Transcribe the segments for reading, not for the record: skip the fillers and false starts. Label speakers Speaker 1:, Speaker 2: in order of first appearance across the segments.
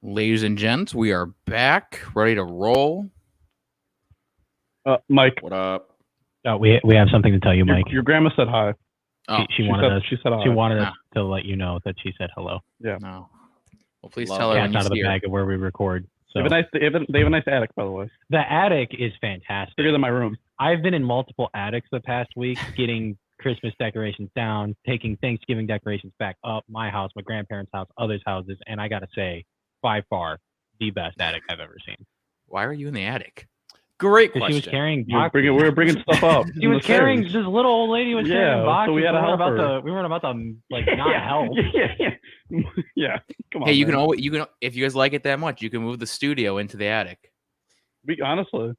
Speaker 1: Ladies and gents, we are back, ready to roll.
Speaker 2: Mike.
Speaker 3: What up?
Speaker 4: Oh, we have something to tell you, Mike.
Speaker 2: Your grandma said hi.
Speaker 1: Oh,
Speaker 4: She wanted us.
Speaker 2: She said hi.
Speaker 4: She wanted us to let you know that she said hello.
Speaker 2: Yeah.
Speaker 1: no. Well, please
Speaker 3: Love
Speaker 1: tell her
Speaker 3: that.
Speaker 1: when
Speaker 4: Cat's
Speaker 1: you
Speaker 4: out of
Speaker 1: see
Speaker 4: the
Speaker 1: her.
Speaker 4: bag of where we record. So
Speaker 2: They have a nice attic, by the way.
Speaker 4: the attic is fantastic.
Speaker 2: Bigger than my room.
Speaker 4: I've been in multiple attics the past week, getting Christmas decorations down, taking Thanksgiving decorations back up. My house, my grandparents' house, others' houses, and I gotta say, by far, the best attic I've ever seen.
Speaker 1: Why are you in the attic?
Speaker 3: Great
Speaker 4: Because
Speaker 3: question.
Speaker 4: she was carrying
Speaker 2: We were
Speaker 4: boxes.
Speaker 2: bringing stuff up.
Speaker 4: She was carrying. This little old lady was carrying boxes.
Speaker 2: So we had to help her.
Speaker 4: We weren't about to like not help.
Speaker 2: Yeah. Come on.
Speaker 1: Hey, you
Speaker 2: man.
Speaker 1: can if you guys like it that much, you can move the studio into the attic.
Speaker 2: Honestly,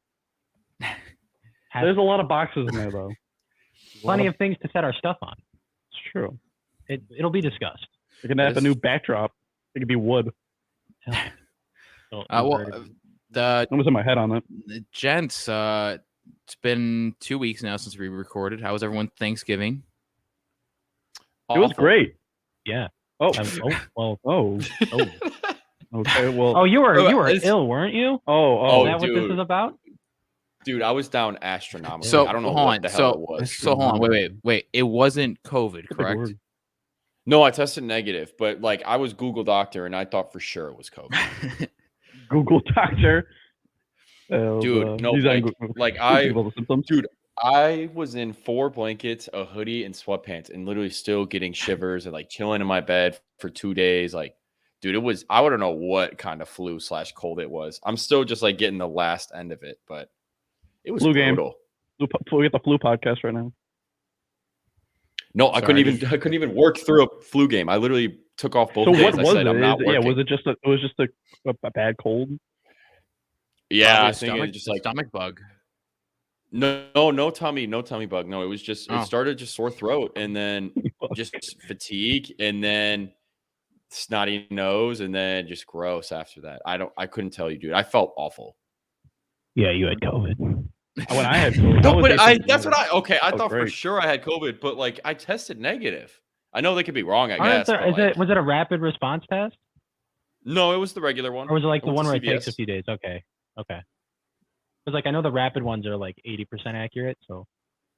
Speaker 2: there's a lot of boxes in there, though.
Speaker 4: Plenty of things to set our stuff on.
Speaker 2: It's true.
Speaker 4: It'll be discussed.
Speaker 2: We can have a new backdrop. It could be wood.
Speaker 1: The
Speaker 2: I'm in my head on it.
Speaker 1: gents, it's been 2 weeks now since we recorded. How was everyone's Thanksgiving?
Speaker 2: It was great.
Speaker 4: Yeah.
Speaker 2: Oh.
Speaker 4: Oh.
Speaker 2: Okay. Well.
Speaker 4: Oh, you were ill, weren't you?
Speaker 2: Oh.
Speaker 4: Is that what
Speaker 3: dude.
Speaker 4: this is about?
Speaker 3: Dude, I was down astronomically.
Speaker 1: So
Speaker 3: I don't know
Speaker 1: hold
Speaker 3: what
Speaker 1: on.
Speaker 3: the hell it was.
Speaker 1: So hold on. Wait. It wasn't COVID, correct?
Speaker 3: No, I tested negative, but like I was Google Doctor and I thought for sure it was COVID.
Speaker 2: Google Doctor.
Speaker 3: Dude, no, like I was in 4 blankets, a hoodie, and sweatpants, and literally still getting shivers and like chilling in my bed for 2 days. Like, dude, I don't know what kind of flu/cold it was. I'm still just like getting the last end of it, but it was brutal.
Speaker 2: We got the flu podcast right now.
Speaker 3: No, I couldn't even work through a flu game. I literally took off both days.
Speaker 2: What was it?
Speaker 3: I'm not working.
Speaker 2: Yeah, was it just a bad cold?
Speaker 3: Yeah, I
Speaker 1: think
Speaker 3: think just like
Speaker 1: stomach bug.
Speaker 3: No tummy bug. No, it was just it started just sore throat and then just fatigue and then snotty nose and then just gross after that. I couldn't tell you, dude. I felt awful.
Speaker 4: Yeah, you had COVID.
Speaker 2: When I had COVID,
Speaker 3: no, but I thought
Speaker 2: great.
Speaker 3: for sure I had COVID, but like I tested negative. I know they could be wrong, I guess.
Speaker 4: Was it a rapid response test?
Speaker 3: No, it was the regular one.
Speaker 4: Or was it like the one where it
Speaker 3: CVS.
Speaker 4: takes a few days? Okay. Because like I know the rapid ones are like 80% accurate, so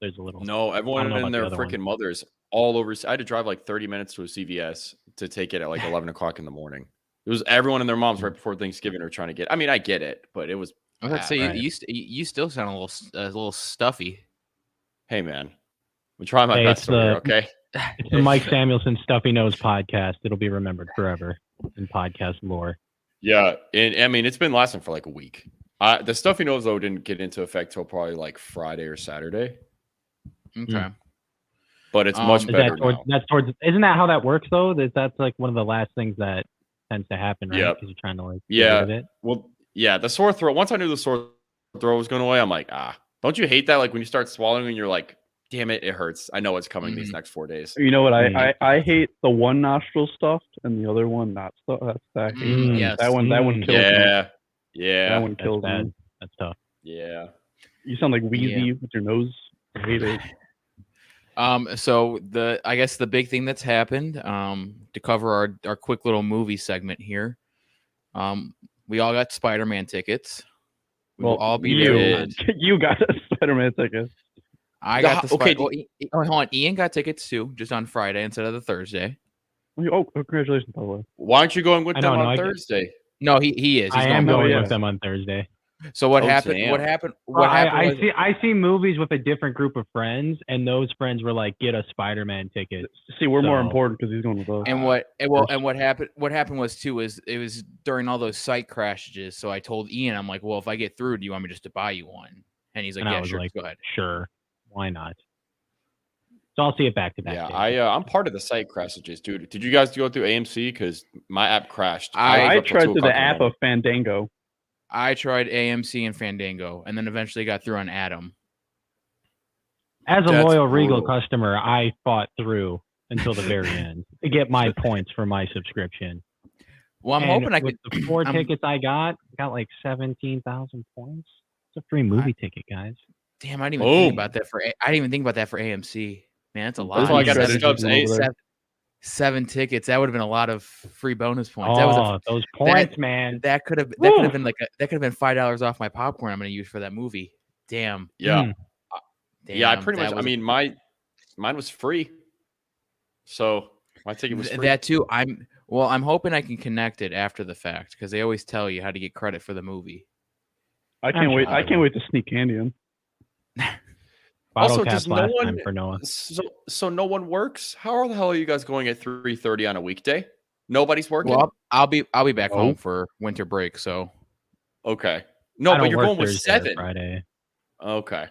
Speaker 4: there's a little.
Speaker 3: No, everyone and their
Speaker 4: the
Speaker 3: freaking mothers all over. I had to drive like 30 minutes to a CVS to take it at like 11 o'clock in the morning. It was everyone and their moms right before Thanksgiving are trying to get. I mean, I get it, but it was.
Speaker 1: I was about to say
Speaker 4: right.
Speaker 1: you still sound a little stuffy.
Speaker 3: Hey man, I'm trying my best over here. Okay.
Speaker 4: It's the Mike Samuelson Stuffy Nose podcast. It'll be remembered forever in podcast lore.
Speaker 3: Yeah, and I mean it's been lasting for like a week. The stuffy nose though didn't get into effect till probably like Friday or Saturday.
Speaker 1: Okay.
Speaker 3: But it's much better now.
Speaker 4: Isn't that how that works though? That's like one of the last things that tends to happen, right?
Speaker 3: Yep.
Speaker 4: Because you're trying to like get rid of it.
Speaker 3: Well, yeah, the sore throat. Once I knew the sore throat was going away, I'm like, don't you hate that? Like when you start swallowing and you're like, damn it, it hurts. I know it's coming these next 4 days.
Speaker 2: You know what? I hate the one nostril stuffed and the other one not stuffed.
Speaker 1: Yes.
Speaker 2: That one kills me.
Speaker 3: Yeah.
Speaker 2: That one kills me.
Speaker 4: That's tough.
Speaker 3: Yeah.
Speaker 2: You sound like wheezy with your nose. I hate it.
Speaker 1: So I guess the big thing that's happened, to cover our quick little movie segment here, we all got Spider-Man tickets. We will all be there.
Speaker 2: You got a Spider-Man ticket.
Speaker 1: I got the hold on. Ian got tickets too, just on Friday instead of the Thursday.
Speaker 2: Oh, congratulations, by the way.
Speaker 3: Why aren't you going with them on Thursday?
Speaker 1: No, he is.
Speaker 4: I am going with them on Thursday.
Speaker 1: So what happened?
Speaker 3: Damn.
Speaker 1: What happened?
Speaker 4: I see movies with a different group of friends, and those friends were like, "Get a Spider-Man ticket."
Speaker 2: See, we're more important because he's going with us.
Speaker 1: And what happened? What happened was too is it was during all those site crashes. So I told Ian, I'm like, "Well, if I get through, do you want me just to buy you one?" And he's like, "Yeah, sure, go ahead."
Speaker 4: Sure, why not? So I'll see it back to back.
Speaker 3: Yeah, I'm part of the site crashes, dude. Did you guys go through AMC? Because my app crashed.
Speaker 2: I tried through the app of Fandango.
Speaker 1: I tried AMC and Fandango, and then eventually got through on Adam.
Speaker 4: As a loyal Regal customer, I fought through until the very end to get my points for my subscription.
Speaker 1: Well, I'm hoping I could.
Speaker 4: The 4 tickets I got like 17,000 points. It's a free movie ticket, guys.
Speaker 1: Damn, I didn't even think about that for. I didn't even think about that for AMC. Man, that's a lot.
Speaker 3: That's why I got the
Speaker 1: 7 tickets. That would have been a lot of free bonus points.
Speaker 4: Oh,
Speaker 1: That was
Speaker 4: those points, man.
Speaker 1: That could have been $5 off my popcorn I'm going to use for that movie. Damn.
Speaker 3: Yeah.
Speaker 1: Damn,
Speaker 3: yeah, I pretty much. I mean, mine was free, so my ticket was free.
Speaker 1: That too. I'm hoping I can connect it after the fact because they always tell you how to get credit for the movie.
Speaker 2: I can't wait. I can't wait to sneak candy in.
Speaker 3: Also, does no one for Noah? So no one works. How the hell are you guys going at 3:30 on a weekday? Nobody's working.
Speaker 1: Well, I'll be back home for winter break. So
Speaker 3: okay. No, but you're going with 7
Speaker 4: Friday.
Speaker 3: Okay.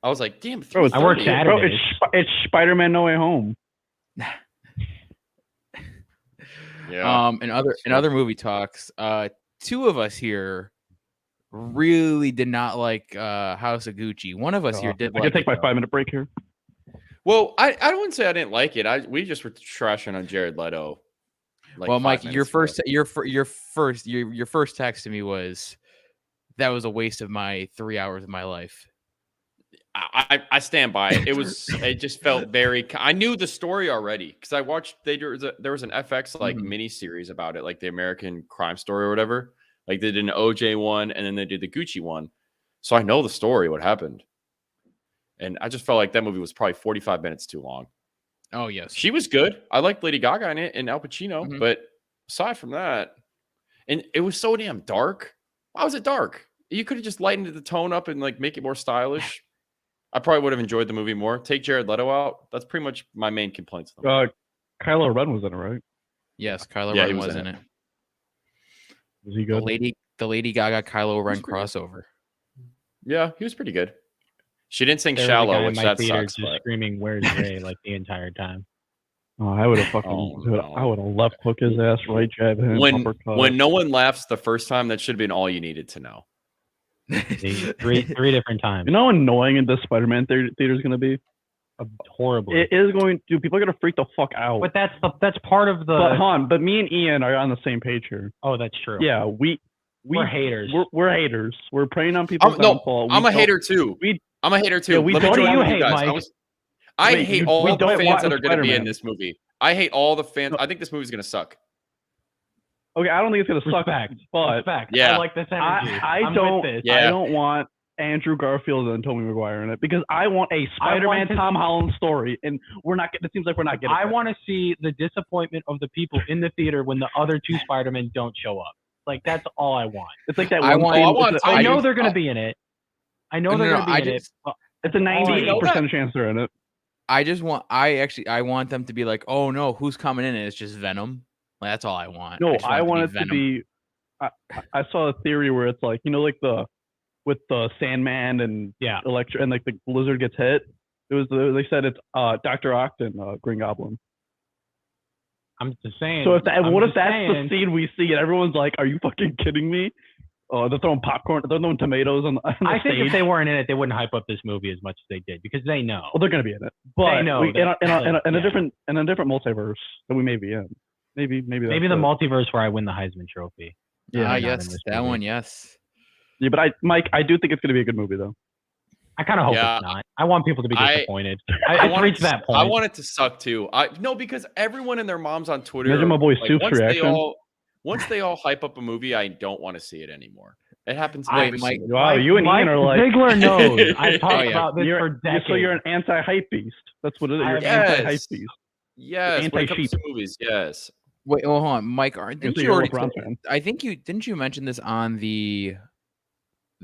Speaker 3: I was like, damn.
Speaker 2: Bro,
Speaker 4: I work Saturday.
Speaker 2: It's Spider-Man No Way Home.
Speaker 3: Yeah.
Speaker 1: In other movie talks, 2 of us here really did not like House of Gucci. One of us here did.
Speaker 2: I can take my 5-minute break here.
Speaker 3: Well, I wouldn't say I didn't like it. We just were trashing on Jared Leto.
Speaker 1: Like well, Mike, your first text to me was that was a waste of my 3 hours of my life.
Speaker 3: I stand by it. It just felt very. I knew the story already because I watched. There was an FX mini series about it, like the American Crime Story or whatever. Like they did an OJ one and then they did the Gucci one, so I know the story, what happened. And I just felt like that movie was probably 45 minutes too long.
Speaker 1: Oh yes,
Speaker 3: she was good. I liked Lady Gaga in it and Al Pacino, but aside from that, and it was so damn dark. Why was it dark? You could have just lightened the tone up and like make it more stylish. I probably would have enjoyed the movie more. Take Jared Leto out. That's pretty much my main complaints.
Speaker 2: Kylo Ren was in it, right?
Speaker 1: Yes, Kylo Ren was in it.
Speaker 2: Was he good?
Speaker 1: The Lady Gaga Kylo Ren crossover.
Speaker 3: Yeah, he was pretty good. She didn't sing "Shallow," which that sucks.
Speaker 4: Just screaming "Where's Ray" like the entire time.
Speaker 2: Oh, I would have fucking. I would have left hook his ass, right jab him.
Speaker 3: When no one laughs the first time, that should have been all you needed to know.
Speaker 4: three different times.
Speaker 2: You know how annoying the Spider-Man theater is going to be?
Speaker 4: Horrible.
Speaker 2: It is going to. People are going to freak the fuck out.
Speaker 4: But that's part of the.
Speaker 2: But me and Ian are on the same page here.
Speaker 4: Oh, that's true.
Speaker 2: Yeah, we're
Speaker 4: haters.
Speaker 2: We're haters. We're preying on people's downfall.
Speaker 3: I'm a hater too. I'm a hater too.
Speaker 2: Yeah, what
Speaker 3: do
Speaker 2: you hate,
Speaker 3: Mike? I hate all the fans that are going to be in this movie. I hate all the fans. I think this movie's going to suck.
Speaker 2: Okay, I don't think it's going to suck. But
Speaker 3: yeah,
Speaker 4: I like this energy.
Speaker 2: I don't want Andrew Garfield and Tobey Maguire in it because I want a Spider-Man Tom Holland story, and we're not getting. It seems like we're not getting.
Speaker 4: I want to see the disappointment of the people in the theater when the other 2 Spider-Men don't show up. Like that's all I want.
Speaker 2: It's like that.
Speaker 4: I know they're going to be in it. I know they're going to be in it.
Speaker 2: It's a 98% chance they're in it.
Speaker 1: I want them to be like, oh no, who's coming in? And it's just Venom. Like, that's all I want.
Speaker 2: No, I want it to be. I saw a theory where it's like like with the Sandman and Electro and like the Lizard gets hit. They said it's Dr. Octon, Green Goblin.
Speaker 4: I'm just saying.
Speaker 2: So if that's the scene we see and everyone's like, "Are you fucking kidding me?" Oh, they're throwing popcorn. They're throwing tomatoes on the I think
Speaker 4: if they weren't in it, they wouldn't hype up this movie as much as they did because they know.
Speaker 2: Well, they're going to be in it, but
Speaker 4: they know
Speaker 2: in a different multiverse that we may be in. Maybe the
Speaker 4: multiverse where I win the Heisman Trophy.
Speaker 1: Yeah, yes, that one, yes.
Speaker 2: Yeah, but Mike, I do think it's going to be a good movie though.
Speaker 4: I kind of hope it's not. I want people to be disappointed. I've reached that point.
Speaker 3: I want it to suck too. Because everyone and their moms on Twitter.
Speaker 2: Imagine my boy Soup's reaction.
Speaker 3: Once they all hype up a movie, I don't want to see it anymore. It happens.
Speaker 1: Mike,
Speaker 2: wow, you and Ian are like
Speaker 4: Ziegler knows. I've talked about this for decades.
Speaker 2: So you're an anti-hype beast. That's what it is. You're an anti-hype beast.
Speaker 3: Yes, when it comes to movies, yes.
Speaker 1: Wait, hold on, Mike. Didn't you mention this on the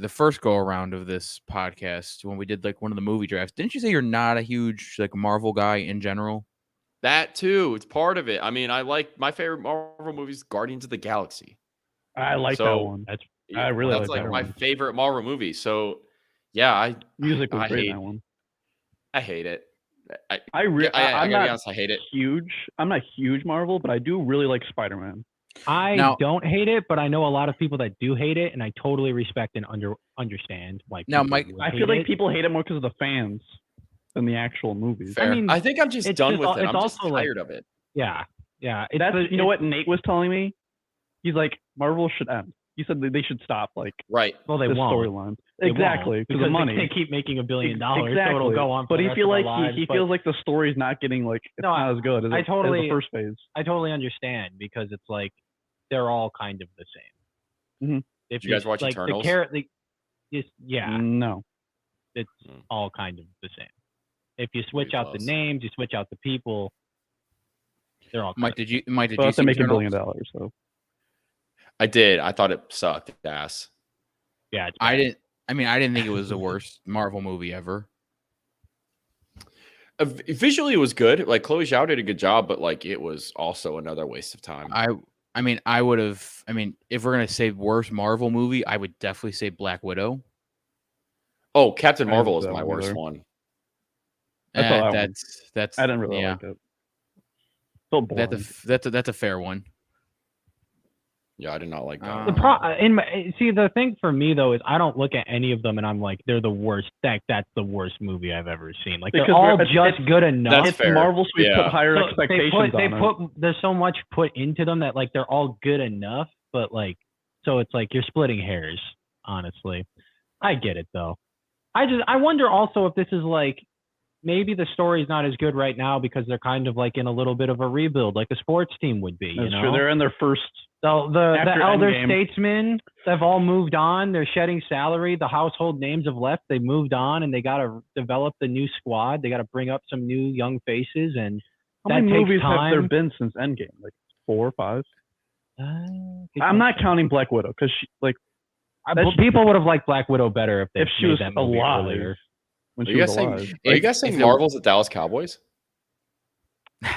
Speaker 1: first go around of this podcast when we did like one of the movie drafts? Didn't you say you're not a huge like Marvel guy in general?
Speaker 3: That too, it's part of it. I mean, I like my favorite Marvel movies, Guardians of the Galaxy.
Speaker 2: I like that one. That's
Speaker 3: my favorite Marvel movie. So, yeah,
Speaker 2: music was great in that one.
Speaker 3: I hate it.
Speaker 2: I'm not
Speaker 3: honest, I hate it.
Speaker 2: I'm not huge Marvel, but I do really like Spider-Man.
Speaker 4: I don't hate it, but I know a lot of people that do hate it, and I totally respect and understand. Like
Speaker 1: now, Mike,
Speaker 2: I feel like people hate it more because of the fans than the actual movies.
Speaker 3: Fair. I mean, I think I'm just done with it. I'm just tired of it.
Speaker 4: Yeah.
Speaker 2: You know what Nate was telling me? He's like, Marvel should end. he said they should stop like
Speaker 3: right.
Speaker 4: Well, they
Speaker 2: the
Speaker 4: won't.
Speaker 2: storylines.
Speaker 4: They
Speaker 2: Exactly,
Speaker 4: won't,
Speaker 2: because of money.
Speaker 4: They keep making $1 billion,
Speaker 2: Exactly.
Speaker 4: so it'll go on. For
Speaker 2: but
Speaker 4: the
Speaker 2: he
Speaker 4: rest
Speaker 2: feel
Speaker 4: of our
Speaker 2: like
Speaker 4: lives,
Speaker 2: he feels like the story's not getting like it's not as good as, as the first phase.
Speaker 4: I totally understand because it's like they're all kind of the same.
Speaker 2: Mm-hmm.
Speaker 3: Did you guys watch
Speaker 4: like
Speaker 3: Eternals?
Speaker 4: Yeah.
Speaker 2: No.
Speaker 4: It's all kind of the same. If you switch out the names, you switch out the people, they're all.
Speaker 1: Mike, did you see
Speaker 2: make $1
Speaker 1: Eternals?
Speaker 2: billion? So
Speaker 3: I did. I thought it sucked ass.
Speaker 4: Yeah,
Speaker 1: I didn't think it was the worst Marvel movie ever.
Speaker 3: Visually, it was good. Like Chloe Zhao did a good job, but like it was also another waste of time.
Speaker 1: I would have. If we're gonna say worst Marvel movie, I would definitely say Black Widow.
Speaker 3: Oh, Captain Marvel is my worst one.
Speaker 1: That's
Speaker 2: I didn't really like it. So boring.
Speaker 1: That's a fair one.
Speaker 3: Yeah, I did not like that.
Speaker 4: The thing for me though is I don't look at any of them and I'm like they're the worst. That's the worst movie I've ever seen. Like they're all just good enough.
Speaker 2: It's Marvel, so we put higher expectations on it.
Speaker 4: There's so much put into them that like they're all good enough, but like so it's like you're splitting hairs. Honestly, I get it though. I wonder also if this is like maybe the story's not as good right now because they're kind of like in a little bit of a rebuild, like a sports team would be.
Speaker 2: That's true. They're in their first.
Speaker 4: The elder statesmen have all moved on. They're shedding salary. The household names have left. They moved on, and they got to develop the new squad. They got to bring up some new young faces. And
Speaker 2: how many movies have there been since Endgame? Like 4 or 5. I'm not counting Black Widow because
Speaker 4: people would have liked Black Widow better if
Speaker 2: she was
Speaker 4: that movie
Speaker 2: alive.
Speaker 4: Earlier.
Speaker 2: When she was alive.
Speaker 3: Are you guys saying Marvel's the Dallas Cowboys?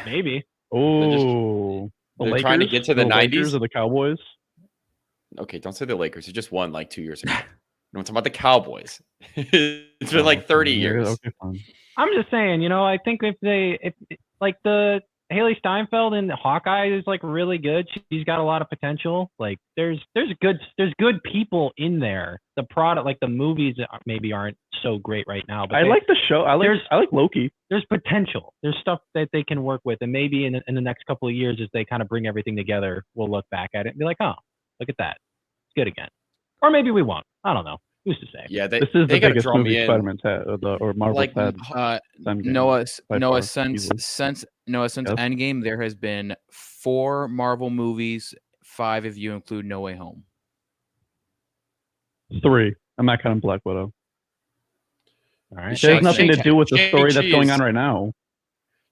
Speaker 4: Maybe.
Speaker 2: Oh.
Speaker 3: They're trying to get to the 90s
Speaker 2: or the Cowboys.
Speaker 3: Okay, don't say the Lakers. They just won like 2 years ago. No, I'm talking about the Cowboys. It's been like 30 years.
Speaker 2: Okay, fine.
Speaker 4: I'm just saying, I think if like the Haley Steinfeld in Hawkeye is like really good. She's got a lot of potential. Like there's good people in there. The product, like the movies, maybe aren't so great right now. But
Speaker 2: I like the show. I like Loki.
Speaker 4: There's potential. There's stuff that they can work with, and maybe in the next couple of years, as they kind of bring everything together, we'll look back at it and be like, oh, look at that, it's good again. Or maybe we won't. I don't know. Who's to say?
Speaker 3: Yeah,
Speaker 2: this is the biggest movie Spider-Man's had, or Marvel's had.
Speaker 1: Noah, since Endgame, there has been 4 Marvel movies, 5 if you include No Way Home.
Speaker 2: 3. I'm not counting Black Widow.
Speaker 4: All right.
Speaker 2: It has nothing to do with the story that's going on right now.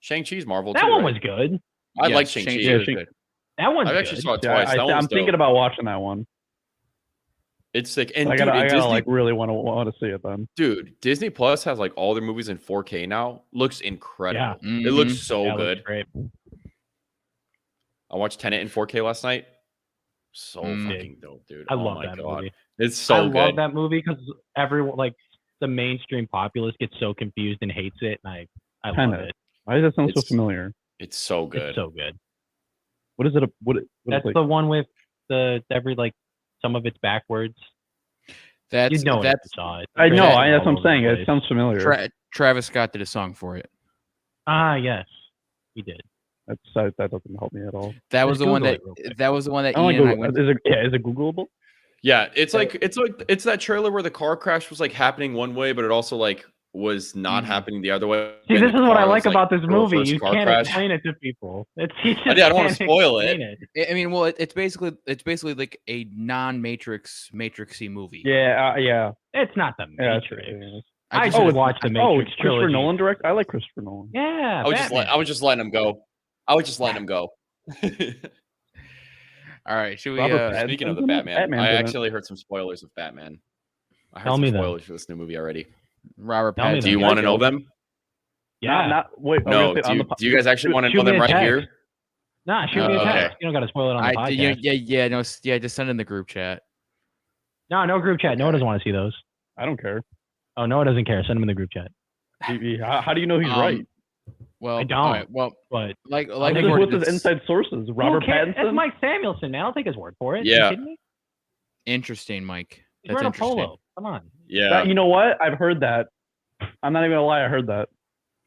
Speaker 3: Shang-Chi's Marvel.
Speaker 4: That one was good.
Speaker 3: I like Shang-Chi.
Speaker 2: Yeah,
Speaker 4: that one.
Speaker 3: I actually saw it twice.
Speaker 2: I'm thinking about watching that one.
Speaker 3: It's sick. And
Speaker 2: I gotta like really want to see it then.
Speaker 3: Dude, Disney Plus has like all their movies in 4K now. Looks incredible.
Speaker 4: Yeah.
Speaker 3: It looks so good.
Speaker 4: Looks great.
Speaker 3: I watched Tenet in 4K last night. So fucking dope, dude.
Speaker 4: I love that movie.
Speaker 3: It's so good.
Speaker 4: I love that movie because everyone, like the mainstream populace, gets so confused and hates it, and I love it.
Speaker 2: Why does that sound so familiar?
Speaker 3: It's so good.
Speaker 4: It's so good.
Speaker 2: What is it?
Speaker 4: That's the one with some of it's backwards.
Speaker 1: That's
Speaker 4: I know.
Speaker 2: That's what I'm saying. It sounds familiar.
Speaker 1: Travis Scott did a song for it.
Speaker 4: Yes, he did.
Speaker 2: That doesn't help me at all.
Speaker 1: That was the one that Ian and I went.
Speaker 2: Is it Googleable?
Speaker 3: Yeah, it's that trailer where the car crash was like happening one way, but it also like was not happening the other way.
Speaker 4: See, this is what I like about this movie. You can't explain it to people.
Speaker 3: I don't want to spoil it.
Speaker 1: I mean, well, it's basically like a Matrixy movie.
Speaker 2: Yeah.
Speaker 4: It's not the Matrix.
Speaker 2: I
Speaker 4: just watched the Matrix trilogy.
Speaker 2: Christopher Nolan direct. I like Christopher Nolan.
Speaker 4: Yeah,
Speaker 3: I was just letting him go.
Speaker 1: All right, should we?
Speaker 3: Speaking of the Batman, I actually heard some spoilers of Batman. I heard some spoilers for this new movie already.
Speaker 1: Robert Pattinson.
Speaker 3: Do you want to know them?
Speaker 4: Yeah.
Speaker 3: No. Do you guys actually want to know them right here?
Speaker 4: Nah, shoot me a text. You don't got to spoil it on the podcast.
Speaker 1: Yeah. Just send in the group chat.
Speaker 4: No group chat. Noah doesn't want to see those.
Speaker 2: I don't care.
Speaker 4: Oh, Noah doesn't care. Send him in the group chat.
Speaker 2: How do you know he's right?
Speaker 1: Well,
Speaker 4: I don't.
Speaker 1: Right, well,
Speaker 4: but
Speaker 1: like
Speaker 2: with his inside sources, Robert Pattinson.
Speaker 4: That's Mike Samuelson, man. I'll take his word for it.
Speaker 3: Yeah.
Speaker 4: Are you kidding me?
Speaker 1: Interesting, Mike.
Speaker 4: He's wearing a polo. Come on.
Speaker 3: Yeah.
Speaker 2: You know what? I've heard that. I'm not even gonna lie. I heard that.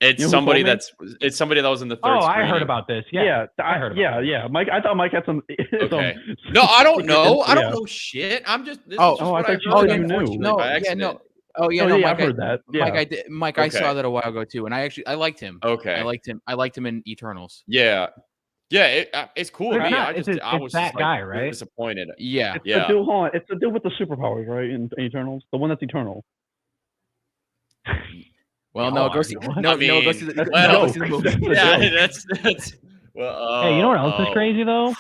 Speaker 3: It's
Speaker 2: You know who
Speaker 3: somebody
Speaker 2: told me?
Speaker 3: it's somebody that was in the third.
Speaker 4: Oh, I heard
Speaker 3: screening.
Speaker 4: about this.
Speaker 2: I heard. Yeah. Mike, I thought Mike had some.
Speaker 3: Okay.
Speaker 2: some
Speaker 3: No, I don't know. I
Speaker 2: Yeah.
Speaker 3: don't know shit. I'm just. This
Speaker 1: Oh,
Speaker 3: is just
Speaker 2: oh, I
Speaker 3: what I
Speaker 2: thought you
Speaker 3: heard.
Speaker 2: said you knew.
Speaker 3: Unfortunately,
Speaker 1: No,
Speaker 3: by
Speaker 1: yeah,
Speaker 3: accident.
Speaker 1: no. Oh yeah,
Speaker 2: Oh,
Speaker 1: no,
Speaker 2: yeah,
Speaker 1: Mike.
Speaker 2: I've heard that. Yeah.
Speaker 1: Mike, I did. Mike, I
Speaker 3: Okay.
Speaker 1: saw that a while ago too, and I liked him.
Speaker 3: Okay.
Speaker 1: I liked him in Eternals.
Speaker 3: Yeah. Yeah. It's cool to
Speaker 4: It's
Speaker 3: me.
Speaker 4: not-
Speaker 3: I
Speaker 4: it's
Speaker 3: just.
Speaker 4: a-
Speaker 3: I
Speaker 4: it's
Speaker 3: was
Speaker 4: that
Speaker 3: just, like,
Speaker 4: guy, right?
Speaker 3: disappointed.
Speaker 1: Yeah.
Speaker 2: It's the dude. Hold on. It's the dude with the superpowers, right? In Eternals, the one that's eternal.
Speaker 1: Well,
Speaker 4: No,
Speaker 1: no, go see.
Speaker 4: what?
Speaker 1: No,
Speaker 3: I mean,
Speaker 1: no, go see the.
Speaker 2: that's
Speaker 1: No,
Speaker 2: no
Speaker 1: go see the movie.
Speaker 2: joke.
Speaker 3: Yeah, that's. Well,
Speaker 4: Hey, you know what else is crazy though?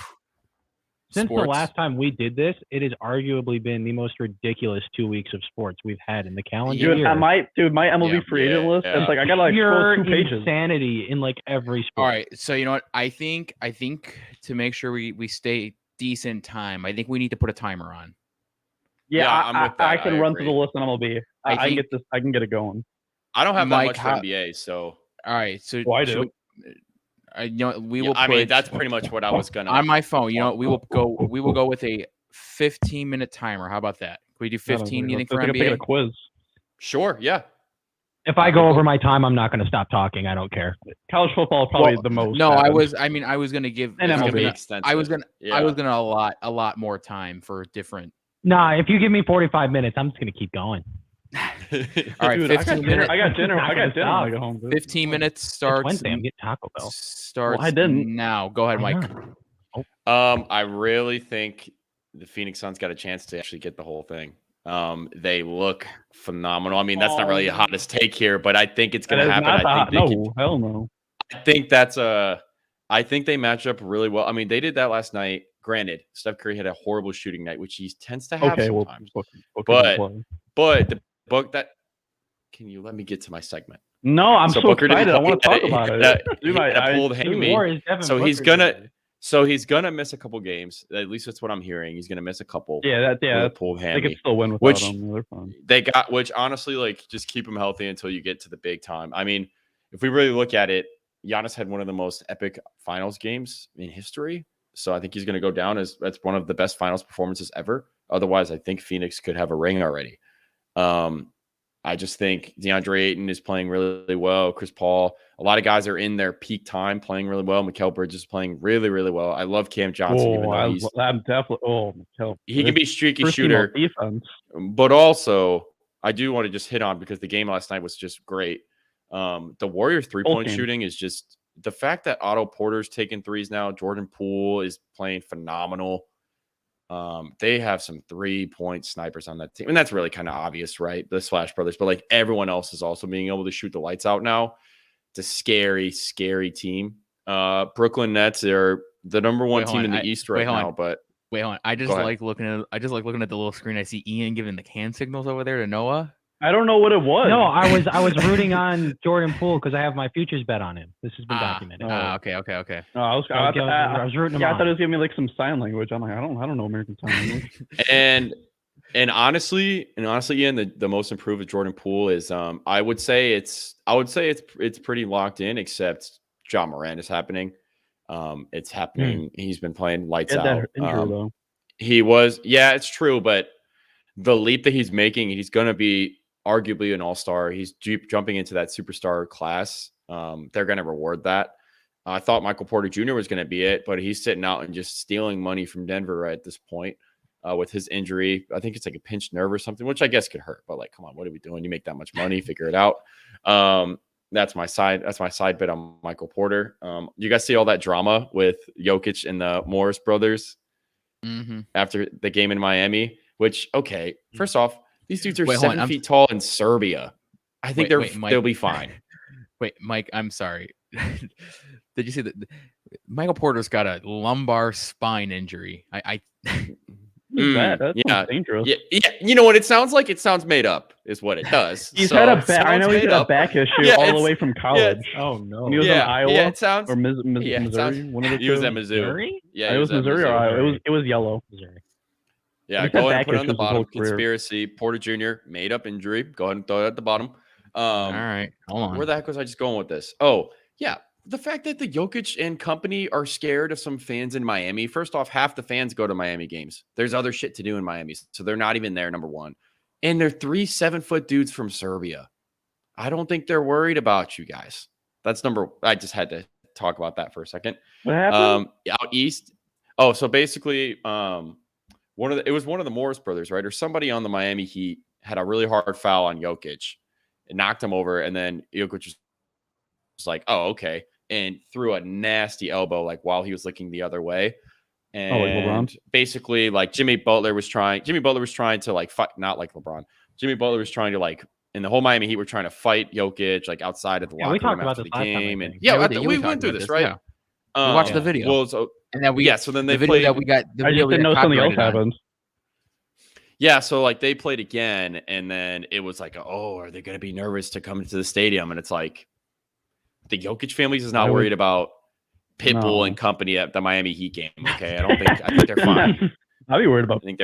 Speaker 4: Since
Speaker 1: Sports.
Speaker 4: the last time we did this, it has arguably been the most ridiculous 2 weeks of sports we've had in the calendar
Speaker 2: Dude,
Speaker 4: year.
Speaker 2: my MLB
Speaker 3: Yeah,
Speaker 2: free agent list.
Speaker 3: yeah.
Speaker 2: It's like I got like
Speaker 4: Pure
Speaker 2: 2 pages.
Speaker 4: insanity in like every sport.
Speaker 1: All right, so you know what? I think to make sure we stay decent time, I think we need to put a timer on.
Speaker 2: Yeah,
Speaker 3: I'm with that.
Speaker 2: I can
Speaker 3: I
Speaker 2: run
Speaker 3: agree.
Speaker 2: through the list on MLB. I can
Speaker 1: think-
Speaker 2: get this. I can get it going.
Speaker 3: I don't have
Speaker 1: Mike,
Speaker 3: that much for NBA, so.
Speaker 1: All right, so
Speaker 2: Oh, I
Speaker 1: should
Speaker 2: do.
Speaker 1: you know, we
Speaker 3: Yeah,
Speaker 1: will.
Speaker 3: I mean,
Speaker 1: put-
Speaker 3: that's pretty much what I was gonna.
Speaker 1: on my phone. You know, we will go with a 15-minute timer. How about that? Can we do 15? You think for
Speaker 2: I think I
Speaker 1: NBA?
Speaker 2: a quiz.
Speaker 3: Sure. Yeah.
Speaker 4: If I go over my time, I'm not going to stop talking. I don't care.
Speaker 2: College football is probably
Speaker 1: Well,
Speaker 2: the most.
Speaker 1: No,
Speaker 2: happened.
Speaker 1: I was gonna give.
Speaker 2: And
Speaker 1: I was
Speaker 3: It's gonna be
Speaker 1: gonna-
Speaker 3: extensive.
Speaker 1: I was gonna
Speaker 3: Yeah.
Speaker 1: allot a lot more time for different.
Speaker 4: Nah, if you give me 45 minutes, I'm just going to keep going.
Speaker 1: All right,
Speaker 2: Dude,
Speaker 1: 15 minutes.
Speaker 2: I got dinner.
Speaker 4: Not
Speaker 2: I
Speaker 4: gonna
Speaker 2: got dinner
Speaker 4: stop.
Speaker 2: when I get home. Dude.
Speaker 1: 15 minutes
Speaker 4: It's
Speaker 1: starts.
Speaker 4: Wednesday. I'm getting Taco Bell.
Speaker 1: Starts.
Speaker 2: Well, I didn't.
Speaker 1: Now. Go ahead,
Speaker 4: Why
Speaker 1: Mike.
Speaker 4: not?
Speaker 3: I really think the Phoenix Suns got a chance to actually get the whole thing. They look phenomenal. I mean, that's not really the hottest take here, but I think it's
Speaker 2: That
Speaker 3: going to
Speaker 2: is
Speaker 3: happen.
Speaker 2: not
Speaker 3: I think
Speaker 2: no, hell no.
Speaker 3: I think that's I think they match up really well. I mean, they did that last night. Granted, Steph Curry had a horrible shooting night, which he tends to have
Speaker 2: Okay, well,
Speaker 3: sometimes.
Speaker 2: but
Speaker 3: But the book that can you let me get to my segment?
Speaker 2: no, I'm so
Speaker 3: Booker didn't
Speaker 2: excited. I want to
Speaker 3: play.
Speaker 2: talk about it.
Speaker 3: He
Speaker 2: Dude,
Speaker 3: had a
Speaker 2: I-
Speaker 3: pulled hammy.
Speaker 4: Or is Devin
Speaker 3: So he's
Speaker 4: Booker
Speaker 3: gonna-
Speaker 4: today?
Speaker 3: So he's gonna miss a couple games. At least that's what I'm hearing. He's gonna miss a couple.
Speaker 2: Yeah,
Speaker 3: with a
Speaker 2: that's
Speaker 3: pulled
Speaker 2: they
Speaker 3: hammy.
Speaker 2: can still win without
Speaker 3: Which-
Speaker 2: him. They're fine.
Speaker 3: They got, which honestly, like, just keep him healthy until you get to the big time. I mean, if we really look at it, Giannis had one of the most epic finals games in history. So I think he's going to go down as that's one of the best finals performances ever. Otherwise, I think Phoenix could have a ring already. I just think DeAndre Ayton is playing really, really well. Chris Paul, a lot of guys are in their peak time playing really well. Mikal Bridges is playing really, really well. I love Cam Johnson, even though
Speaker 2: I'm definitely.
Speaker 3: he can be a streaky
Speaker 2: first team
Speaker 3: shooter.
Speaker 2: on defense.
Speaker 3: But also, I do want to just hit on because the game last night was just great. The Warriors 3-point
Speaker 2: game.
Speaker 3: shooting is just the fact that Otto Porter's taking threes now. Jordan Poole is playing phenomenal. They have some 3-point snipers on that team. And that's really kind of obvious, right? The Splash Brothers. But like everyone else is also being able to shoot the lights out now. It's a scary, scary team. Brooklyn Nets are the number one team in the East right now. But
Speaker 1: wait, hold on. I just like looking at the little screen. I see Ian giving the hand signals over there to Noah.
Speaker 2: I don't know what it was.
Speaker 4: No, I was rooting on Jordan Poole because I have my futures bet on him. This has been documented.
Speaker 1: Okay.
Speaker 2: No, I was
Speaker 4: rooting him
Speaker 2: I
Speaker 4: on.
Speaker 2: thought it was giving me like some sign language. I'm like, I don't know American Sign Language.
Speaker 3: and honestly, Ian, the most improved with Jordan Poole is I would say it's pretty locked in, except John Moran is happening. It's happening. He's been playing lights out.
Speaker 2: That injury, though.
Speaker 3: He was, yeah, it's true, but the leap that he's making, he's going to be arguably an all-star. He's jumping into that superstar class. They're going to reward that. I thought Michael Porter Jr. was going to be it, but he's sitting out and just stealing money from Denver right at this point with his injury. I think it's like a pinched nerve or something, which I guess could hurt. But like, come on, what are we doing? You make that much money, figure it out. That's my side bet on Michael Porter. You guys see all that drama with Jokic and the Morris brothers after the game in Miami? Which, okay, first off, these dudes are 7 feet tall in Serbia. I think they'll be fine.
Speaker 1: Wait, Mike, I'm sorry. Did you see that Michael Porter's got a lumbar spine injury?
Speaker 2: That's dangerous.
Speaker 3: Yeah. You know what it sounds like? It sounds made up, is what it does.
Speaker 2: He's had a back. I know he's had a back issue all the way from college.
Speaker 4: Oh no!
Speaker 2: When he was in Iowa.
Speaker 3: Yeah, it sounds.
Speaker 2: Or Missouri. One of the
Speaker 3: He was
Speaker 2: two.
Speaker 3: at Mizzou. Yeah,
Speaker 2: it was Missouri or Iowa. It was yellow.
Speaker 4: Missouri.
Speaker 3: Yeah, go ahead and put it on the bottom. Conspiracy. Porter Jr. made up injury. Go ahead and throw it at the bottom.
Speaker 1: All right, hold on.
Speaker 3: Where the heck was I just going with this? Oh, yeah. The fact that the Jokic and company are scared of some fans in Miami. First off, half the fans go to Miami games. There's other shit to do in Miami, so they're not even there, number one. And they're 3 7-foot dudes from Serbia. I don't think they're worried about you guys. That's I just had to talk about that for a second.
Speaker 2: What happened?
Speaker 3: Out east. Oh, so basically, it was one of the Morris brothers, right? Or somebody on the Miami Heat had a really hard foul on Jokic. It knocked him over, and then Jokic was like, "Oh, okay," and threw a nasty elbow like while he was looking the other way. And
Speaker 2: like LeBron?
Speaker 3: basically, like Jimmy Butler was trying to like fight, not like LeBron. Jimmy Butler was trying to like, and the whole Miami Heat were trying to fight Jokic like outside of the locker room after the game. And we went through this, right?
Speaker 1: Yeah. We watched the video.
Speaker 3: Well, so
Speaker 1: and then
Speaker 3: so then they
Speaker 1: the video
Speaker 3: played.
Speaker 1: That we got. The
Speaker 2: I just didn't know something else happened.
Speaker 3: Yeah, so like they played again, and then it was like, oh, are they going to be nervous to come into the stadium? And it's like, the Jokic family is not worried about Pitbull and company at the Miami Heat game. Okay, I think they're fine.
Speaker 2: I'd be worried about.
Speaker 3: I think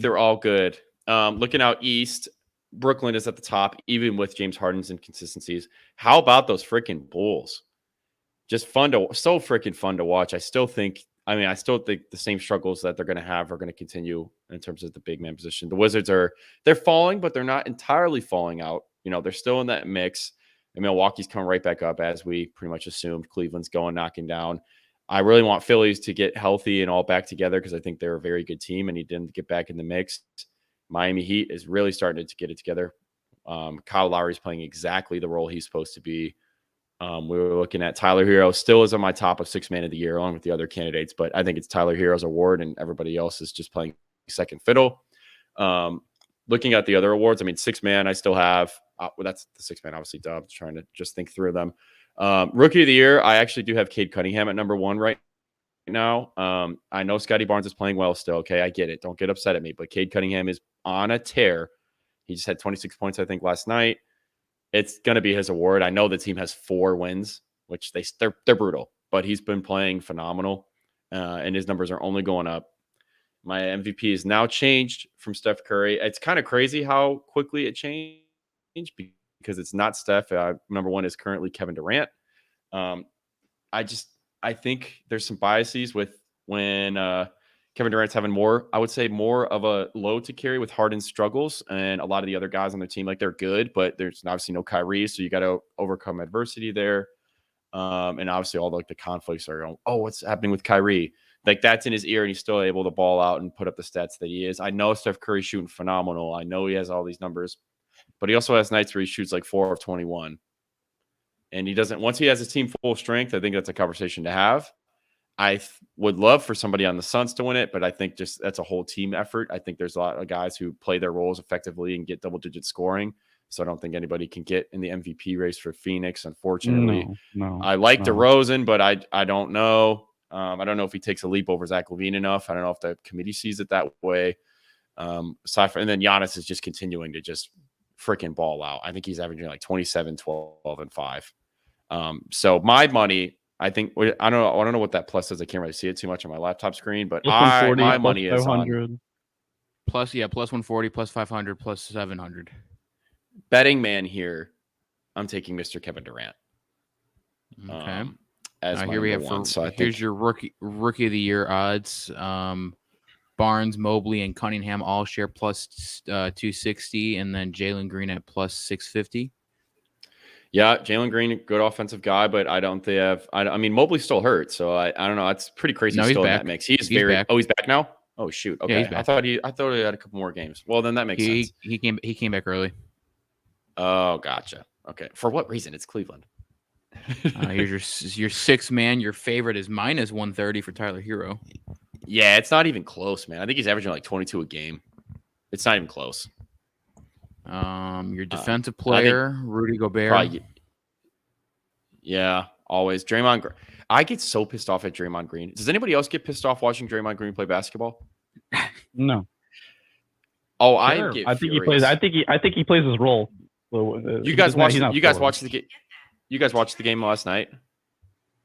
Speaker 3: they're all good. Looking out east, Brooklyn is at the top, even with James Harden's inconsistencies. How about those freaking Bulls? Just so freaking fun to watch. I still think the same struggles that they're going to have are going to continue in terms of the big man position. The Wizards they're falling, but they're not entirely falling out. They're still in that mix. And Milwaukee's coming right back up, as we pretty much assumed. Cleveland's knocking down. I really want Phillies to get healthy and all back together because I think they're a very good team and he didn't get back in the mix. Miami Heat is really starting to get it together. Kyle Lowry's playing exactly the role he's supposed to be. We were looking at Tyler Hero still is on my top of 6 man of the year along with the other candidates, but I think it's Tyler Hero's award and everybody else is just playing second fiddle. Looking at the other awards, 6 man, I still have, that's the 6 man, obviously, Dub, trying to just think through them. Rookie of the year, I actually do have Cade Cunningham at number 1 right now. I know Scotty Barnes is playing well still. Okay, I get it. Don't get upset at me, but Cade Cunningham is on a tear. He just had 26 points, I think, last night. It's going to be his award. I know the team has 4 wins, which they're brutal, but he's been playing phenomenal, and his numbers are only going up. My MVP is now changed from Steph Curry. It's kind of crazy how quickly it changed because it's not Steph. Number 1 is currently Kevin Durant. I think there's some biases with when Kevin Durant's having more of a load to carry with Harden's struggles, and a lot of the other guys on the team, like, they're good, but there's obviously no Kyrie, so you got to overcome adversity there. And obviously all the conflicts are going, oh, what's happening with Kyrie? Like, that's in his ear, and he's still able to ball out and put up the stats that he is. I know Steph Curry's shooting phenomenal. I know he has all these numbers, but he also has nights where he shoots like 4 of 21. And he doesn't, once he has his team full strength, I think that's a conversation to have. I would love for somebody on the Suns to win it, but I think just that's a whole team effort. I think there's a lot of guys who play their roles effectively and get double-digit scoring. So I don't think anybody can get in the MVP race for Phoenix, unfortunately.
Speaker 2: No.
Speaker 3: I like DeRozan, but I don't know. I don't know if he takes a leap over Zach LaVine enough. I don't know if the committee sees it that way. And then Giannis is just continuing to just freaking ball out. I think he's averaging like 27, 12, and 5. So my money, I think, I don't know what that plus is. I can't really see it too much on my laptop screen, but my money is on
Speaker 1: plus 140, plus 500, plus 700.
Speaker 3: Betting man here, I'm taking Mr. Kevin Durant.
Speaker 1: Okay.
Speaker 3: Here we have
Speaker 1: here's your rookie of the year odds. Barnes, Mobley, and Cunningham all share plus 260, and then Jalen Green at plus 650.
Speaker 3: Yeah, Jalen Green, good offensive guy, but I don't think Mobley's still hurt, so I don't know. That's pretty crazy.
Speaker 1: No,
Speaker 3: still
Speaker 1: he's
Speaker 3: in
Speaker 1: back.
Speaker 3: that mix. He's back. Oh, he's back now. Oh shoot. Okay,
Speaker 1: yeah, he's back.
Speaker 3: I thought he had a couple more games. Well, then that makes sense.
Speaker 1: He came back early.
Speaker 3: Oh, gotcha. Okay, for what reason? It's Cleveland.
Speaker 1: Here's your 6 man. Your favorite is minus 130 for Tyler Hero.
Speaker 3: Yeah, it's not even close, man. I think he's averaging like 22 a game. It's not even close.
Speaker 1: Your defensive player, Rudy Gobert.
Speaker 3: Yeah, always. Draymond Green. I get so pissed off at Draymond Green. Does anybody else get pissed off watching Draymond Green play basketball?
Speaker 2: No.
Speaker 3: Oh,
Speaker 2: sure. I think he plays. I think he plays his role.
Speaker 3: You guys watched the game last night?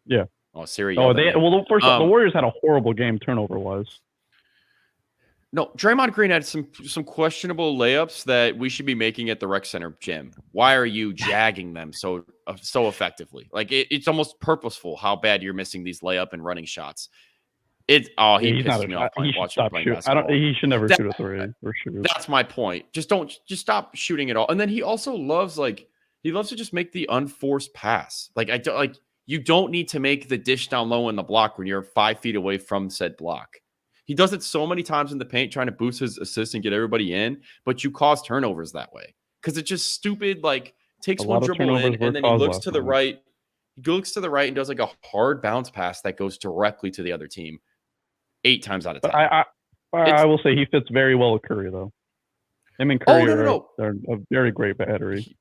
Speaker 2: Yeah.
Speaker 3: Oh, Siri.
Speaker 2: The Warriors had a horrible game turnover-wise.
Speaker 3: No, Draymond Green had some questionable layups that we should be making at the rec center gym. Why are you jagging them so effectively? Like it's almost purposeful how bad you're missing these layup and running shots. He pisses me off watching him playing basketball.
Speaker 2: He should never shoot a three or shoot.
Speaker 3: That's my point. Just stop shooting it all. And then he also loves to just make the unforced pass. You don't need to make the dish down low in the block when you're 5 feet away from said block. He does it so many times in the paint trying to boost his assist and get everybody in, but you cause turnovers that way. Because it's just stupid, takes one dribble in and then he looks to the right. He looks to the right and does a hard bounce pass that goes directly to the other team 8 times out of 10.
Speaker 2: I will say he fits very well with Curry, though. Him and Curry are a very great battery.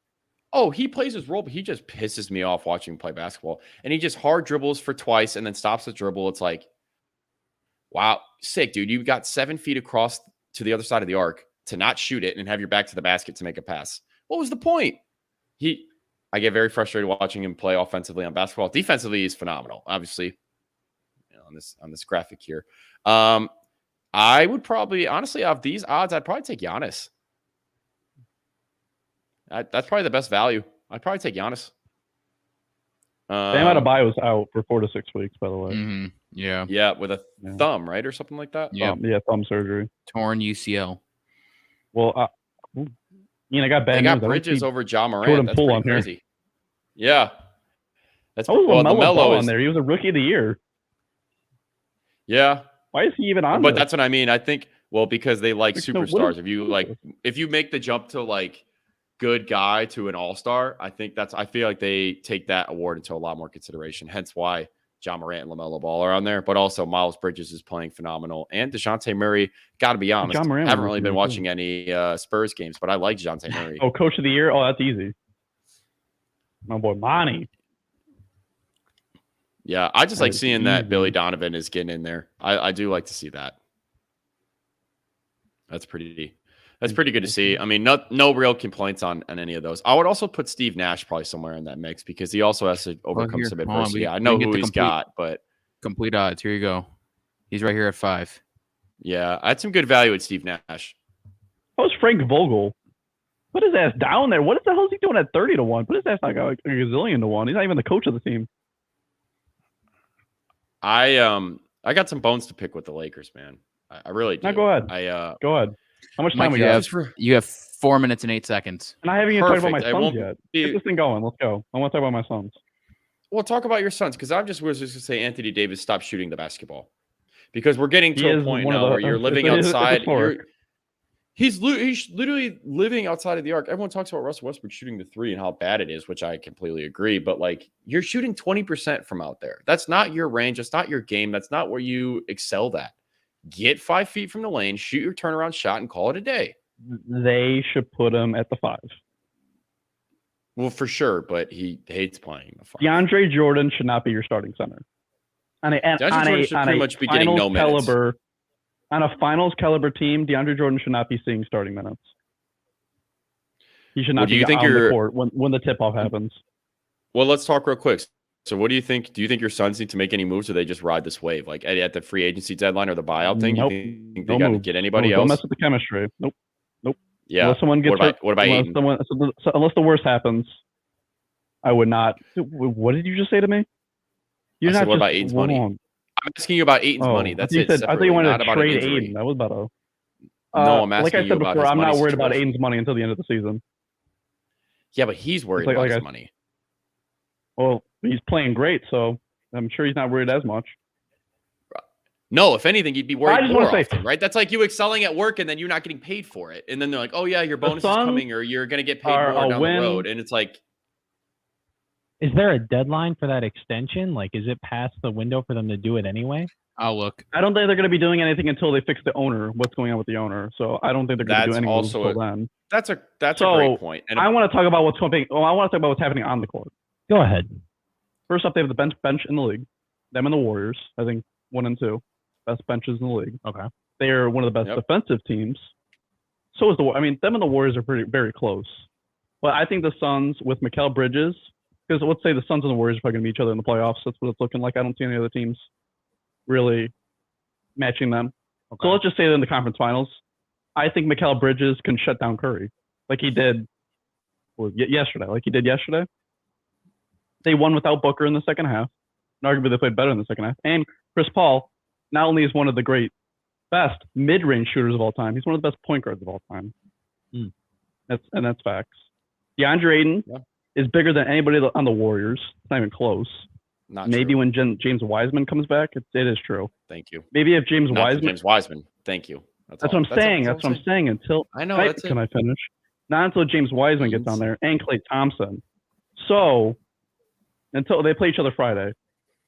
Speaker 3: He plays his role, but he just pisses me off watching him play basketball. And he just hard dribbles for twice and then stops the dribble. It's like, wow, sick, dude. You got 7 feet across to the other side of the arc to not shoot it and have your back to the basket to make a pass. What was the point? I get very frustrated watching him play offensively on basketball. Defensively, he's phenomenal, obviously, on this graphic here. I would probably, honestly, of these odds, I'd probably take Giannis. That's probably the best value. I'd probably take Giannis.
Speaker 2: Bam Adebayo was out for 4 to 6 weeks, by the way.
Speaker 1: Mm-hmm. Yeah.
Speaker 3: Yeah, with a thumb, right? Or something like that?
Speaker 1: Yeah.
Speaker 2: Thumb surgery.
Speaker 1: Torn UCL.
Speaker 2: Well, I got bad
Speaker 3: They got Bridges over Ja Morant. That's pretty crazy. Here. Yeah. That's
Speaker 2: LaMelo on there. He was a rookie of the year.
Speaker 3: Yeah.
Speaker 2: Why is he even on
Speaker 3: But that's what I mean. I think, because they like superstars. If you make the jump to good guy to an all-star, I feel like they take that award into a lot more consideration. Hence why Ja Morant and LaMelo Ball are on there. But also Miles Bridges is playing phenomenal. And DeJounte Murray, got to be honest, haven't really been watching any Spurs games, but I like DeJounte Murray.
Speaker 2: Oh, coach of the year? Oh, that's easy. My boy Monty.
Speaker 3: Yeah, I just like seeing that Billy Donovan is getting in there. I do like to see that. That's pretty good to see. I mean, no real complaints on any of those. I would also put Steve Nash probably somewhere in that mix because he also has to overcome some adversity. I know who he's got, but
Speaker 1: complete odds. Here you go. He's right here at 5.
Speaker 3: Yeah, I had some good value at Steve Nash.
Speaker 2: How's Frank Vogel? Put his ass down there. What the hell is he doing at 30 to 1? Put his ass like a gazillion to 1. He's not even the coach of the team.
Speaker 3: I got some bones to pick with the Lakers, man. I really do.
Speaker 2: Now go ahead. Go ahead. How much time we got?
Speaker 1: You have 4 minutes and 8 seconds.
Speaker 2: And I haven't even talked about my Suns yet. Get this thing going. Let's go. I want to talk about my Suns.
Speaker 3: Well, talk about your Suns because I was just going to say Anthony Davis stop shooting the basketball because we're getting to a point now where you're living outside. He's literally living outside of the arc. Everyone talks about Russell Westbrook shooting the 3 and how bad it is, which I completely agree. But you're shooting 20% from out there. That's not your range. That's not your game. That's not where you excelled at. Get 5 feet from the lane, shoot your turnaround shot, and call it a day.
Speaker 2: They should put him at the 5.
Speaker 3: Well, for sure, but he hates playing the 5.
Speaker 2: DeAndre Jordan should not be your starting center. On a finals caliber team, DeAndre Jordan should not be seeing starting minutes. He should not be on the court when the tip-off happens.
Speaker 3: Well, let's talk real quick. So what do you think? Do you think your Suns need to make any moves or they just ride this wave? At the free agency deadline or the buyout thing?
Speaker 2: Nope.
Speaker 3: You think they got to get anybody else?
Speaker 2: Don't mess with the chemistry. Nope.
Speaker 3: Yeah.
Speaker 2: Unless someone gets hurt.
Speaker 3: What about Ayton?
Speaker 2: Unless the worst happens, I would not. What did you just say to me?
Speaker 3: What about Ayton's money? I'm asking you about Ayton's money. That's it.
Speaker 2: I thought you wanted to trade Ayton. That was about
Speaker 3: No, I'm asking
Speaker 2: like I said before, I'm not worried about Ayton's money until the end of the season.
Speaker 3: Yeah, but he's worried about his money.
Speaker 2: Well, he's playing great, so I'm sure he's not worried as much.
Speaker 3: No, if anything, you'd be worried more often, right? That's like you excelling at work and then you're not getting paid for it. And then they're like, oh, yeah, your bonus is coming or you're going to get paid more down the road. And it's like.
Speaker 4: Is there a deadline for that extension? Is it past the window for them to do it anyway?
Speaker 1: I'll look.
Speaker 2: I don't think they're going to be doing anything until they fix the owner, what's going on with the owner. So I don't think they're going to do anything until then.
Speaker 3: That's a great point. And
Speaker 2: I want to talk about what's happening on the court.
Speaker 4: Go ahead.
Speaker 2: First up, they have the bench in the league. Them and the Warriors, I think 1 and 2, best benches in the league.
Speaker 4: Okay.
Speaker 2: They are one of the best defensive teams. So is them and the Warriors are very close. But I think the Suns with Mikal Bridges, because let's say the Suns and the Warriors are probably going to meet each other in the playoffs. That's what it's looking like. I don't see any other teams really matching them. Okay. So let's just say they're in the conference finals. I think Mikal Bridges can shut down Curry like he did yesterday. They won without Booker in the second half. And arguably, they played better in the second half. And Chris Paul not only is one of the best mid-range shooters of all time, he's one of the best point guards of all time. That's facts. DeAndre Ayton is bigger than anybody on the Warriors. It's not even close. Maybe when James Wiseman comes back, it is true.
Speaker 3: Thank you.
Speaker 2: Maybe if James
Speaker 3: Wiseman. Thank you. That's
Speaker 2: what I'm saying. That's what I'm saying. Until
Speaker 3: I know.
Speaker 2: Can I finish? Not until James Wiseman gets on there and Klay Thompson. So until they play each other Friday.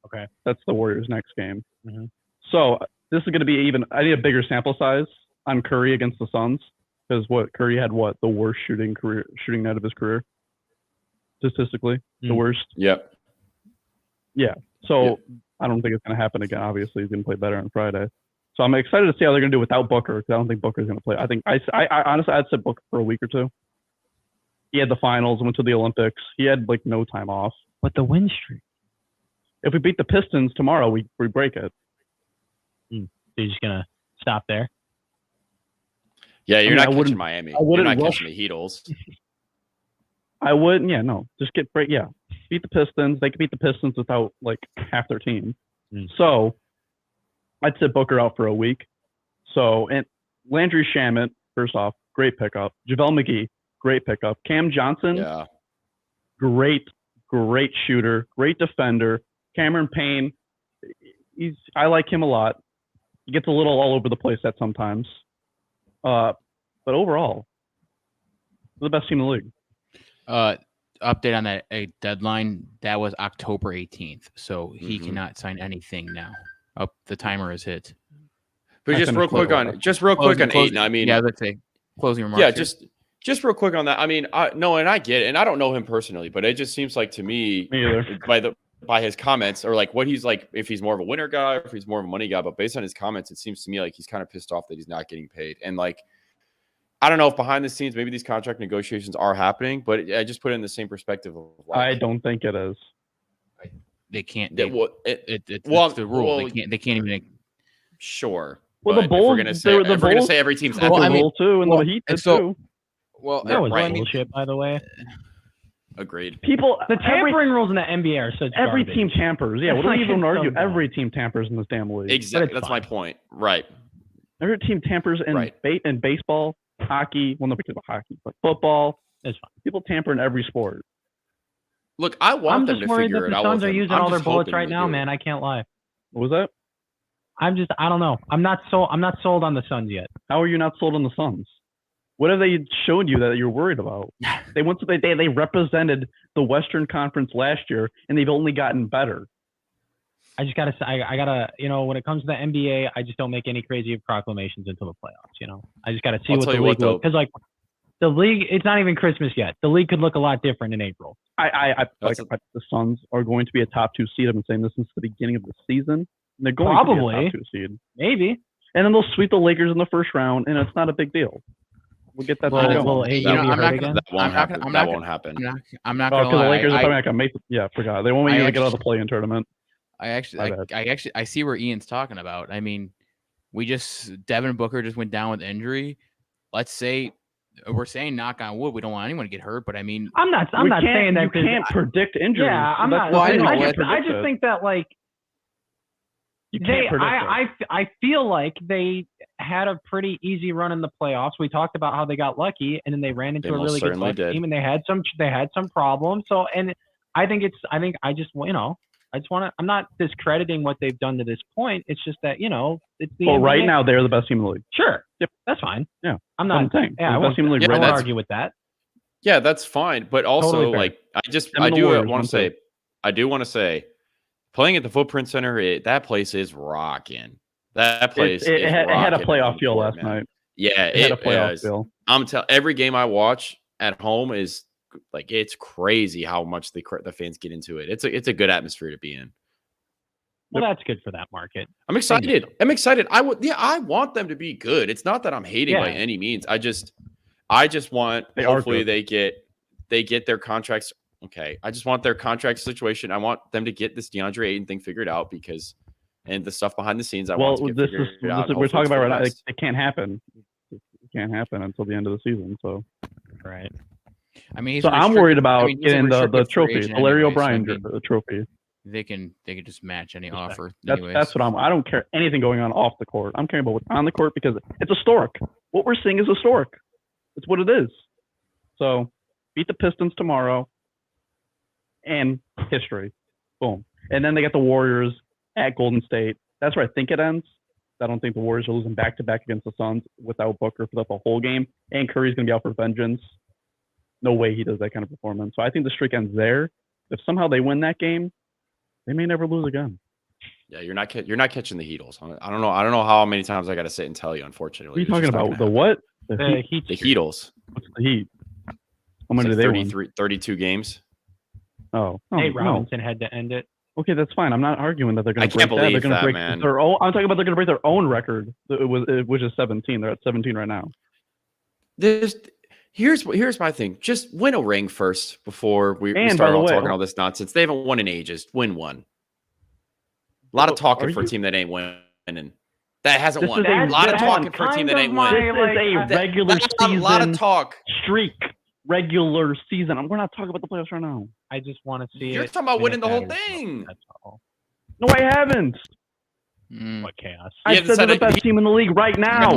Speaker 4: Okay.
Speaker 2: That's the Warriors' next game.
Speaker 4: Mm-hmm.
Speaker 2: So this is going to be I need a bigger sample size on Curry against the Suns because Curry had the worst shooting night of his career statistically, the worst.
Speaker 3: Yep.
Speaker 2: Yeah. So I don't think it's going to happen again. Obviously, he's going to play better on Friday. So I'm excited to see how they're going to do without Booker because I don't think Booker's going to play. I think I honestly I'd sit Booker for a week or two. He had the finals, went to the Olympics. He had no time off.
Speaker 4: But the win streak.
Speaker 2: If we beat the Pistons tomorrow, we break it.
Speaker 4: So you're just gonna stop there?
Speaker 3: Yeah, you're not catching Miami. You're not catching the Heatles.
Speaker 2: I wouldn't. Yeah, no. Just beat the Pistons. They could beat the Pistons without half their team. So I'd sit Booker out for a week. So and Landry Shamet, first off, great pickup. JaVale McGee, great pickup. Cam Johnson, great shooter, great defender. Cameron Payne, I like him a lot. He gets a little all over the place at sometimes. But overall, the best team in the league.
Speaker 1: Update on a deadline. That was October 18th. So he cannot sign anything now. The timer is hit.
Speaker 3: But just real quick on Ayton. I mean,
Speaker 1: let's say closing remarks.
Speaker 3: Yeah, just real quick on that. I mean, and I get it, and I don't know him personally, but it just seems like to me by his comments or what he's if he's more of a winner guy or if he's more of a money guy, but based on his comments, it seems to me like he's kind of pissed off that he's not getting paid. And I don't know if behind the scenes maybe these contract negotiations are happening, but I just put it in the same perspective of
Speaker 2: I don't think it is.
Speaker 1: They can't.
Speaker 3: It's
Speaker 1: the rule. They can't even.
Speaker 3: Sure.
Speaker 2: Well, the Bulls.
Speaker 3: If we're gonna say every team's
Speaker 2: too, and the Heat too.
Speaker 4: Well, that was bullshit, by the way.
Speaker 3: Agreed.
Speaker 4: The tampering rules in the NBA are such
Speaker 2: every
Speaker 4: garbage.
Speaker 2: team tampers. Yeah, what do we even argue? Every team tampers in this damn league.
Speaker 3: Exactly. That's my point. Right.
Speaker 2: Every team tampers in baseball, hockey. Well, nobody cares about hockey, but football.
Speaker 4: It's fine.
Speaker 2: People tamper in every sport.
Speaker 3: Look, I want them to figure it out.
Speaker 4: The Suns are using all their bullets right now, man. I can't lie.
Speaker 2: What was that?
Speaker 4: I don't know. I'm not sold on the Suns yet.
Speaker 2: How are you not sold on the Suns? What have they shown you that you're worried about? They represented the Western Conference last year, and they've only gotten better.
Speaker 4: I just gotta say, I gotta, when it comes to the NBA, I just don't make any crazy proclamations until the playoffs. I just gotta see what the league looks. Because the league, it's not even Christmas yet. The league could look a lot different in April.
Speaker 2: The Suns are going to be a top 2 seed. I've been saying this since the beginning of the season. And they're going to be a top 2 seed.
Speaker 4: Maybe.
Speaker 2: And then they'll sweep the Lakers in the first round, and it's not a big deal. We'll get that.
Speaker 3: That won't happen.
Speaker 1: I'm not going to
Speaker 2: lie. The Lakers are probably not going to make it. Yeah, I forgot. They won't even get out of the play-in tournament.
Speaker 1: I see where Ian's talking about. I mean, Devin Booker just went down with injury. Let's say we're saying knock on wood, we don't want anyone to get hurt, but I mean,
Speaker 4: I'm not saying that
Speaker 2: you can't predict injuries.
Speaker 4: Yeah, I'm not. I just think that
Speaker 2: you can't predict
Speaker 4: I feel like they had a pretty easy run in the playoffs. We talked about how they got lucky, and then they ran into a really good team, and they had some problems. So, and I just want to. I'm not discrediting what they've done to this point. It's just that it's the.
Speaker 2: Well, NBA. Right now they're the best team in the league.
Speaker 4: Sure, yep, that's fine.
Speaker 2: Yeah,
Speaker 4: I'm not saying. Yeah, I won't argue with that.
Speaker 3: Yeah, that's fine. But also,
Speaker 4: totally
Speaker 3: I do want to say, playing at the Footprint Center, that place is rocking. That place
Speaker 2: it had a playoff feel last night.
Speaker 3: Yeah,
Speaker 2: it had a playoff feel.
Speaker 3: I'm telling every game I watch at home is it's crazy how much the fans get into it. It's a good atmosphere to be in.
Speaker 4: Well, that's good for that market.
Speaker 3: I'm excited. I want them to be good. It's not that I'm hating by any means. I just want hopefully they get their contracts. Okay. I just want their contract situation. I want them to get this DeAndre Ayton thing figured out and the stuff behind the scenes. We're
Speaker 2: talking about right now. It can't happen. It can't happen until the end of the season. So,
Speaker 4: right.
Speaker 1: I mean,
Speaker 2: I'm worried about getting the trophy, the Larry O'Brien trophy.
Speaker 1: they can just match any offer.
Speaker 2: That's what I don't care anything going on off the court. I'm caring about what's on the court because it's historic. What we're seeing is historic. It's what it is. So beat the Pistons tomorrow, and history. Boom. And then they get the Warriors at Golden State. That's where I think it ends. I don't think the Warriors are losing back-to-back against the Suns without Booker for the whole game. And Curry's going to be out for vengeance. No way he does that kind of performance. So I think the streak ends there. If somehow they win that game, they may never lose again.
Speaker 3: Yeah, you're not catching the Heatles. I don't know how many times I got to sit and tell you. Unfortunately,
Speaker 2: what are you talking about? The what?
Speaker 3: The Heatles.
Speaker 2: What's the Heat? How many do they win?
Speaker 3: 32 games.
Speaker 2: Oh,
Speaker 4: Nate Robinson had to end it.
Speaker 2: Okay, that's fine. I'm not arguing that they're going to break
Speaker 3: that. I can't believe
Speaker 2: break
Speaker 3: man.
Speaker 2: Their own. I'm talking about they're going to break their own record, which is 17. They're at 17 right now.
Speaker 3: Here's my thing. Just win a ring first before we start talking all this nonsense. They haven't won in ages. Win one. A lot of talking for a team that ain't winning. That hasn't won. A lot of talking for a team that ain't winning.
Speaker 2: This is a regular season.
Speaker 3: A lot of talk.
Speaker 2: Streak. Regular season. We're not talking about the playoffs right now.
Speaker 4: I just want to see.
Speaker 3: You're talking about winning the whole thing.
Speaker 4: That's all.
Speaker 2: No, I haven't.
Speaker 4: What chaos!
Speaker 2: I said they're the best team in the league right now.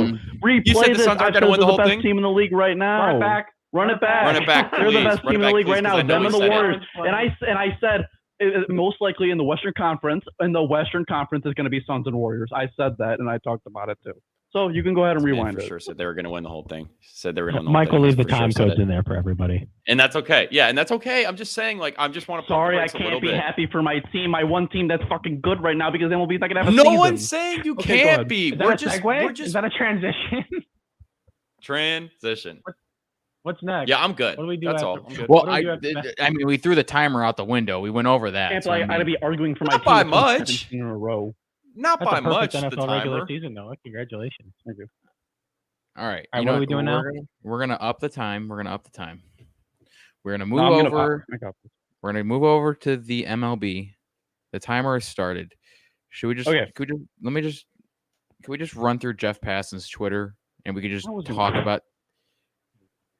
Speaker 2: Replay
Speaker 3: you said the Suns aren't going to win the whole thing.
Speaker 2: Team in the league right now.
Speaker 3: Run it back.
Speaker 2: They're the best team in the league right now. Them and the Warriors. And I said most likely in the Western Conference. And the Western Conference is going to be Suns and Warriors. I said that, and I talked about it too. So you can go ahead and rewind it.
Speaker 3: Sure said they were going to win the whole thing. Said they were going to win the whole
Speaker 4: Michael,
Speaker 3: thing.
Speaker 4: leave the time codes in there for everybody.
Speaker 3: And that's okay. Yeah, and that's okay. I'm just saying, like, I just want to.
Speaker 2: Sorry, I can't be happy for my team, my one team that's fucking good right now because then we'll be not gonna have a season.
Speaker 3: No one's saying you can't be. We're just.
Speaker 4: Is that a transition?
Speaker 3: Transition.
Speaker 4: What's next?
Speaker 3: Yeah, I'm good.
Speaker 4: What do we do?
Speaker 3: That's
Speaker 4: after?
Speaker 3: all. I'm good.
Speaker 1: Well, I mean, we threw the timer out the window. We went over that.
Speaker 2: Can't I gotta be arguing for my team
Speaker 3: by much
Speaker 2: in a row.
Speaker 3: Not by much.
Speaker 4: NFL regular season, though. Congratulations.
Speaker 2: Thank you.
Speaker 1: All right.
Speaker 4: What are we doing now?
Speaker 1: We're gonna up the time. We're gonna move over. We're gonna move over to the MLB. The timer has started. Should we just?
Speaker 2: Okay.
Speaker 1: Can we just run through Jeff Passan's Twitter and we could just talk about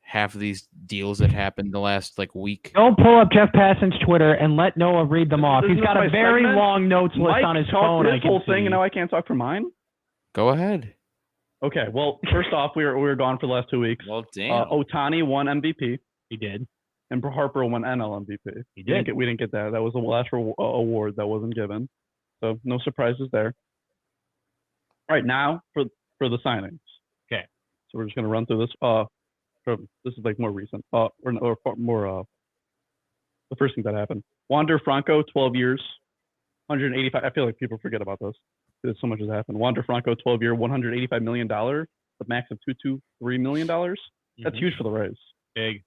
Speaker 1: half of these deals that happened the last week?
Speaker 4: Don't pull up Jeff Passan's Twitter and let Noah read them off. He's got a very long notes list on his phone.
Speaker 2: This whole thing, and now I can't talk for mine.
Speaker 1: Go ahead.
Speaker 2: Okay, well, first off, we were gone for the last 2 weeks.
Speaker 3: Well, damn.
Speaker 2: Ohtani won MVP.
Speaker 4: He did.
Speaker 2: And Harper won NL MVP.
Speaker 4: He did.
Speaker 2: We didn't get that. That was the last award that wasn't given. So no surprises there. All right, now for the signings.
Speaker 4: Okay.
Speaker 2: So we're just gonna run through this. This is more recent. Or more. The first thing that happened. Wander Franco, 12 years, 185. I feel like people forget about this. Because so much has happened. Wander Franco, 12-year, $185 million, the max of $223 million. That's huge for the Rays.
Speaker 4: Big.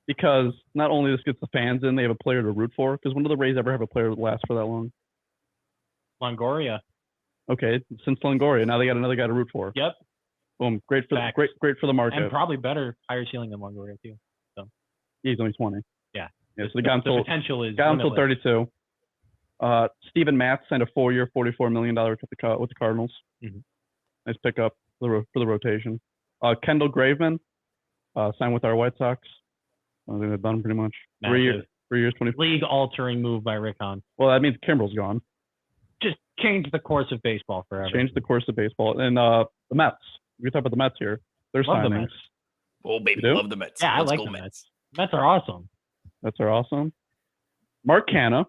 Speaker 2: Because not only this gets the fans in, they have a player to root for. Because when do the Rays ever have a player that lasts for that long?
Speaker 4: Longoria.
Speaker 2: Okay, since Longoria, now they got another guy to root for.
Speaker 4: Yep.
Speaker 2: Boom. Great for the market.
Speaker 4: And probably higher ceiling than Longoria too. So.
Speaker 2: Yeah, he's only 20.
Speaker 4: Yeah.
Speaker 2: So the
Speaker 4: potential is
Speaker 2: got until 32. Steven Matz signed a 4-year, $44 million with the Cardinals.
Speaker 4: Mm-hmm.
Speaker 2: Nice pickup for the rotation. Kendall Graveman signed with our White Sox. I think they're done pretty much. 3 years, 20.
Speaker 4: League-altering move by Rick Hahn.
Speaker 2: Well, that means Kimbrel's gone.
Speaker 4: Just change the course of baseball forever.
Speaker 2: Change the course of baseball. And the Mets. We talk about the Mets here. They're signings.
Speaker 4: The Mets.
Speaker 3: Oh, baby, love the Mets.
Speaker 4: Yeah, I like the Mets. Mets are awesome.
Speaker 2: Mets are awesome. Mark Canha.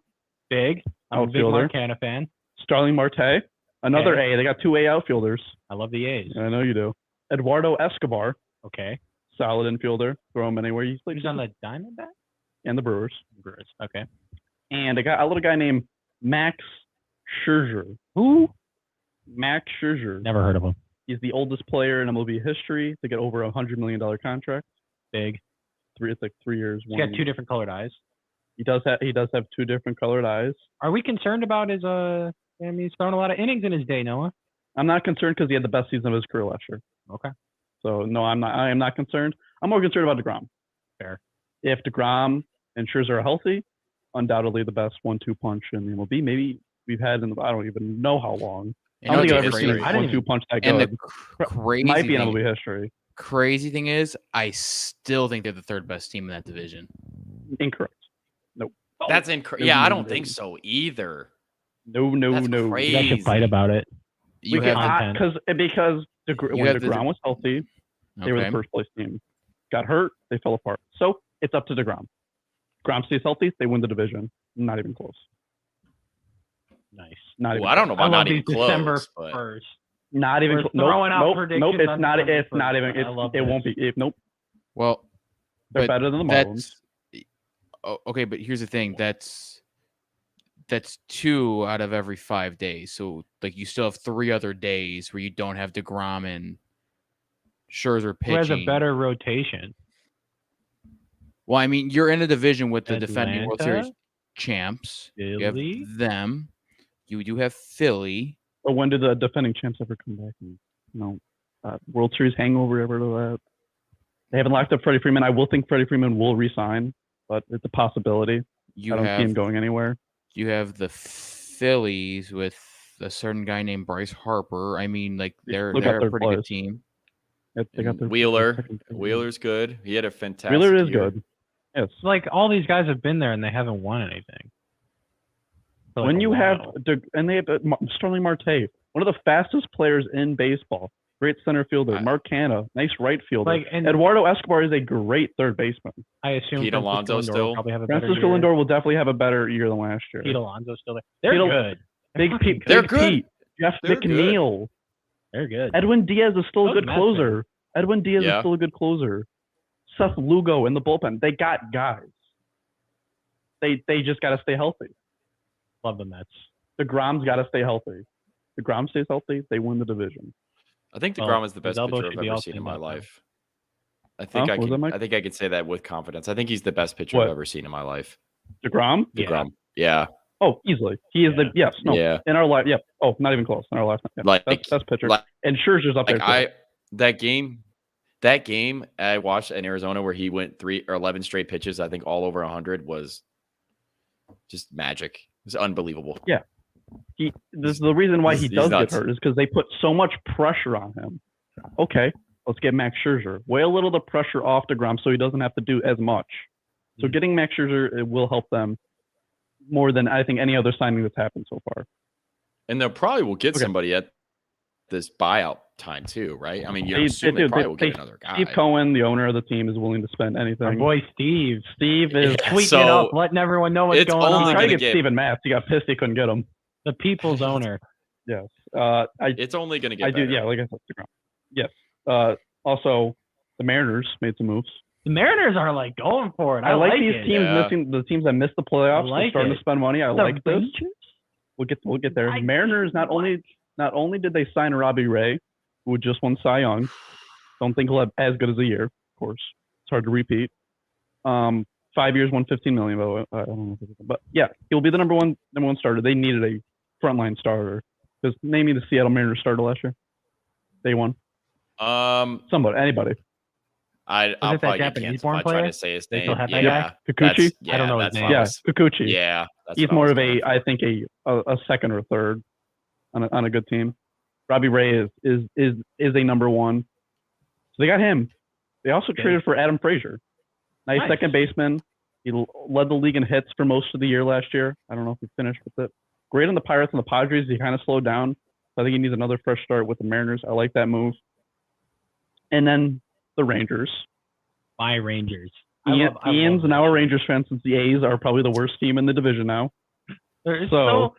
Speaker 4: Big. I'm
Speaker 2: outfielder.
Speaker 4: a big Mark Canha fan.
Speaker 2: Starling Marte. Another A. They got 2 A outfielders.
Speaker 4: I love the A's.
Speaker 2: I know you do. Eduardo Escobar.
Speaker 4: Okay.
Speaker 2: Solid infielder. Throw him anywhere. He's
Speaker 4: on the Diamondbacks?
Speaker 2: And the Brewers.
Speaker 4: Okay.
Speaker 2: And a little guy named Max Scherzer.
Speaker 4: Who?
Speaker 2: Max Scherzer.
Speaker 4: Never heard of him.
Speaker 2: He's the oldest player in MLB history to get over $100 million contract.
Speaker 4: Big.
Speaker 2: It's 3 years.
Speaker 4: He's got 2 different colored eyes.
Speaker 2: He does have 2 different colored eyes.
Speaker 4: Are we concerned about his he's thrown a lot of innings in his day, Noah.
Speaker 2: I'm not concerned because he had the best season of his career last year.
Speaker 4: Okay.
Speaker 2: So no, I am not concerned. I'm more concerned about DeGrom.
Speaker 4: Fair.
Speaker 2: If DeGrom and Scherzer are healthy, undoubtedly the best 1-2 punch in the MLB. Maybe we've had I don't even know how long. I don't think I've ever seen a 1-2 punch that good.
Speaker 1: And the crazy
Speaker 2: might be in MLB history.
Speaker 1: Crazy thing is, I still think they're the 3rd best team in that division.
Speaker 2: Incorrect. Nope.
Speaker 3: That's incredible. Yeah, I don't think so either.
Speaker 2: No.
Speaker 3: Crazy.
Speaker 4: You guys should fight about it.
Speaker 1: You have
Speaker 2: because when DeGrom was healthy, they were the first place team. Got hurt, they fell apart. So it's up to DeGrom. DeGrom stays healthy, they win the division. Not even close.
Speaker 4: Nice.
Speaker 2: Not even.
Speaker 3: I don't know about not even
Speaker 4: December
Speaker 3: close.
Speaker 4: 1st.
Speaker 2: Not even close. Nope. It's not. It's not even. It won't be. Nope.
Speaker 1: Well,
Speaker 2: they're better than the Marlins.
Speaker 1: Okay, but here's the thing. That's 2 out of every 5 days. So like you still have 3 other days where you don't have DeGrom and Scherzer pitching.
Speaker 4: Who has a better rotation?
Speaker 1: Well, I mean, you're in a division with the defending World Series champs.
Speaker 4: Philly?
Speaker 1: You have them. You do have Philly.
Speaker 2: But when did the defending champs ever come back? And, World Series hangover ever to that? They haven't locked up Freddie Freeman. I will think Freddie Freeman will resign, but it's a possibility. I don't see him going anywhere.
Speaker 1: You have the Phillies with a certain guy named Bryce Harper. I mean, like they're a pretty good team.
Speaker 2: They got their
Speaker 3: Wheeler's good. He had a fantastic
Speaker 2: Wheeler is
Speaker 3: year.
Speaker 2: good. Yes.
Speaker 4: Like all these guys have been there and they haven't won anything.
Speaker 2: When you have and they have Sterling Marte, one of the fastest players in baseball, great center fielder. Mark Canha, nice right fielder. Eduardo Escobar is a great third baseman.
Speaker 4: I assume
Speaker 3: Pete Alonso still
Speaker 4: probably have a
Speaker 2: Francisco Lindor will definitely have a better year than last year.
Speaker 4: Pete Alonso still there. They're good.
Speaker 2: Big Pete.
Speaker 3: They're good.
Speaker 2: Jeff McNeil.
Speaker 4: They're good.
Speaker 2: Edwin Diaz is still a good closer. Edwin Diaz is still a good closer. Seth Lugo in the bullpen. They got guys. They just got to stay healthy.
Speaker 4: Love the Mets.
Speaker 2: DeGrom's got to stay healthy. DeGrom stays healthy, they win the division.
Speaker 3: I think DeGrom is the best pitcher I've ever seen in my life. I think I can say that with confidence. I think he's the best pitcher I've ever seen in my life.
Speaker 2: DeGrom?
Speaker 3: DeGrom. Yeah.
Speaker 2: Oh, easily. He is in our life. Yeah. Oh, not even close. In our lifetime. Yeah.
Speaker 3: Like
Speaker 2: best pitcher. And Scherzer's up there.
Speaker 3: That game I watched in Arizona where he went 3 or 11 straight pitches, I think all over 100 was just magic. It was unbelievable.
Speaker 2: Yeah. This is the reason why he does get hurt is because they put so much pressure on him. Okay, let's get Max Scherzer. Weigh a little the pressure off DeGrom so he doesn't have to do as much. So getting Max Scherzer, it will help them more than I think any other signing that's happened so far.
Speaker 3: And they'll probably will get somebody at this buyout time too, right? I mean, you assume they probably will get another guy.
Speaker 2: Steve Cohen, the owner of the team, is willing to spend anything.
Speaker 4: Our boy Steve.
Speaker 2: Steve is
Speaker 4: tweeting it up, letting everyone know what's going on.
Speaker 2: Trying to get Steven Matz. He got pissed he couldn't get him.
Speaker 4: The people's owner.
Speaker 2: Yes.
Speaker 3: It's only going to get better.
Speaker 2: Yeah, like I said, DeGrom. Yes. Also, the Mariners made some moves.
Speaker 4: The Mariners are like going for it.
Speaker 2: I like these teams missing the teams that missed the playoffs. They're starting to spend money. I like this. We'll get there. Mariners not only did they sign Robbie Ray, who just won Cy Young. Don't think he'll have as good as a year. Of course, it's hard to repeat. 5 years, $115 million. I don't know, but yeah, he'll be the number one starter. They needed a frontline starter because name me the Seattle Mariners starter last year. Day one. Anybody.
Speaker 3: I'll probably get canceled if I try to say his name.
Speaker 2: Kikuchi.
Speaker 3: I
Speaker 2: don't know his name. Yeah, Kikuchi.
Speaker 3: Yeah,
Speaker 2: he's more of I think a second or third on a good team. Robbie Ray is a number one. So they got him. They also traded for Adam Frazier. Nice second baseman. He led the league in hits for most of the year last year. I don't know if he finished with it. Great on the Pirates and the Padres. He kind of slowed down. So I think he needs another fresh start with the Mariners. I like that move. And then the Rangers.
Speaker 4: My Rangers.
Speaker 2: Ian's now a Rangers fan since the A's are probably the worst team in the division now.
Speaker 4: So,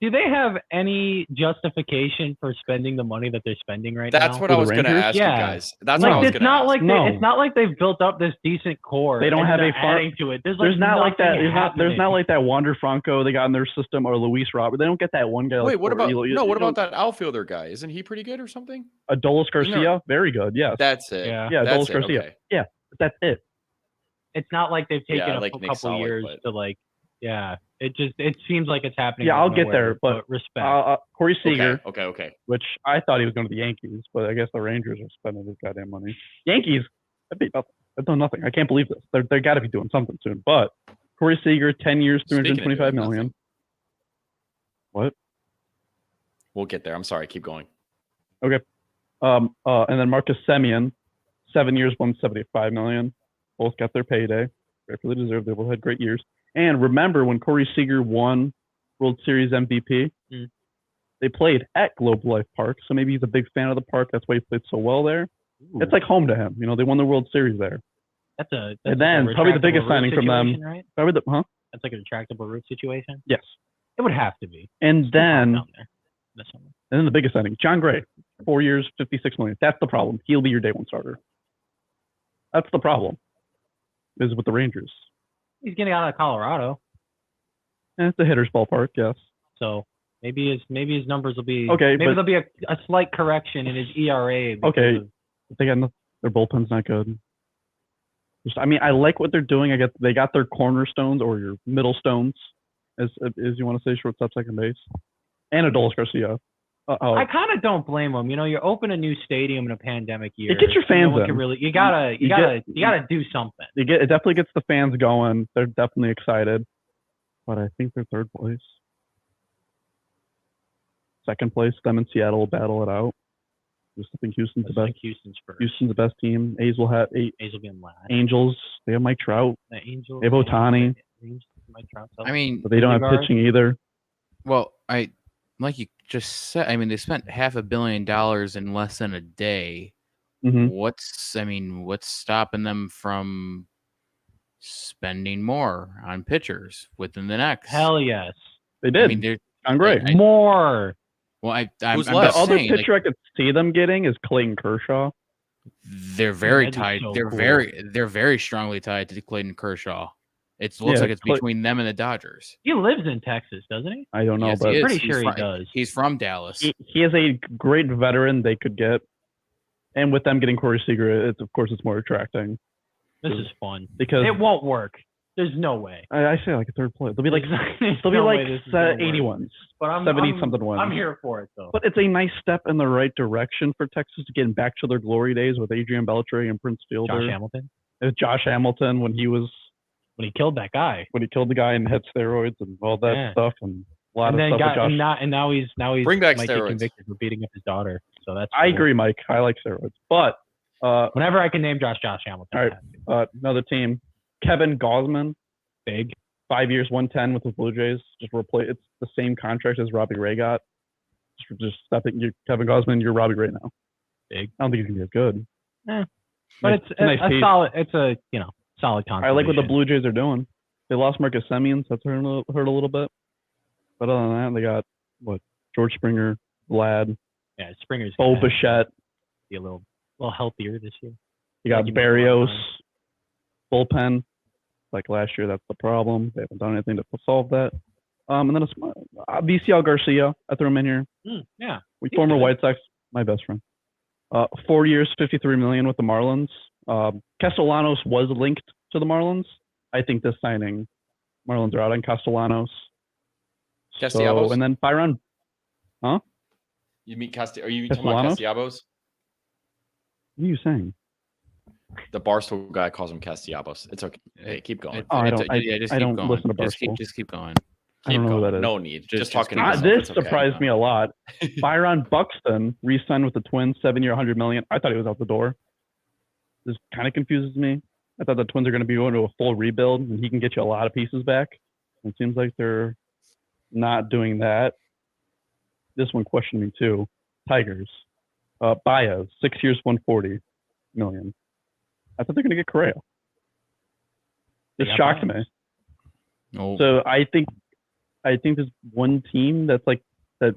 Speaker 4: do they have any justification for spending the money that they're spending right now?
Speaker 3: That's what I was going to ask you guys. That's what I was going to ask.
Speaker 4: It's not like they've built up this decent core.
Speaker 2: They don't have a
Speaker 4: adding to it. There's
Speaker 2: not like that. There's not like that Wander Franco they got in their system or Luis Robert. They don't get that one guy.
Speaker 3: Wait, what about that outfielder guy? Isn't he pretty good or something?
Speaker 2: Adolis Garcia, very good. Yes.
Speaker 3: That's it.
Speaker 2: Yeah, Adolis Garcia. Okay. Yeah, that's it.
Speaker 4: It's not like they've taken a couple years to Yeah, it seems like it's happening.
Speaker 2: Yeah, I'll get there, but
Speaker 4: respect.
Speaker 2: Corey Seager.
Speaker 3: Okay.
Speaker 2: Which I thought he was going to the Yankees, but I guess the Rangers are spending his goddamn money. Yankees, I've done nothing. I can't believe this. They got to be doing something soon. But Corey Seager, 10 years, $325 million. What?
Speaker 3: We'll get there. I'm sorry. Keep going.
Speaker 2: Okay. And then Marcus Semien, 7 years, $175 million. Both got their payday. Rightfully deserved. They both had great years. And remember when Corey Seager won World Series MVP? They played at Globe Life Park, so maybe he's a big fan of the park. That's why he played so well there.
Speaker 4: Ooh.
Speaker 2: It's like home to him. They won the World Series there.
Speaker 4: That's
Speaker 2: and then probably the biggest signing from them.
Speaker 4: Right?
Speaker 2: Probably
Speaker 4: That's like a retractable roof situation.
Speaker 2: Yes.
Speaker 4: It would have to be.
Speaker 2: And then the biggest signing, John Gray, 4 years, $56 million. That's the problem. He'll be your day one starter. That's the problem. Is with the Rangers.
Speaker 4: He's getting out of Colorado.
Speaker 2: And it's a hitter's ballpark, yes.
Speaker 4: So maybe his numbers will be
Speaker 2: okay.
Speaker 4: Maybe there'll be a slight correction in his ERA.
Speaker 2: Okay. They got their bullpen's not good. I like what they're doing. They got their cornerstones or your middle stones, as you want to say, shortstop, second base, and Adolis Garcia.
Speaker 4: I kind of don't blame them. You open a new stadium in a pandemic year.
Speaker 2: It gets your fans in.
Speaker 4: You gotta do something.
Speaker 2: It definitely gets the fans going. They're definitely excited. But I think they're third place. Second place, them and Seattle will battle it out. I think Houston's the best.
Speaker 4: Houston's first.
Speaker 2: Houston's the best team. A's will
Speaker 4: be in last.
Speaker 2: Angels, they have Mike Trout.
Speaker 4: The Angels.
Speaker 2: They have Ohtani.
Speaker 4: Mike Trout.
Speaker 2: But they don't have pitching either.
Speaker 1: Well, like you just said, they spent $500 million in less than a day.
Speaker 2: Mm-hmm.
Speaker 1: What's stopping them from spending more on pitchers within the next?
Speaker 4: Hell yes,
Speaker 2: they did. I'm great.
Speaker 4: More.
Speaker 1: Well, I'm
Speaker 2: the other pitcher I could see them getting is Clayton Kershaw.
Speaker 1: They're very tied. So they're very strongly tied to Clayton Kershaw. It looks like it's between them and the Dodgers.
Speaker 4: He lives in Texas, doesn't he?
Speaker 2: I don't know,
Speaker 1: yes,
Speaker 2: but
Speaker 4: I'm pretty sure he does.
Speaker 1: He's from Dallas.
Speaker 2: He is a great veteran they could get, and with them getting Corey Seager, it's more attracting.
Speaker 4: This is fun
Speaker 2: because
Speaker 4: it won't work. There's no way.
Speaker 2: I say like a third place. They'll be like 80 wins,
Speaker 4: but
Speaker 2: 70 something wins.
Speaker 4: I'm here for it though.
Speaker 2: But it's a nice step in the right direction for Texas to getting back to their glory days with Adrian Beltre and Prince Fielder.
Speaker 4: Josh Hamilton.
Speaker 2: It was Josh Hamilton when
Speaker 4: he killed that guy.
Speaker 2: When he killed the guy and had steroids and all that stuff and a lot of stuff.
Speaker 4: And now he's
Speaker 3: bring back
Speaker 4: might
Speaker 3: steroids.
Speaker 4: Get convicted for beating up his daughter. So that's.
Speaker 2: I agree, Mike. I like steroids, but
Speaker 4: whenever I can name Josh Hamilton.
Speaker 2: All right, another team, Kevin Gausman.
Speaker 4: Big
Speaker 2: 5 years, 110 with the Blue Jays. Just replace. It's the same contract as Robbie Ray got. Just stepping. Kevin Gausman, you're Robbie Ray now.
Speaker 4: Big.
Speaker 2: I don't think he's gonna be as good.
Speaker 4: But it's a nice solid. It's a solid contract.
Speaker 2: I like what the Blue Jays are doing. They lost Marcus Semien, so that's hurt a little bit. But other than that, they got George Springer, Vlad.
Speaker 4: Yeah, Springer's.
Speaker 2: Bo Bichette.
Speaker 4: Be a little healthier this year.
Speaker 2: You got Barrios, bullpen. Like last year, that's the problem. They haven't done anything to solve that. And then VCL Garcia, I threw him in here.
Speaker 4: Yeah.
Speaker 2: Former White Sox, my best friend. 4 years, $53 million with the Marlins. Castellanos was linked to the Marlins. I think this signing, Marlins are out on Castellanos.
Speaker 3: Castellanos?
Speaker 2: And then Byron. Huh?
Speaker 3: You mean Are you talking about Castellanos?
Speaker 2: What are you saying?
Speaker 3: The Barstool guy calls him Castellanos. It's okay. Hey, keep going.
Speaker 2: I don't listen to Barstool.
Speaker 1: Just keep going.
Speaker 2: I don't know who that is.
Speaker 3: No need. Just talking.
Speaker 2: This surprised me a lot. Byron Buxton re-signed with the Twins, 7 year, $100 million. I thought he was out the door. This kind of confuses me. I thought the Twins are going to be going to a full rebuild, and he can get you a lot of pieces back. It seems like they're not doing that. This one questioned me too. Tigers. Baez, 6 years, $140 million. I thought they're going to get Correa. This shocked me.
Speaker 1: Oh.
Speaker 2: So I think there's one team that's like that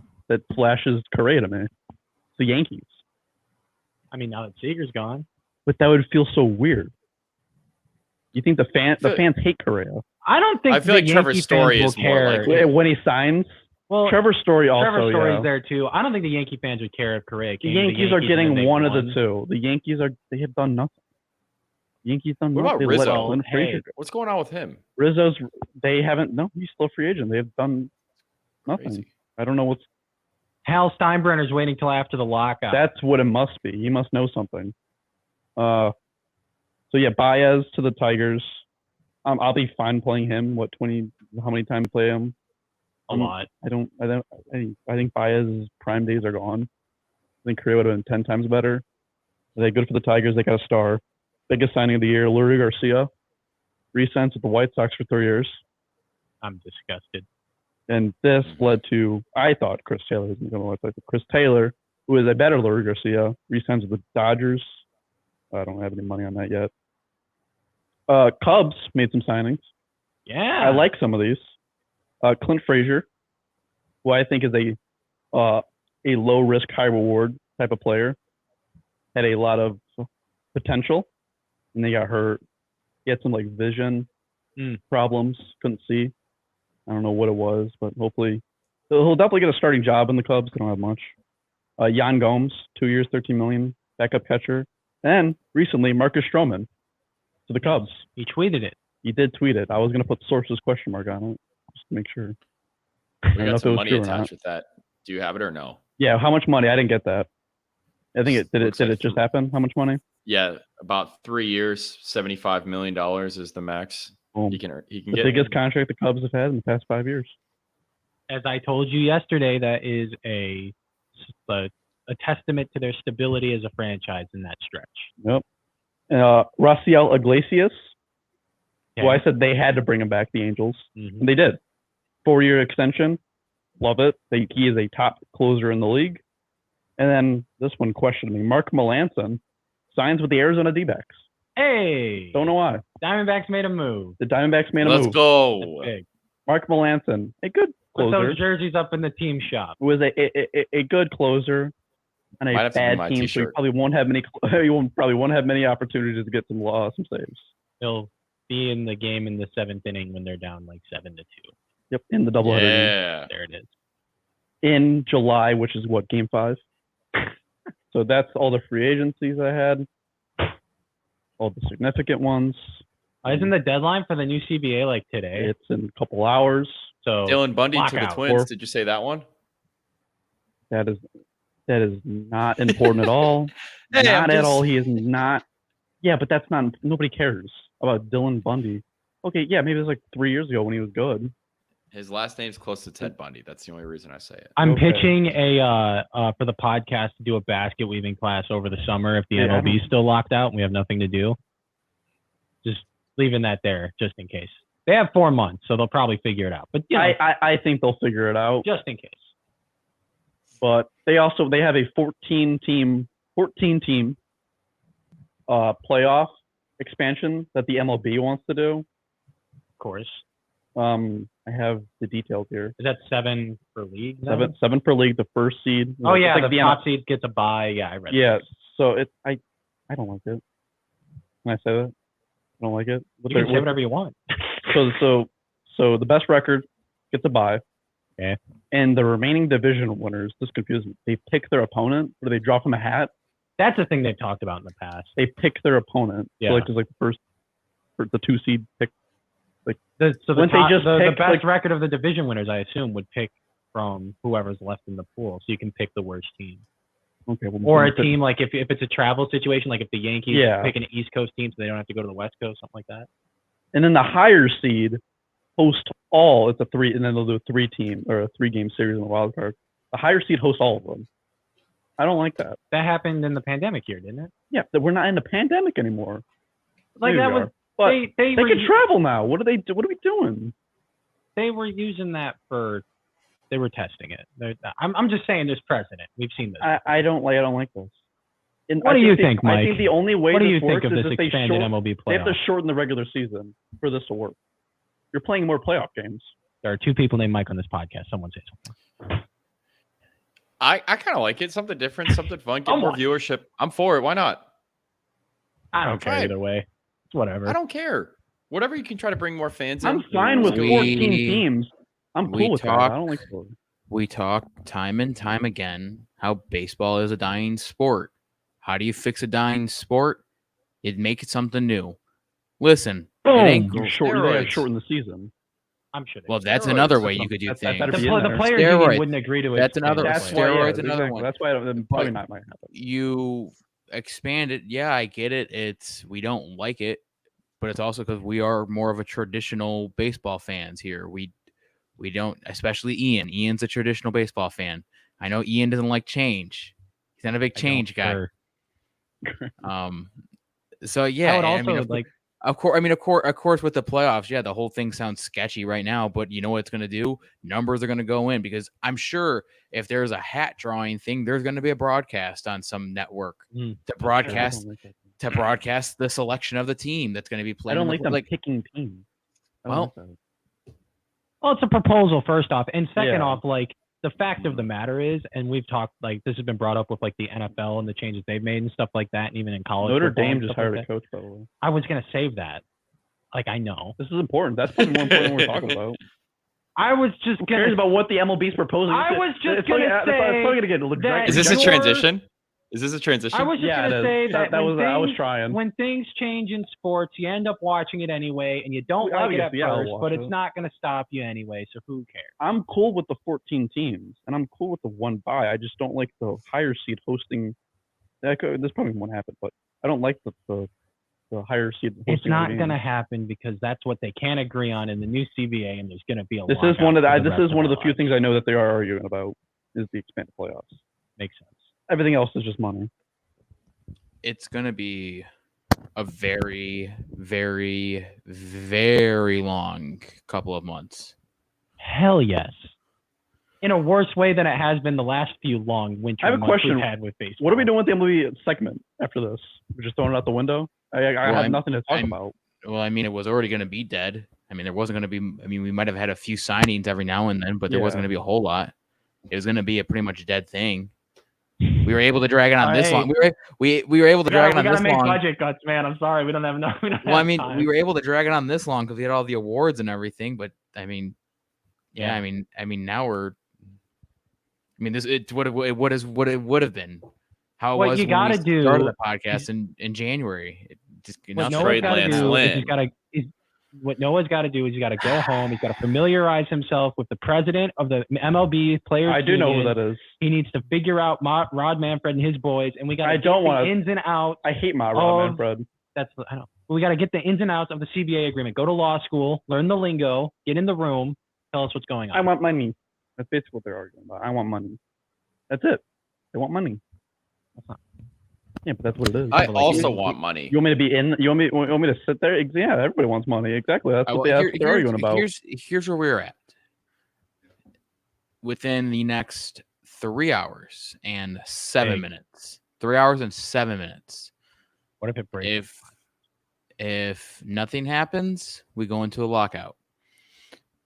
Speaker 2: flashes Correa to me. It's the Yankees.
Speaker 4: Now that Seager's gone.
Speaker 2: But that would feel so weird. You think the fans hate Correa?
Speaker 4: I don't think.
Speaker 3: I feel like Trevor's Story is more likely
Speaker 2: when he signs. Well, Trevor's Story also.
Speaker 4: Trevor's Story's there too. I don't think the Yankee fans would care if Correa came.
Speaker 2: The Yankees are getting one of the two. The Yankees have done nothing. Yankees done
Speaker 3: nothing.
Speaker 2: What about Rizzo?
Speaker 3: What's going on with him?
Speaker 2: They haven't. No, he's still a free agent. They have done nothing. Crazy. I don't know what's.
Speaker 4: Hal Steinbrenner's waiting till after the lockout.
Speaker 2: That's what it must be. He must know something. So yeah, Baez to the Tigers. I'll be fine playing him. How many times play him?
Speaker 4: A lot.
Speaker 2: I think Baez's prime days are gone. I think Correa would have been 10 times better. Are they good for the Tigers? They got a star. Biggest signing of the year, Lurie Garcia. Re-signs with the White Sox for 3 years.
Speaker 4: I'm disgusted.
Speaker 2: And this led to, I thought Chris Taylor was going to look like Chris Taylor, who is a better Leury Garcia, re-signs with the Dodgers. I don't have any money on that yet. Cubs made some signings.
Speaker 4: Yeah.
Speaker 2: I like some of these. Clint Frazier, who I think is a low risk, high reward type of player, had a lot of potential, and they got hurt. He had some like vision problems, couldn't see. I don't know what it was, but hopefully he'll definitely get a starting job in the Cubs. They don't have much. Yan Gomes, 2 years, $13 million, backup catcher. And recently, Marcus Stroman to the Cubs.
Speaker 4: He tweeted it.
Speaker 2: He did tweet it. I was going to put sources question mark on it just to make sure.
Speaker 3: We got some money attached with that. Do you have it or no?
Speaker 2: Yeah, how much money? I didn't get that. I think did it just happen? How much money?
Speaker 3: Yeah, about 3 years, $75 million is the max.
Speaker 2: Boom.
Speaker 3: He can
Speaker 2: the
Speaker 3: get
Speaker 2: biggest contract the Cubs have had in the past 5 years.
Speaker 4: As I told you yesterday, that is a testament to their stability as a franchise in that stretch.
Speaker 2: Yep. Raciel Iglesias, who I said they had to bring him back, the Angels, and they did. 4-year extension, love it. He is a top closer in the league. And then this one questioned me. Mark Melancon signs with the Arizona D-backs.
Speaker 4: Hey!
Speaker 2: Don't know why.
Speaker 4: Diamondbacks made a move.
Speaker 2: The Diamondbacks made a move.
Speaker 3: Let's go.
Speaker 2: Mark Melancon, a good closer.
Speaker 4: Put those jerseys up in the team shop.
Speaker 2: Who is a good closer on a bad team, so he probably won't have many opportunities to get some saves.
Speaker 4: He'll be in the game in the 7th inning when they're down like 7-2.
Speaker 2: Yep, in the doubleheader.
Speaker 3: Yeah.
Speaker 4: There it is.
Speaker 2: In July, which is what, game 5? So that's all the free agencies I had. All the significant ones.
Speaker 4: Isn't the deadline for the new CBA like today?
Speaker 2: It's in a couple hours.
Speaker 4: So
Speaker 3: Dylan Bundy to the
Speaker 4: Lockout.
Speaker 3: Twins. Did you say that one?
Speaker 2: That is not important at all. Not at all. He is not. Yeah, but that's not. Nobody cares about Dylan Bundy. Okay, yeah, maybe it was like 3 years ago when he was good.
Speaker 3: His last name's close to Ted Bundy. That's the only reason I say it.
Speaker 4: I'm pitching for the podcast to do a basket weaving class over the summer if the MLB is still locked out and we have nothing to do. Just leaving that there just in case. They have 4 months, so they'll probably figure it out. But
Speaker 2: I think they'll figure it out.
Speaker 4: Just in case.
Speaker 2: But they have a 14 team playoff expansion that the MLB wants to do.
Speaker 4: Of course.
Speaker 2: I have the details here.
Speaker 4: Is that 7 per league?
Speaker 2: Seven per league. The first seed.
Speaker 4: Oh yeah, like the top seed gets a bye. Yeah, I read.
Speaker 2: Yeah, so I don't like it. Can I say that? I don't like it.
Speaker 4: You can say whatever you want.
Speaker 2: So the best record gets a bye.
Speaker 4: Okay.
Speaker 2: And the remaining division winners, this confuses me. They pick their opponent, or they draw from a hat.
Speaker 4: That's a thing they've talked about in the past.
Speaker 2: They pick their opponent.
Speaker 4: Yeah.
Speaker 2: So there's the first, the 2 seed pick.
Speaker 4: The best record of the division winners, I assume, would pick from whoever's left in the pool. So you can pick the worst team.
Speaker 2: Okay. Well,
Speaker 4: or a team like if it's a travel situation, like if the Yankees pick an East Coast team, so they don't have to go to the West Coast, something like that.
Speaker 2: And then the higher seed host all. It's a 3, and then they'll do a 3-team or a 3-game series in the wild card. The higher seed hosts all of them. I don't like that.
Speaker 4: That happened in the pandemic year, didn't it?
Speaker 2: Yeah, we're not in the pandemic anymore.
Speaker 4: Like that was.
Speaker 2: But they can travel now. What are we doing?
Speaker 4: They were using that for. They were testing it. I'm just saying there's precedent. We've seen this.
Speaker 2: I don't like this. And
Speaker 4: what do you think, Mike?
Speaker 2: I think the only way
Speaker 4: what do you
Speaker 2: this
Speaker 4: think
Speaker 2: works
Speaker 4: of
Speaker 2: is
Speaker 4: this
Speaker 2: if they
Speaker 4: expanded MLB playoff?
Speaker 2: They have to shorten the regular season for this to work. You're playing more playoff games.
Speaker 4: There are 2 people named Mike on this podcast. Someone say something.
Speaker 3: I kind of like it. Something different, something fun, get more viewership. I'm for it. Why not?
Speaker 4: I don't care either way. It's whatever.
Speaker 3: I don't care. Whatever you can try to bring more fans in.
Speaker 2: I'm fine with 14 teams. I'm cool with that. I don't like it.
Speaker 1: We talk time and time again how baseball is a dying sport. How do you fix a dying sport? You make it something new. Listen, it ain't
Speaker 2: shorten the season.
Speaker 4: I'm sure.
Speaker 1: Well, that's another way you could do things.
Speaker 4: The players union wouldn't agree to it.
Speaker 1: That's another. Steroids, another one.
Speaker 2: That's why it probably not might happen.
Speaker 1: You expand it. Yeah, I get it. We don't like it, but it's also because we are more of a traditional baseball fans here. We don't, especially Ian. Ian's a traditional baseball fan. I know Ian doesn't like change. He's not a big change guy.
Speaker 4: Sure.
Speaker 1: So yeah,
Speaker 4: I would also
Speaker 1: Of course, with the playoffs, yeah, the whole thing sounds sketchy right now. But you know what it's going to do? Numbers are going to go in because I'm sure if there's a hat drawing thing, there's going to be a broadcast on some network to broadcast the selection of the team that's going to be playing.
Speaker 2: I don't like them picking teams.
Speaker 1: Well,
Speaker 4: it's a proposal first off, and second off, like the fact of the matter is, and we've talked like this has been brought up with like the NFL and the changes they've made and stuff like that, and even in college.
Speaker 2: Notre Dame just hired a coach, probably.
Speaker 4: I was gonna save that. Like I know
Speaker 2: this is important. That's probably more important than we're talking about.
Speaker 4: I was just
Speaker 2: Who cares about what the MLB's proposing.
Speaker 4: I was just gonna say.
Speaker 3: Is this a transition? Is this a transition?
Speaker 4: I was just gonna say that
Speaker 2: I was trying.
Speaker 4: When things change in sports, you end up watching it anyway, and you don't like it at first, but it's not going to stop you anyway. So who cares?
Speaker 2: I'm cool with the 14 teams, and I'm cool with the one bye. I just don't like the higher seed hosting. This probably won't happen, but I don't like the higher seed.
Speaker 4: It's not going to happen because that's what they can't agree on in the new CBA, and there's going to be a.
Speaker 2: This is one of the few things I know that they are arguing about is the expanded playoffs.
Speaker 4: Makes sense.
Speaker 2: Everything else is just money.
Speaker 1: It's going to be a very, very, very long couple of months.
Speaker 4: Hell yes. In a worse way than it has been the last few long winter months we've had with baseball.
Speaker 2: What are we doing with the MLB segment after this? We're just throwing it out the window? I have nothing to talk about.
Speaker 1: Well, I mean, it was already going to be dead. I mean, there wasn't going to be – I mean, we might have had a few signings every now and then, but there wasn't going to be a whole lot. It was going to be a pretty much dead thing. We were able to drag it on this long. We were able to drag it on this long. We gotta
Speaker 4: make budget cuts, man. I'm sorry, we don't have enough.
Speaker 1: We were able to drag it on this long because we had all the awards and everything. But I mean, I mean, now we're. I mean, what it would have been. How it was
Speaker 4: you
Speaker 1: when we started the podcast in January.
Speaker 4: What Noah's got to do is he's got to go home. He's got to familiarize himself with the president of the MLB Players.
Speaker 2: I do know who that is.
Speaker 4: He needs to figure out Rod Manfred and his boys, and we got to get the ins and outs.
Speaker 2: I hate Rod Manfred.
Speaker 4: I know. We got to get the ins and outs of the CBA agreement. Go to law school, learn the lingo, get in the room, tell us what's going on.
Speaker 2: I want money. That's basically what they're arguing about. I want money. That's it. They want money. That's not. Yeah, but that's what it is.
Speaker 3: I also want money.
Speaker 2: You want me to be in? You want me to sit there? Yeah, everybody wants money. Exactly. That's what they're arguing about.
Speaker 1: Here's where we're at. Within the next 3 hours and 7 minutes. 3 hours and 7 minutes.
Speaker 4: What if it breaks?
Speaker 1: If nothing happens, we go into a lockout.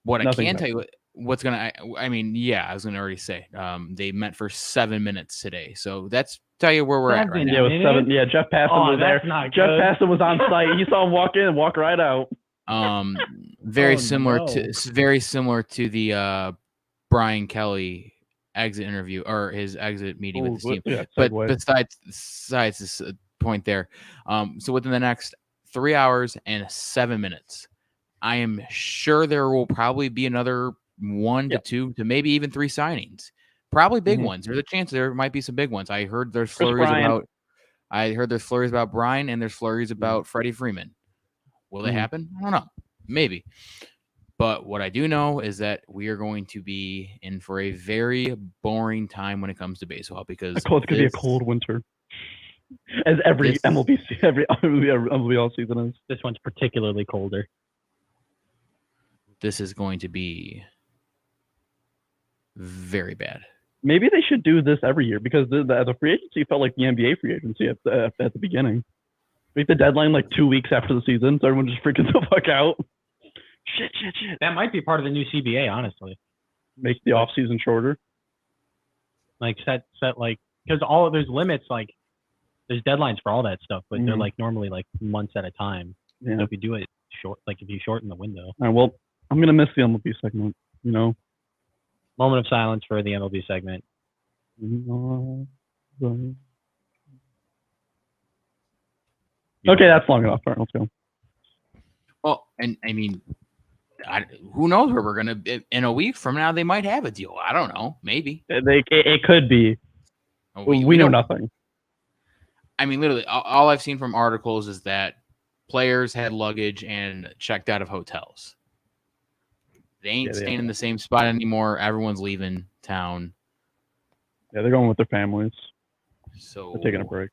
Speaker 1: What I can tell you, what's gonna? I mean, I was gonna already say. They met for 7 minutes today, so that's. Tell you where we're at right now.
Speaker 2: Yeah, it was 7. Yeah, Jeff Passan was there. Jeff Passan was on site. You saw him walk in and walk right out.
Speaker 1: Very similar to the Brian Kelly exit interview or his exit meeting with the team. Yeah, but besides this point there, so within the next 3 hours and 7 minutes, I am sure there will probably be another 1 to 2 to maybe even 3 signings. Probably big ones. There's a chance there might be some big ones. I heard there's flurries about Brian and there's flurries about Freddie Freeman. Will they happen? I don't know. Maybe. But what I do know is that we are going to be in for a very boring time when it comes to baseball because
Speaker 2: it's going to be a cold winter. As every MLB all season is.
Speaker 4: This one's particularly colder.
Speaker 1: This is going to be very bad.
Speaker 2: Maybe they should do this every year because the free agency felt like the NBA free agency at the beginning. Make the deadline like 2 weeks after the season, so everyone just freaking the fuck out. Shit.
Speaker 4: That might be part of the new CBA, honestly.
Speaker 2: Make the off season shorter.
Speaker 4: Like set like because there's limits, like there's deadlines for all that stuff, but they're like normally like months at a time. Yeah. So if you do it short, like if you shorten the window.
Speaker 2: All right, well, I'm gonna miss the MLB segment.
Speaker 4: Moment of silence for the MLB segment.
Speaker 2: Okay, that's long enough. All right, let's go.
Speaker 1: Well, and I mean, who knows where we're gonna in a week from now? They might have a deal. I don't know. Maybe
Speaker 2: it could be. We know nothing.
Speaker 1: I mean, literally, all I've seen from articles is that players had luggage and checked out of hotels. They ain't staying in the same spot anymore. Everyone's leaving town.
Speaker 2: Yeah, they're going with their families.
Speaker 1: So
Speaker 2: they're taking a break.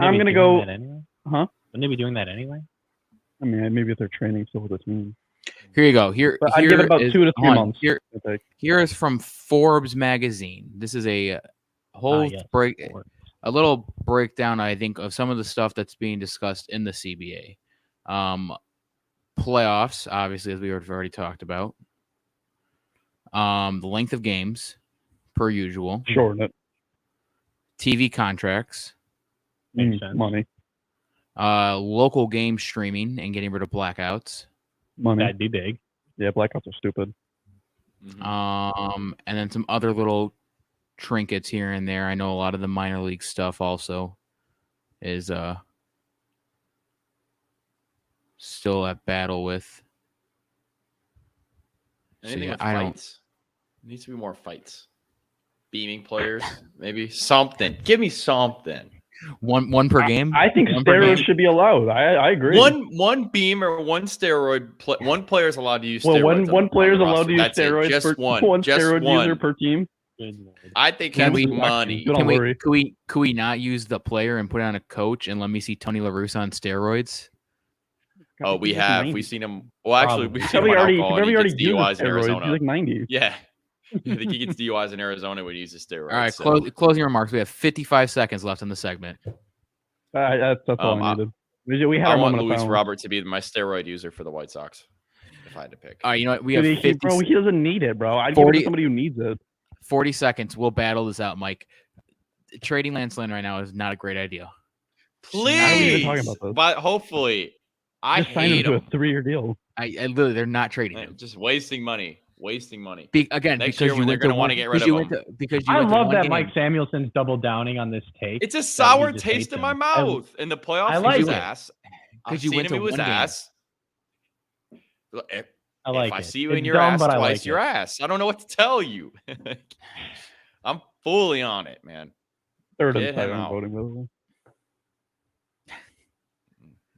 Speaker 2: I'm gonna go. Huh?
Speaker 4: Wouldn't they be doing that anyway?
Speaker 2: I mean, maybe if they're training still with the team.
Speaker 1: Here you go.
Speaker 2: I'd give it about 2 to 3 months.
Speaker 1: Here is from Forbes magazine. This is a whole a little breakdown, I think, of some of the stuff that's being discussed in the CBA. Playoffs, obviously, as we have already talked about. The length of games, per usual.
Speaker 2: Shorten it.
Speaker 1: TV contracts.
Speaker 4: Makes sense.
Speaker 2: Money.
Speaker 1: Local game streaming and getting rid of blackouts.
Speaker 2: Money.
Speaker 4: That'd be big.
Speaker 2: Yeah, blackouts are stupid.
Speaker 1: And then some other little trinkets here and there. I know a lot of the minor league stuff also is still at battle with.
Speaker 3: Anything with fights? There needs to be more fights. Beaming players, maybe something. Give me something.
Speaker 1: One per game.
Speaker 2: I think steroids should be allowed. I agree.
Speaker 3: One beam or one steroid. One player is allowed to use steroids.
Speaker 2: Well, one player is allowed to use steroids.
Speaker 3: Just
Speaker 2: for
Speaker 3: one.
Speaker 2: One
Speaker 3: just
Speaker 2: steroid
Speaker 3: one.
Speaker 2: user per team.
Speaker 3: I think that's money.
Speaker 1: Could we not use the player and put on a coach and let me see Tony La Russa on steroids?
Speaker 3: Oh, we have. We've seen him. Well, actually, we've seen him on
Speaker 2: already
Speaker 3: alcohol. He gets DUIs in
Speaker 2: steroids.
Speaker 3: Arizona.
Speaker 2: He's like 90.
Speaker 3: Yeah. I think he gets DUIs in Arizona when he uses steroids.
Speaker 1: All right, closing remarks. We have 55 seconds left in the segment.
Speaker 2: That's all I needed. We had
Speaker 3: I want Luis Robert to be my steroid user for the White Sox, if I had to pick.
Speaker 1: All right, you know what? We have 50.
Speaker 2: Bro, he doesn't need it, bro. I'd give it to somebody who needs it.
Speaker 1: 40 seconds. We'll battle this out, Mike. Trading Lance Lynn right now is not a great idea.
Speaker 3: Please.
Speaker 2: Not even talking about this.
Speaker 3: But hopefully, I hate him.
Speaker 2: To a 3-year deal.
Speaker 1: I literally, they're not trading him.
Speaker 3: Just wasting money. Wasting money.
Speaker 1: Again,
Speaker 3: next
Speaker 1: because
Speaker 3: year when they're going to want to get rid of him.
Speaker 4: I love that Mike Samuelson's double downing on this take.
Speaker 3: It's a sour taste in my mouth. In the playoffs,
Speaker 4: I like
Speaker 3: he was
Speaker 4: it.
Speaker 3: ass. I've seen him, he was ass. If I see you in your ass twice, your ass. I don't know what to tell you. I'm fully on it, man.
Speaker 2: Third and second voting.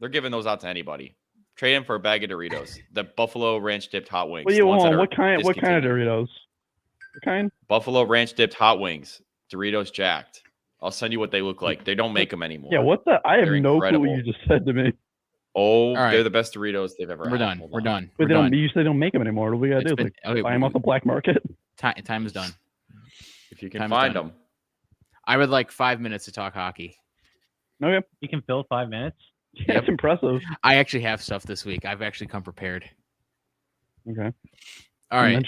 Speaker 3: They're giving those out to anybody. Trade him for a bag of Doritos. The Buffalo Ranch dipped hot wings.
Speaker 2: Well, what kind of Doritos? What kind?
Speaker 3: Buffalo Ranch dipped hot wings. Doritos jacked. I'll send you what they look like. They don't make them anymore.
Speaker 2: Yeah, what the? I have no clue what you just said to me.
Speaker 3: Oh, they're the best Doritos they've ever had.
Speaker 1: We're done.
Speaker 2: But you say they don't make them anymore. What do we gotta do? Buy them off the black market?
Speaker 1: Time is done.
Speaker 3: If you can find them.
Speaker 1: I would like 5 minutes to talk hockey.
Speaker 2: Okay.
Speaker 4: You can fill 5 minutes?
Speaker 2: Yeah, that's impressive.
Speaker 1: I actually have stuff this week. I've actually come prepared.
Speaker 2: Okay.
Speaker 1: All right.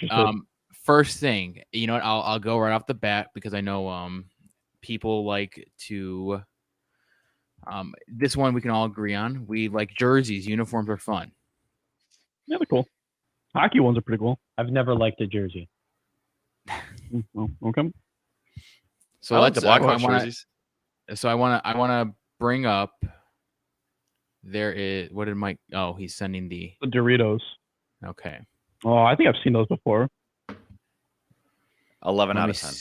Speaker 1: First thing, you know what? I'll go right off the bat because I know people like to. This one we can all agree on. We like jerseys. Uniforms are fun.
Speaker 2: Yeah, they're cool. Hockey ones are pretty cool.
Speaker 4: I've never liked a jersey.
Speaker 2: Well, okay.
Speaker 1: So
Speaker 3: I like the Blackhawks jerseys.
Speaker 1: So I want to bring up. There is what did Mike? Oh, he's sending the
Speaker 2: Doritos.
Speaker 1: Okay.
Speaker 2: Oh, I think I've seen those before.
Speaker 3: 11 out of 10.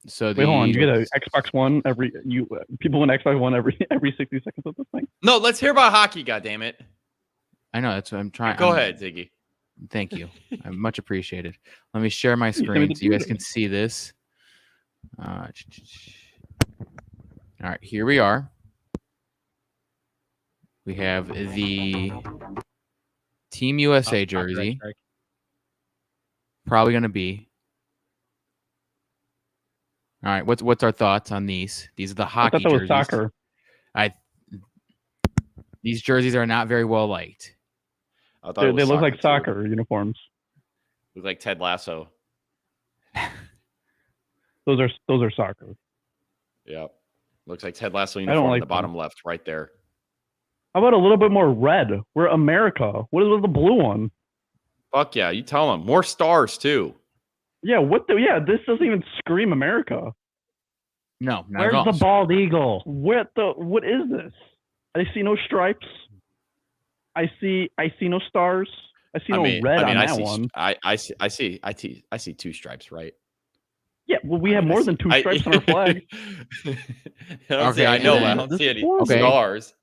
Speaker 1: So
Speaker 2: wait, hold on. You get an Xbox One people win Xbox One every 60 seconds of this thing.
Speaker 3: No, let's hear about hockey. Goddammit.
Speaker 1: I know that's what I'm trying.
Speaker 3: Go ahead, Ziggy.
Speaker 1: Thank you. I'm much appreciated. Let me share my screen so you guys can see this. All right, here we are. We have the Team USA jersey. Probably going to be. All right, what's our thoughts on these? These are the hockey jerseys. I thought that was
Speaker 2: soccer.
Speaker 1: These jerseys are not very well liked.
Speaker 2: They look like soccer uniforms.
Speaker 3: Look like Ted Lasso.
Speaker 2: Those are soccer.
Speaker 3: Yep. Looks like Ted Lasso uniform on the bottom left, right there.
Speaker 2: How about a little bit more red? We're America. What is with the blue one?
Speaker 3: Fuck yeah, you tell them. More stars too.
Speaker 2: Yeah, this doesn't even scream America.
Speaker 1: No,
Speaker 4: where's the bald eagle?
Speaker 2: What is this? I see no stripes. I see no stars. I see no red on that one.
Speaker 3: I see 2 stripes, right?
Speaker 2: Yeah, well, we have more than 2 stripes on our flag.
Speaker 3: I know. I don't see any stars.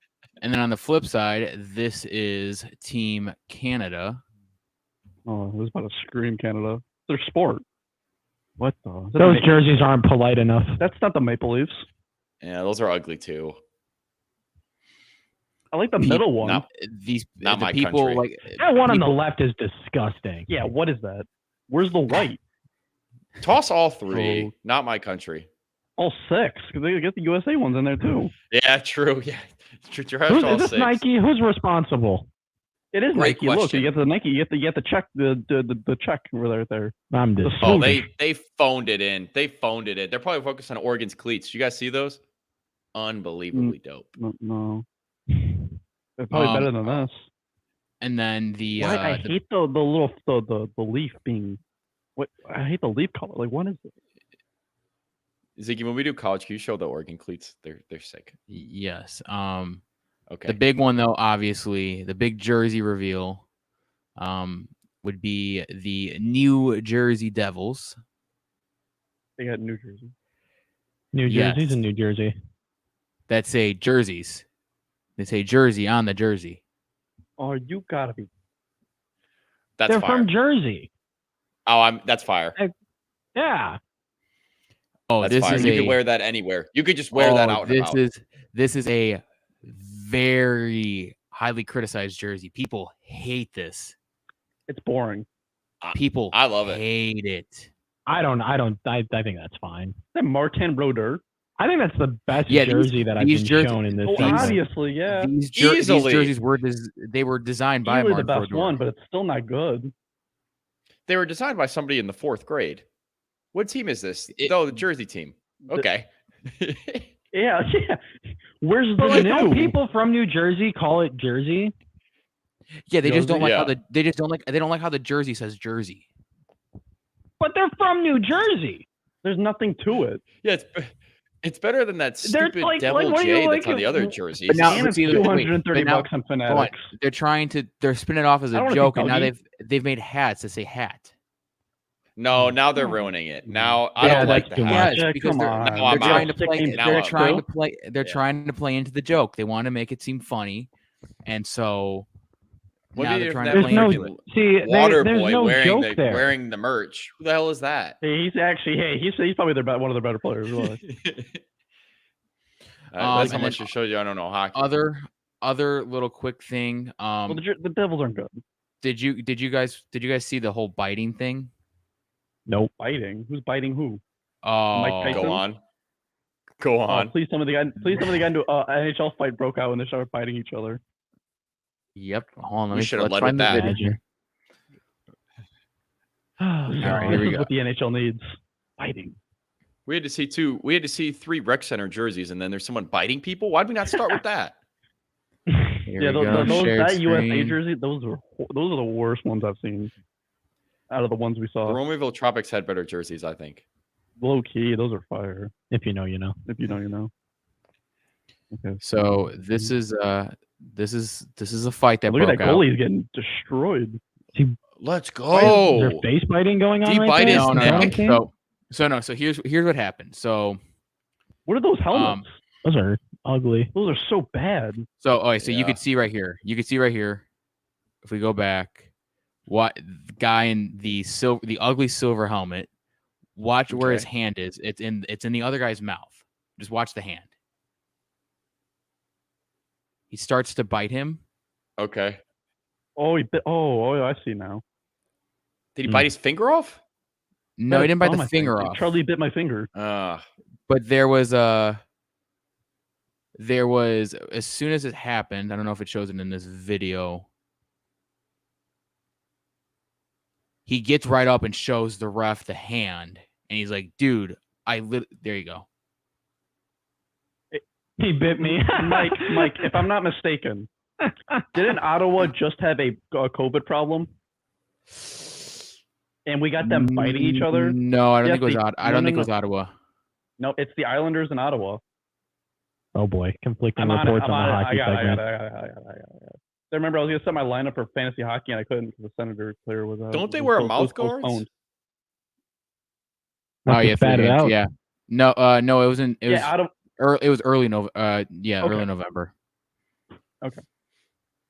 Speaker 1: And then on the flip side, this is Team Canada.
Speaker 2: Oh, I was about to scream Canada. Their sport. What the?
Speaker 4: Those jerseys aren't polite enough.
Speaker 2: That's not the Maple Leafs.
Speaker 3: Yeah, those are ugly too.
Speaker 2: I like the middle one.
Speaker 3: Not
Speaker 1: the
Speaker 3: my
Speaker 1: people
Speaker 3: country.
Speaker 1: like
Speaker 4: That one on the
Speaker 1: people-
Speaker 4: left is disgusting.
Speaker 2: Yeah, what is that? Where's the white?
Speaker 3: Toss all 3.
Speaker 2: Oh.
Speaker 3: Not my country.
Speaker 2: All 6, because they get the USA ones in there too.
Speaker 3: Yeah, true. Yeah, trash
Speaker 4: Is
Speaker 3: all
Speaker 4: this
Speaker 3: 6.
Speaker 4: Nike? Who's responsible?
Speaker 2: It is
Speaker 3: Great
Speaker 2: Nike. Look,
Speaker 3: question.
Speaker 2: you get the Nike. You get the check. The check right there.
Speaker 4: I'm
Speaker 2: The
Speaker 4: just.
Speaker 3: Oh,
Speaker 2: swoosh.
Speaker 3: they phoned it in. They phoned it in. They're probably focused on Oregon's cleats. You guys see those? Unbelievably dope.
Speaker 2: No. They're probably better than this.
Speaker 1: and then the
Speaker 2: Why? I hate the little the leaf being. What? I hate the leaf color. Like, what is it?
Speaker 3: Ziggy, when we do college, can you show the Oregon cleats? They're sick.
Speaker 1: yes.
Speaker 3: Okay.
Speaker 1: The big one though, obviously, the big jersey reveal, would be the New Jersey Devils.
Speaker 2: They got New Jersey.
Speaker 4: New Jersey's
Speaker 1: Yes.
Speaker 4: in New Jersey.
Speaker 1: That say jerseys. They say jersey on the jersey.
Speaker 2: Oh, you gotta be.
Speaker 3: That's
Speaker 4: They're
Speaker 3: fire.
Speaker 4: from Jersey.
Speaker 3: Oh, that's fire.
Speaker 4: Yeah.
Speaker 1: Oh,
Speaker 3: That's
Speaker 1: this
Speaker 3: fire.
Speaker 1: is
Speaker 3: You
Speaker 1: a
Speaker 3: could wear that anywhere. You could just wear that out and about.
Speaker 1: This is a very highly criticized jersey. People hate this.
Speaker 2: It's boring.
Speaker 1: People
Speaker 3: I love it.
Speaker 1: hate it.
Speaker 4: I think that's fine.
Speaker 2: That Martin Roder.
Speaker 4: I think that's the best
Speaker 1: Yeah,
Speaker 4: jersey that I've
Speaker 1: these
Speaker 4: been
Speaker 1: jerseys-
Speaker 4: shown in this
Speaker 2: Oh,
Speaker 4: season.
Speaker 2: obviously, yeah.
Speaker 1: These
Speaker 3: Easily.
Speaker 1: jerseys were they were designed by
Speaker 2: Easily
Speaker 1: Mark
Speaker 2: the best
Speaker 1: Brodeur.
Speaker 2: one, but it's still not good.
Speaker 3: They were designed by somebody in the 4th grade. What team is this? The Jersey team. Okay.
Speaker 2: Yeah. Where's the
Speaker 4: But like,
Speaker 2: new?
Speaker 4: don't people from New Jersey call it Jersey?
Speaker 1: Yeah, they just don't like
Speaker 3: Yeah.
Speaker 1: how they don't like how the jersey says Jersey.
Speaker 4: But they're from New Jersey.
Speaker 2: There's nothing to it.
Speaker 3: Yeah, it's better than that
Speaker 4: There's
Speaker 3: stupid
Speaker 4: like-
Speaker 3: Devil
Speaker 4: what do you
Speaker 3: J
Speaker 4: like
Speaker 3: that's on the
Speaker 4: it-
Speaker 3: other jerseys.
Speaker 1: But now-
Speaker 2: And
Speaker 1: but
Speaker 2: it's
Speaker 1: see, wait,
Speaker 2: 230
Speaker 1: but now-
Speaker 2: bucks on
Speaker 1: But
Speaker 2: Fanatics.
Speaker 1: they're spinning it off as
Speaker 2: I
Speaker 1: a
Speaker 2: don't wanna
Speaker 1: joke,
Speaker 2: be
Speaker 1: and now
Speaker 2: doggy.
Speaker 1: they've made hats that say hat.
Speaker 3: No, now they're ruining it. Now I
Speaker 4: Yeah,
Speaker 3: don't like
Speaker 4: that's
Speaker 3: the
Speaker 4: too
Speaker 3: hat.
Speaker 4: much.
Speaker 1: Yes,
Speaker 2: Yeah,
Speaker 1: because
Speaker 2: come
Speaker 1: they're,
Speaker 2: on.
Speaker 3: Now
Speaker 1: they're
Speaker 3: I'm
Speaker 1: trying
Speaker 3: out.
Speaker 1: to play.
Speaker 3: Now
Speaker 1: They're
Speaker 3: I'm
Speaker 1: trying
Speaker 3: out.
Speaker 1: to play. They're
Speaker 3: Yeah.
Speaker 1: trying to play into the joke. They want to make it seem funny, and so
Speaker 3: What
Speaker 1: now
Speaker 3: do
Speaker 1: they're
Speaker 3: you
Speaker 1: trying
Speaker 3: have
Speaker 1: to
Speaker 3: that
Speaker 1: play
Speaker 4: There's
Speaker 1: into
Speaker 4: no
Speaker 1: it.
Speaker 4: see.
Speaker 3: Water
Speaker 4: There's
Speaker 3: boy
Speaker 4: no
Speaker 3: wearing
Speaker 4: joke there.
Speaker 3: wearing the merch. Who the hell is that?
Speaker 2: Hey, he's actually. He's probably one of their better players. Really.
Speaker 3: That's how
Speaker 1: and
Speaker 3: much
Speaker 1: then
Speaker 3: to show you. I don't know hockey.
Speaker 1: Other little quick thing.
Speaker 2: Well, the Devils aren't good.
Speaker 1: Did you guys see the whole biting thing?
Speaker 4: Nope.
Speaker 2: Biting. Who's biting who?
Speaker 1: Oh,
Speaker 2: Tyson?
Speaker 3: Go on. Go
Speaker 2: Oh,
Speaker 3: on.
Speaker 2: please tell me the guy. Please tell me the guy into NHL fight broke out when they started fighting each other.
Speaker 1: Yep. Hold on.
Speaker 3: We
Speaker 1: let's
Speaker 3: should have led
Speaker 1: find
Speaker 3: with
Speaker 1: the
Speaker 3: that.
Speaker 1: video here.
Speaker 2: All
Speaker 1: right, here we
Speaker 2: this is
Speaker 1: go.
Speaker 2: what the NHL needs. Fighting.
Speaker 3: We had to see 2. We had to see 3 rec center jerseys, and then there's someone biting people. Why'd we not start with that?
Speaker 1: Here
Speaker 2: Yeah,
Speaker 1: we go.
Speaker 2: those
Speaker 1: Shared
Speaker 2: that USA
Speaker 1: screen.
Speaker 2: jersey. Those are the worst ones I've seen. Out of the ones we
Speaker 3: The
Speaker 2: saw,
Speaker 3: Romeoville Tropics had better jerseys, I think.
Speaker 2: low key, those are fire.
Speaker 4: If you know, you know.
Speaker 2: If you know, you know. Okay.
Speaker 1: So this is a fight that
Speaker 2: Look at
Speaker 1: broke
Speaker 2: that
Speaker 1: out.
Speaker 2: goalie getting destroyed.
Speaker 3: Let's
Speaker 4: Is there
Speaker 3: go.
Speaker 4: face biting going on?
Speaker 3: He
Speaker 4: right
Speaker 3: bite
Speaker 4: there?
Speaker 3: his
Speaker 1: No, no,
Speaker 3: neck.
Speaker 1: no.
Speaker 4: Okay.
Speaker 1: So here's what happened. So
Speaker 2: What are those helmets?
Speaker 4: Those are ugly.
Speaker 2: Those are so bad.
Speaker 1: So you
Speaker 3: Yeah.
Speaker 1: could see right here. You could see right here. If we go back, what the guy in the ugly silver helmet. Watch where his
Speaker 3: Okay.
Speaker 1: hand is. It's in the other guy's mouth. Just watch the hand. He starts to bite him.
Speaker 3: Okay.
Speaker 2: Oh, he bit. Oh, I see now.
Speaker 3: Did he bite his finger off?
Speaker 1: No, he
Speaker 2: That's
Speaker 1: didn't bite
Speaker 2: dumb,
Speaker 1: the
Speaker 2: I think.
Speaker 1: finger off.
Speaker 2: Charlie bit my finger.
Speaker 1: But there was as soon as it happened. I don't know if it shows it in this video. He gets right up and shows the ref the hand, and he's like, "Dude, there you go."
Speaker 4: He bit me.
Speaker 2: Mike, if I'm not mistaken, didn't Ottawa just have a COVID problem? And we got them fighting each other?
Speaker 1: No, I don't
Speaker 2: Yes,
Speaker 1: think it was. I don't think it
Speaker 2: no.
Speaker 1: was Ottawa.
Speaker 2: No, it's the Islanders in Ottawa.
Speaker 4: Oh boy, conflicting
Speaker 2: I'm on
Speaker 4: reports
Speaker 2: it.
Speaker 4: on the hockey
Speaker 2: I
Speaker 4: segment.
Speaker 2: got it. I remember I was gonna set my lineup for fantasy hockey and I couldn't because the Senator player was.
Speaker 3: Don't they
Speaker 2: was
Speaker 3: wear
Speaker 2: post-
Speaker 3: mouth
Speaker 2: was
Speaker 3: guards?
Speaker 2: postponed.
Speaker 4: Must
Speaker 1: Oh
Speaker 4: have
Speaker 1: yeah,
Speaker 4: spat it
Speaker 1: Floodgates,
Speaker 4: out.
Speaker 1: yeah. No, it wasn't. It was
Speaker 2: Yeah, Ottawa.
Speaker 1: it was early November. Yeah,
Speaker 2: Okay.
Speaker 1: early November.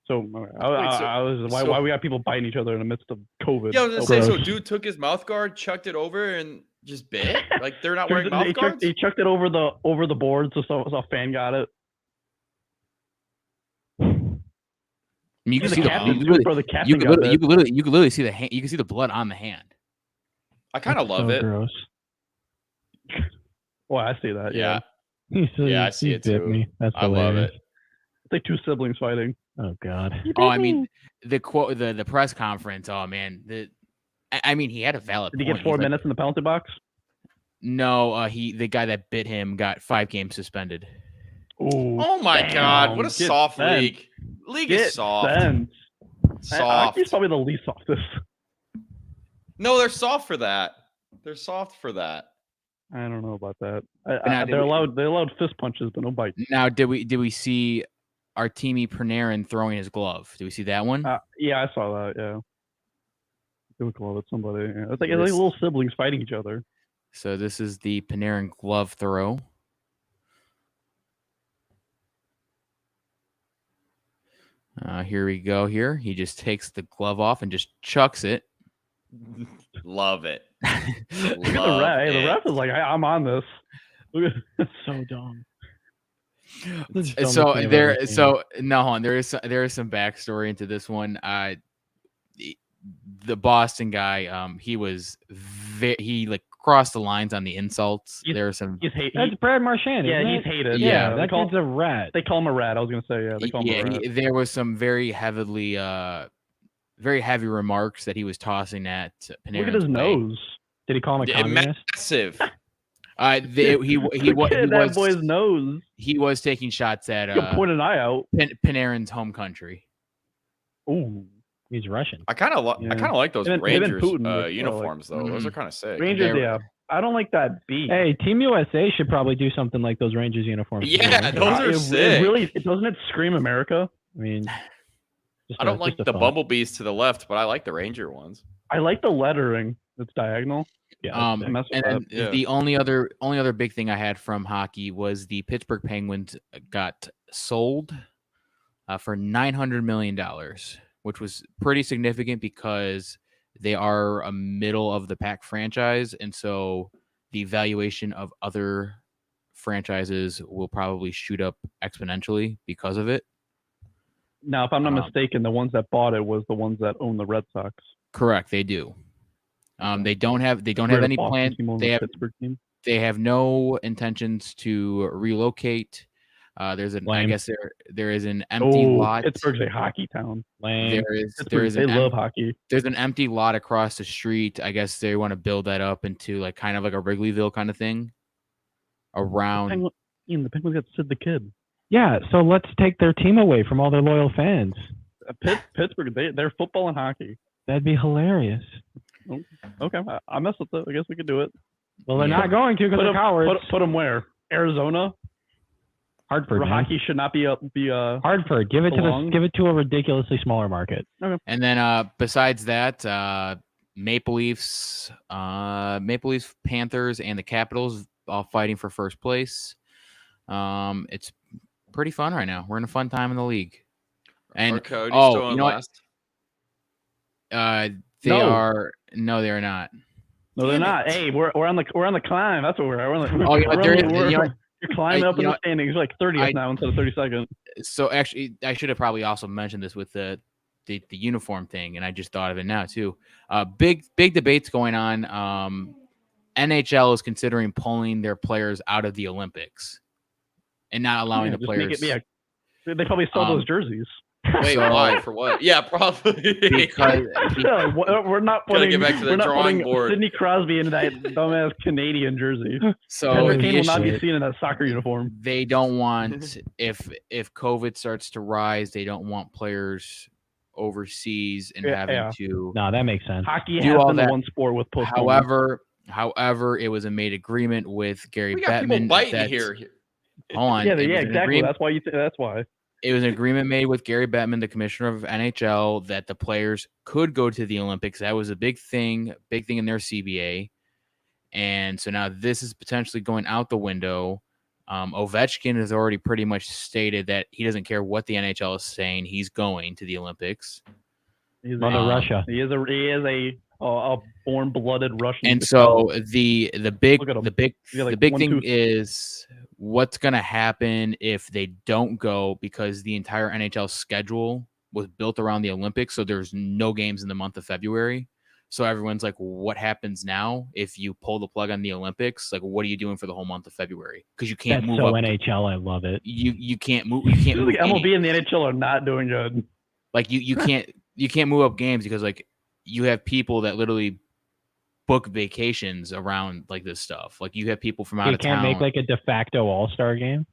Speaker 2: So I was
Speaker 3: so-
Speaker 2: why we got people biting each other in the midst of COVID?
Speaker 3: Yeah, I was gonna
Speaker 2: Oh,
Speaker 3: say. So,
Speaker 4: gross.
Speaker 3: dude took his mouth guard, chucked it over, and just bit. Like they're not wearing mouth guards.
Speaker 2: He chucked it over the board so a fan got it.
Speaker 1: You can
Speaker 2: the
Speaker 1: see
Speaker 2: captain,
Speaker 1: you
Speaker 2: captain
Speaker 1: could literally see the hand. You can see the blood on the hand.
Speaker 3: I kind of love it.
Speaker 4: Gross.
Speaker 2: Well, I see that.
Speaker 3: Yeah.
Speaker 2: Yeah,
Speaker 3: I see it too.
Speaker 4: Me. That's
Speaker 3: I love it.
Speaker 2: It's like two siblings fighting.
Speaker 4: Oh God.
Speaker 1: Oh, I mean the quote, the press conference. Oh man, I mean he had a valid.
Speaker 2: Did he get 4 minutes in the penalty box?
Speaker 1: No, the guy that bit him got 5 games suspended.
Speaker 2: Ooh,
Speaker 3: oh my God! What a soft league. League is soft. Soft.
Speaker 2: Hockey's probably the least softest.
Speaker 3: No, they're soft for that. They're soft for that.
Speaker 2: I don't know about that. They're allowed fist punches, but no bites.
Speaker 1: Now, did we see Artemi Panarin throwing his glove? Did we see that one?
Speaker 2: Yeah, I saw that. Yeah, doing glove at somebody. Yeah. It's like little siblings fighting each other.
Speaker 1: So this is the Panarin glove throw. Here we go. Here he just takes the glove off and just chucks it.
Speaker 3: Love it.
Speaker 2: Look at the ref. Hey, the ref is like, I'm on this.
Speaker 4: That's so dumb.
Speaker 1: So there is some backstory into this one. The Boston guy, he was he crossed the lines on the insults. There are some.
Speaker 4: That's Brad Marchand.
Speaker 2: He's hated.
Speaker 4: Yeah, that kid's a rat.
Speaker 2: They call him a rat. I was gonna say they call him a rat.
Speaker 1: There was some very heavy remarks that he was tossing at Panarin's
Speaker 2: Look at his nose.
Speaker 4: Did he call him a communist?
Speaker 3: Massive.
Speaker 2: That boy's nose.
Speaker 1: He was taking shots at
Speaker 2: point an eye out.
Speaker 1: Panarin's home country.
Speaker 2: Ooh,
Speaker 4: he's Russian.
Speaker 3: I kind of like those Rangers uniforms though. Those are kind of sick.
Speaker 2: Rangers, yeah. I don't like that beat.
Speaker 4: Hey, Team USA should probably do something like those Rangers uniforms.
Speaker 3: Yeah, those are sick.
Speaker 2: Doesn't it scream America?
Speaker 4: I mean,
Speaker 3: I don't like the bumblebees to the left, but I like the Ranger ones.
Speaker 2: I like the lettering. It's diagonal.
Speaker 1: Yeah. The only other big thing I had from hockey was the Pittsburgh Penguins got sold for $900 million, which was pretty significant because they are a middle of the pack franchise, and so the valuation of other franchises will probably shoot up exponentially because of it.
Speaker 2: Now, if I'm not mistaken, the ones that bought it was the ones that own the Red Sox.
Speaker 1: Correct, they do. They don't have any plan. They have no intentions to relocate. There is an empty lot.
Speaker 2: Pittsburgh's a hockey town.
Speaker 1: They love
Speaker 2: hockey.
Speaker 1: There's an empty lot across the street. I guess they want to build that up into kind of like a Wrigleyville kind of thing. Around
Speaker 2: the Penguins got Sid the Kid.
Speaker 4: Yeah, so let's take their team away from all their loyal fans.
Speaker 2: Pittsburgh, they're football and hockey.
Speaker 4: That'd be hilarious.
Speaker 2: Okay, I messed with it. I guess we could do it.
Speaker 4: Well, they're not going to because they're cowards.
Speaker 2: Put them where? Arizona.
Speaker 4: Hartford.
Speaker 2: Hockey should not be
Speaker 4: Hartford. Give it to a ridiculously smaller market.
Speaker 2: Okay.
Speaker 1: And then besides that, Maple Leafs, Panthers, and the Capitals all fighting for first place. It's pretty fun right now. We're in a fun time in the league. And
Speaker 3: you know last?
Speaker 1: They are no, they're not.
Speaker 2: No, they're not. Hey, we're on the climb. That's what we're. You're climbing up in the standings. You're like 30th now instead of 32nd.
Speaker 1: So actually, I should have probably also mentioned this with the uniform thing, and I just thought of it now too. Big debates going on. NHL is considering pulling their players out of the Olympics and not allowing the players.
Speaker 2: They probably sell those jerseys.
Speaker 3: Wait, why? For what? Yeah, probably.
Speaker 1: Because
Speaker 2: we're not putting.
Speaker 3: Get back to the drawing board.
Speaker 2: Sidney Crosby into that dumbass Canadian jersey.
Speaker 1: So
Speaker 2: Henry Kane will not be seen in that soccer uniform.
Speaker 1: They don't want if COVID starts to rise, they don't want players overseas and having to.
Speaker 4: No, that makes sense.
Speaker 2: Hockey has been the one sport with
Speaker 1: postponement. However, it was a made agreement with Gary Bettman.
Speaker 3: Here.
Speaker 1: Hold on.
Speaker 2: Yeah, exactly. That's why that's why.
Speaker 1: It was an agreement made with Gary Bettman, the commissioner of NHL, that the players could go to the Olympics. That was a big thing in their CBA. And so now this is potentially going out the window. Ovechkin has already pretty much stated that he doesn't care what the NHL is saying. He's going to the Olympics.
Speaker 4: Mother Russia.
Speaker 2: He is a born-blooded Russian.
Speaker 1: And so the big thing is what's going to happen if they don't go, because the entire NHL schedule was built around the Olympics, so there's no games in the month of February. So everyone's like, what happens now if you pull the plug on the Olympics? Like, what are you doing for the whole month of February? Because you can't move up.
Speaker 4: NHL, I love it.
Speaker 1: You can't move. You can't move.
Speaker 2: Like MLB and the NHL are not doing good.
Speaker 1: Like you can't move up games because like you have people that literally book vacations around like this stuff. Like you have people from out of town.
Speaker 4: You can't make like a de facto All-Star game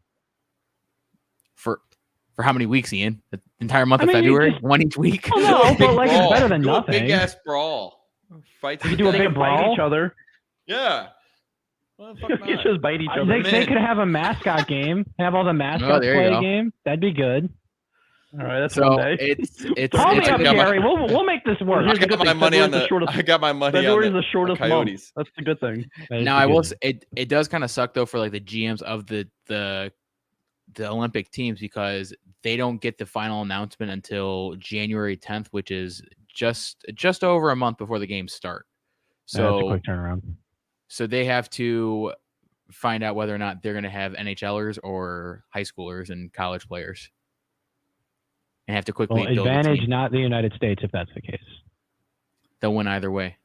Speaker 1: For how many weeks, Ian? The entire month of February? One each week?
Speaker 4: Oh, no, but like it's better than nothing.
Speaker 3: Big ass brawl. Fight.
Speaker 4: You do a big brawl?
Speaker 2: Bite each other.
Speaker 3: Yeah.
Speaker 2: Well, you just bite each other.
Speaker 4: They could have a mascot game. Have all the mascots play a game. That'd be good.
Speaker 2: All right, that's
Speaker 1: so
Speaker 2: one day.
Speaker 4: It's call me up, Gary. We'll make this work.
Speaker 3: I got my money on
Speaker 2: February's the shortest
Speaker 3: Coyotes.
Speaker 2: Month. That's the good thing.
Speaker 1: Now I will say it does kind of suck though for like the GMs of the Olympic teams because they don't get the final announcement until January 10th, which is just over a month before the games start. So
Speaker 4: that's a quick turnaround.
Speaker 1: So they have to find out whether or not they're going to have NHLers or high schoolers and college players, and have to quickly build
Speaker 4: advantage not the United States if that's the case.
Speaker 1: They'll win either way.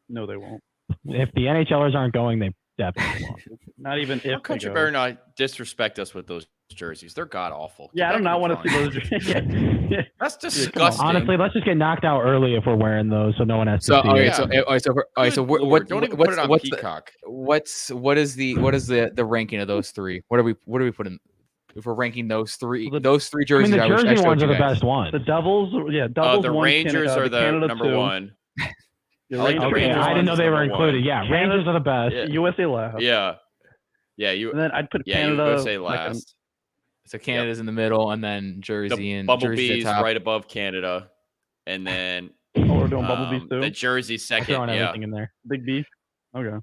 Speaker 2: No, they won't.
Speaker 4: If the NHLers aren't going, they definitely won't.
Speaker 2: Not even if.
Speaker 3: Country better not disrespect us with those jerseys. They're god awful.
Speaker 2: Yeah, I do not want to see those jerseys.
Speaker 3: That's disgusting.
Speaker 4: Honestly, let's just get knocked out early if we're wearing those, so no one has to see.
Speaker 1: What is the ranking of those three? What are we putting? If we're ranking those three jerseys,
Speaker 4: the jersey ones are the best ones.
Speaker 2: The Devils,
Speaker 3: the Rangers are the number one.
Speaker 4: I didn't know they were included. Yeah, Rangers are the best.
Speaker 2: Yeah. USA last.
Speaker 3: Yeah.
Speaker 2: And then I'd put Canada.
Speaker 3: USA last.
Speaker 1: So Canada's in the middle, and then Jersey and
Speaker 3: Bumblebees right above Canada, and then
Speaker 2: we're doing Bumblebees too.
Speaker 3: The Jersey second.
Speaker 4: Throwing everything in there.
Speaker 2: Big B. Okay.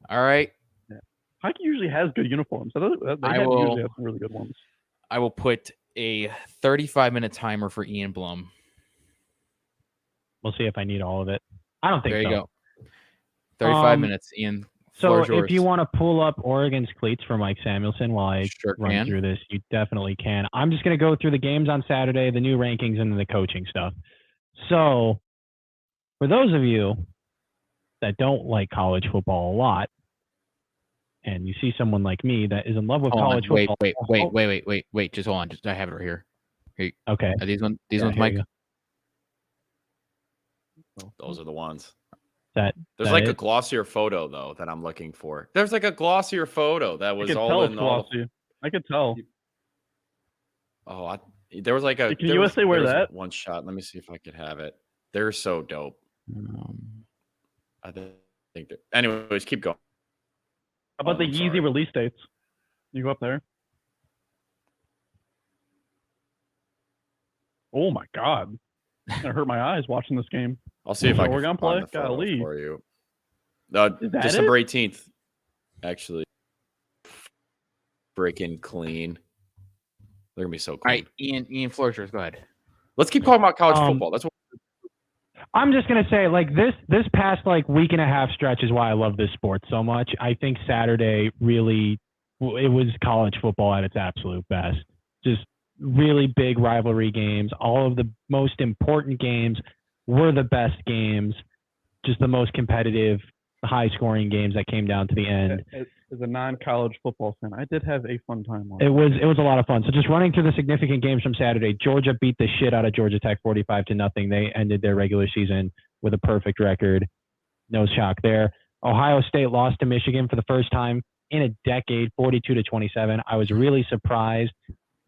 Speaker 1: All right.
Speaker 2: Yeah. Hockey usually has good uniforms. So usually have some really good ones.
Speaker 1: I will put a 35-minute timer for Ian Blum.
Speaker 4: We'll see if I need all of it. I don't think so.
Speaker 1: There you go. 35 minutes, Ian.
Speaker 4: So if you want to pull up Oregon's cleats for Mike Samuelson while I run through this, you definitely can. I'm just going to go through the games on Saturday, the new rankings, and then the coaching stuff. So for those of you that don't like college football a lot, and you see someone like me that is in love with college football.
Speaker 1: Wait. Just hold on. I have it right here.
Speaker 4: Okay.
Speaker 1: Are these ones, Mike?
Speaker 3: Those are the ones.
Speaker 4: There's
Speaker 3: like a glossier photo though that I'm looking for. There's like a glossier photo that was all in all.
Speaker 2: I could tell.
Speaker 3: Oh, there was like a.
Speaker 2: Can USA wear that?
Speaker 3: One shot. Let me see if I could have it. They're so dope. I think. Anyways, keep going.
Speaker 2: How about the Yeezy release dates? You go up there. Oh my God! It hurt my eyes watching this game.
Speaker 3: I'll see if I can
Speaker 2: Oregon play.
Speaker 3: Golly. For you. December 18th, actually. Breaking clean. They're gonna be so clean.
Speaker 1: All right, Ian Florchers, go ahead.
Speaker 3: Let's keep talking about college football. That's what
Speaker 4: I'm just gonna say. Like this past like week and a half stretch is why I love this sport so much. I think Saturday really it was college football at its absolute best. Just really big rivalry games. All of the most important games were the best games. Just the most competitive, high-scoring games that came down to the end.
Speaker 2: As a non-college football fan, I did have a fun time on
Speaker 4: it. It was a lot of fun. So just running through the significant games from Saturday, Georgia beat the shit out of Georgia Tech 45-0. They ended their regular season with a perfect record. No shock there. Ohio State lost to Michigan for the first time in a decade, 42-27. I was really surprised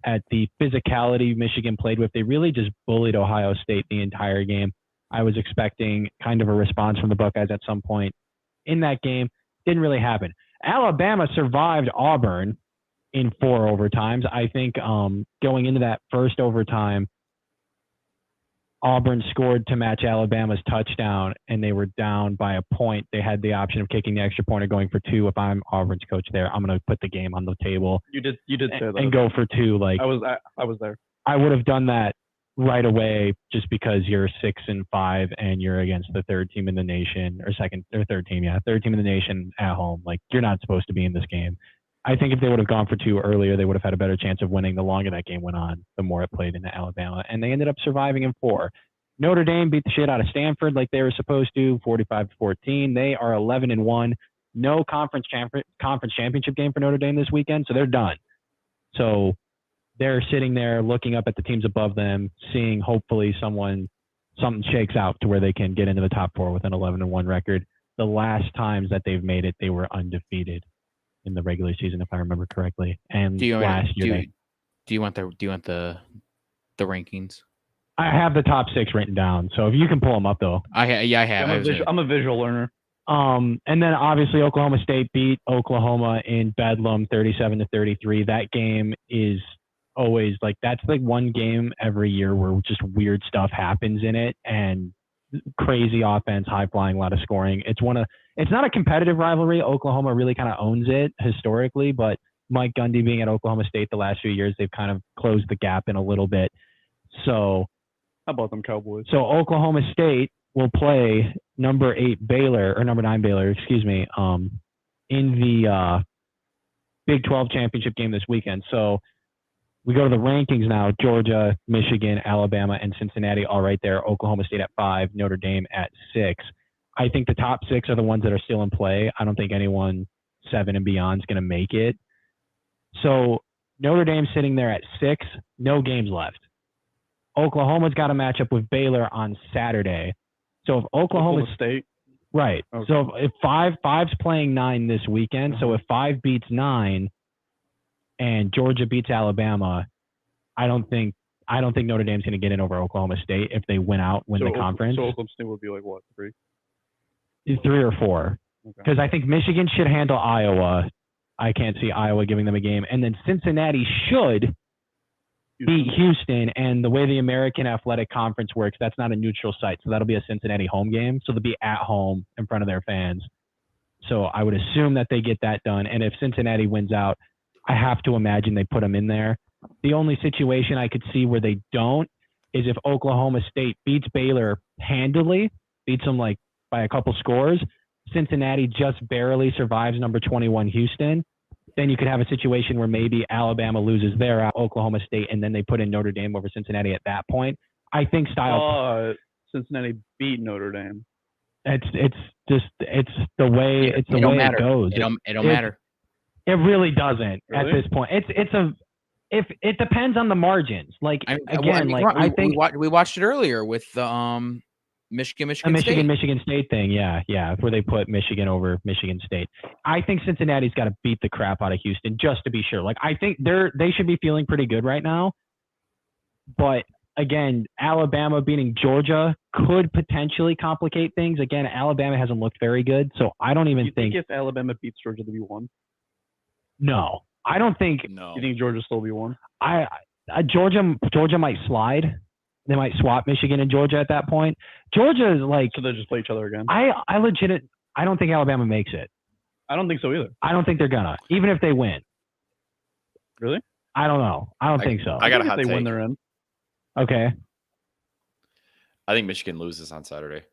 Speaker 4: at the physicality Michigan played with. They really just bullied Ohio State the entire game. I was expecting kind of a response from the Buckeyes at some point in that game. Didn't really happen. Alabama survived Auburn in 4 overtimes. I think going into that first overtime, Auburn scored to match Alabama's touchdown, and they were down by a point. They had the option of kicking the extra point or going for 2. If I'm Auburn's coach there, I'm going to put the game on the table.
Speaker 2: You did say that.
Speaker 4: And go for 2. Like
Speaker 2: I was there.
Speaker 4: I would have done that right away just because you're 6-5 and you're against the third team in the nation, or third team in the nation at home. Like, you're not supposed to be in this game. I think if they would have gone for 2 earlier, they would have had a better chance of winning. The longer that game went on, the more it played into Alabama, and they ended up surviving in 4. Notre Dame beat the shit out of Stanford like they were supposed to, 45-14. They are 11-1. No conference championship game for Notre Dame this weekend, so they're done. So they're sitting there looking up at the teams above them, seeing hopefully something shakes out to where they can get into the top 4 with an 11-1 record. The last times that they've made it, they were undefeated in the regular season, if I remember correctly. And
Speaker 1: do you want the rankings?
Speaker 4: I have the top 6 written down, so if you can pull them up, though.
Speaker 1: I have.
Speaker 2: I'm a visual learner.
Speaker 4: And then obviously Oklahoma State beat Oklahoma in Bedlam 37-33. That game is always like, that's like one game every year where just weird stuff happens in it and crazy offense, high flying, a lot of scoring. It's not a competitive rivalry. Oklahoma really kind of owns it historically, but Mike Gundy being at Oklahoma State the last few years, they've kind of closed the gap in a little bit. So
Speaker 2: how about them Cowboys?
Speaker 4: So Oklahoma State will play number 9 Baylor, in the Big 12 championship game this weekend. So we go to the rankings now. Georgia, Michigan, Alabama, and Cincinnati all right there. Oklahoma State at 5, Notre Dame at 6. I think the top 6 are the ones that are still in play. I don't think anyone 7 and beyond is going to make it. So Notre Dame sitting there at 6, no games left. Oklahoma's got a matchup with Baylor on Saturday. So if Oklahoma
Speaker 2: State,
Speaker 4: right.
Speaker 2: Okay.
Speaker 4: So if five's playing 9 this weekend, so if 5 beats 9 and Georgia beats Alabama, I don't think Notre Dame's going to get in over Oklahoma State if they win the conference.
Speaker 2: So Oklahoma State would be like what, 3?
Speaker 4: 3 or 4. Because
Speaker 2: Okay.
Speaker 4: I think Michigan should handle Iowa. I can't see Iowa giving them a game, and then Cincinnati should beat Houston, and the way the American Athletic Conference works, that's not a neutral site, so that'll be a Cincinnati home game. So they'll be at home in front of their fans. So I would assume that they get that done. And if Cincinnati wins out, I have to imagine they put them in there. The only situation I could see where they don't is if Oklahoma State beats Baylor handily, beats them like by a couple scores, Cincinnati just barely survives number 21 Houston. Then you could have a situation where maybe Alabama loses there at Oklahoma State, and then they put in Notre Dame over Cincinnati at that point. I think
Speaker 2: Cincinnati beat Notre Dame.
Speaker 4: It's the way it goes.
Speaker 1: It don't matter.
Speaker 4: It really doesn't at
Speaker 2: Really?
Speaker 4: this point. It depends on the margins. Like I think
Speaker 1: we watched it earlier with the Michigan State.
Speaker 4: Michigan State thing, yeah, where they put Michigan over Michigan State. I think Cincinnati's got to beat the crap out of Houston just to be sure. Like I think they should be feeling pretty good right now. But again, Alabama beating Georgia could potentially complicate things. Again, Alabama hasn't looked very good, so I don't even think
Speaker 2: if Alabama beats Georgia, to be 1.
Speaker 4: No, I don't think.
Speaker 3: No.
Speaker 2: You think Georgia still be 1?
Speaker 4: Georgia might slide. They might swap Michigan and Georgia at that point. Georgia is like,
Speaker 2: So they'll just play each other again?
Speaker 4: I don't think Alabama makes it.
Speaker 2: I don't think so either.
Speaker 4: I don't think they're gonna, even if they win.
Speaker 2: Really?
Speaker 4: I don't know. I don't think so.
Speaker 3: I got a
Speaker 2: think
Speaker 3: hot
Speaker 2: if they win,
Speaker 3: take.
Speaker 2: they're in.
Speaker 4: Okay,
Speaker 3: I think Michigan loses on Saturday.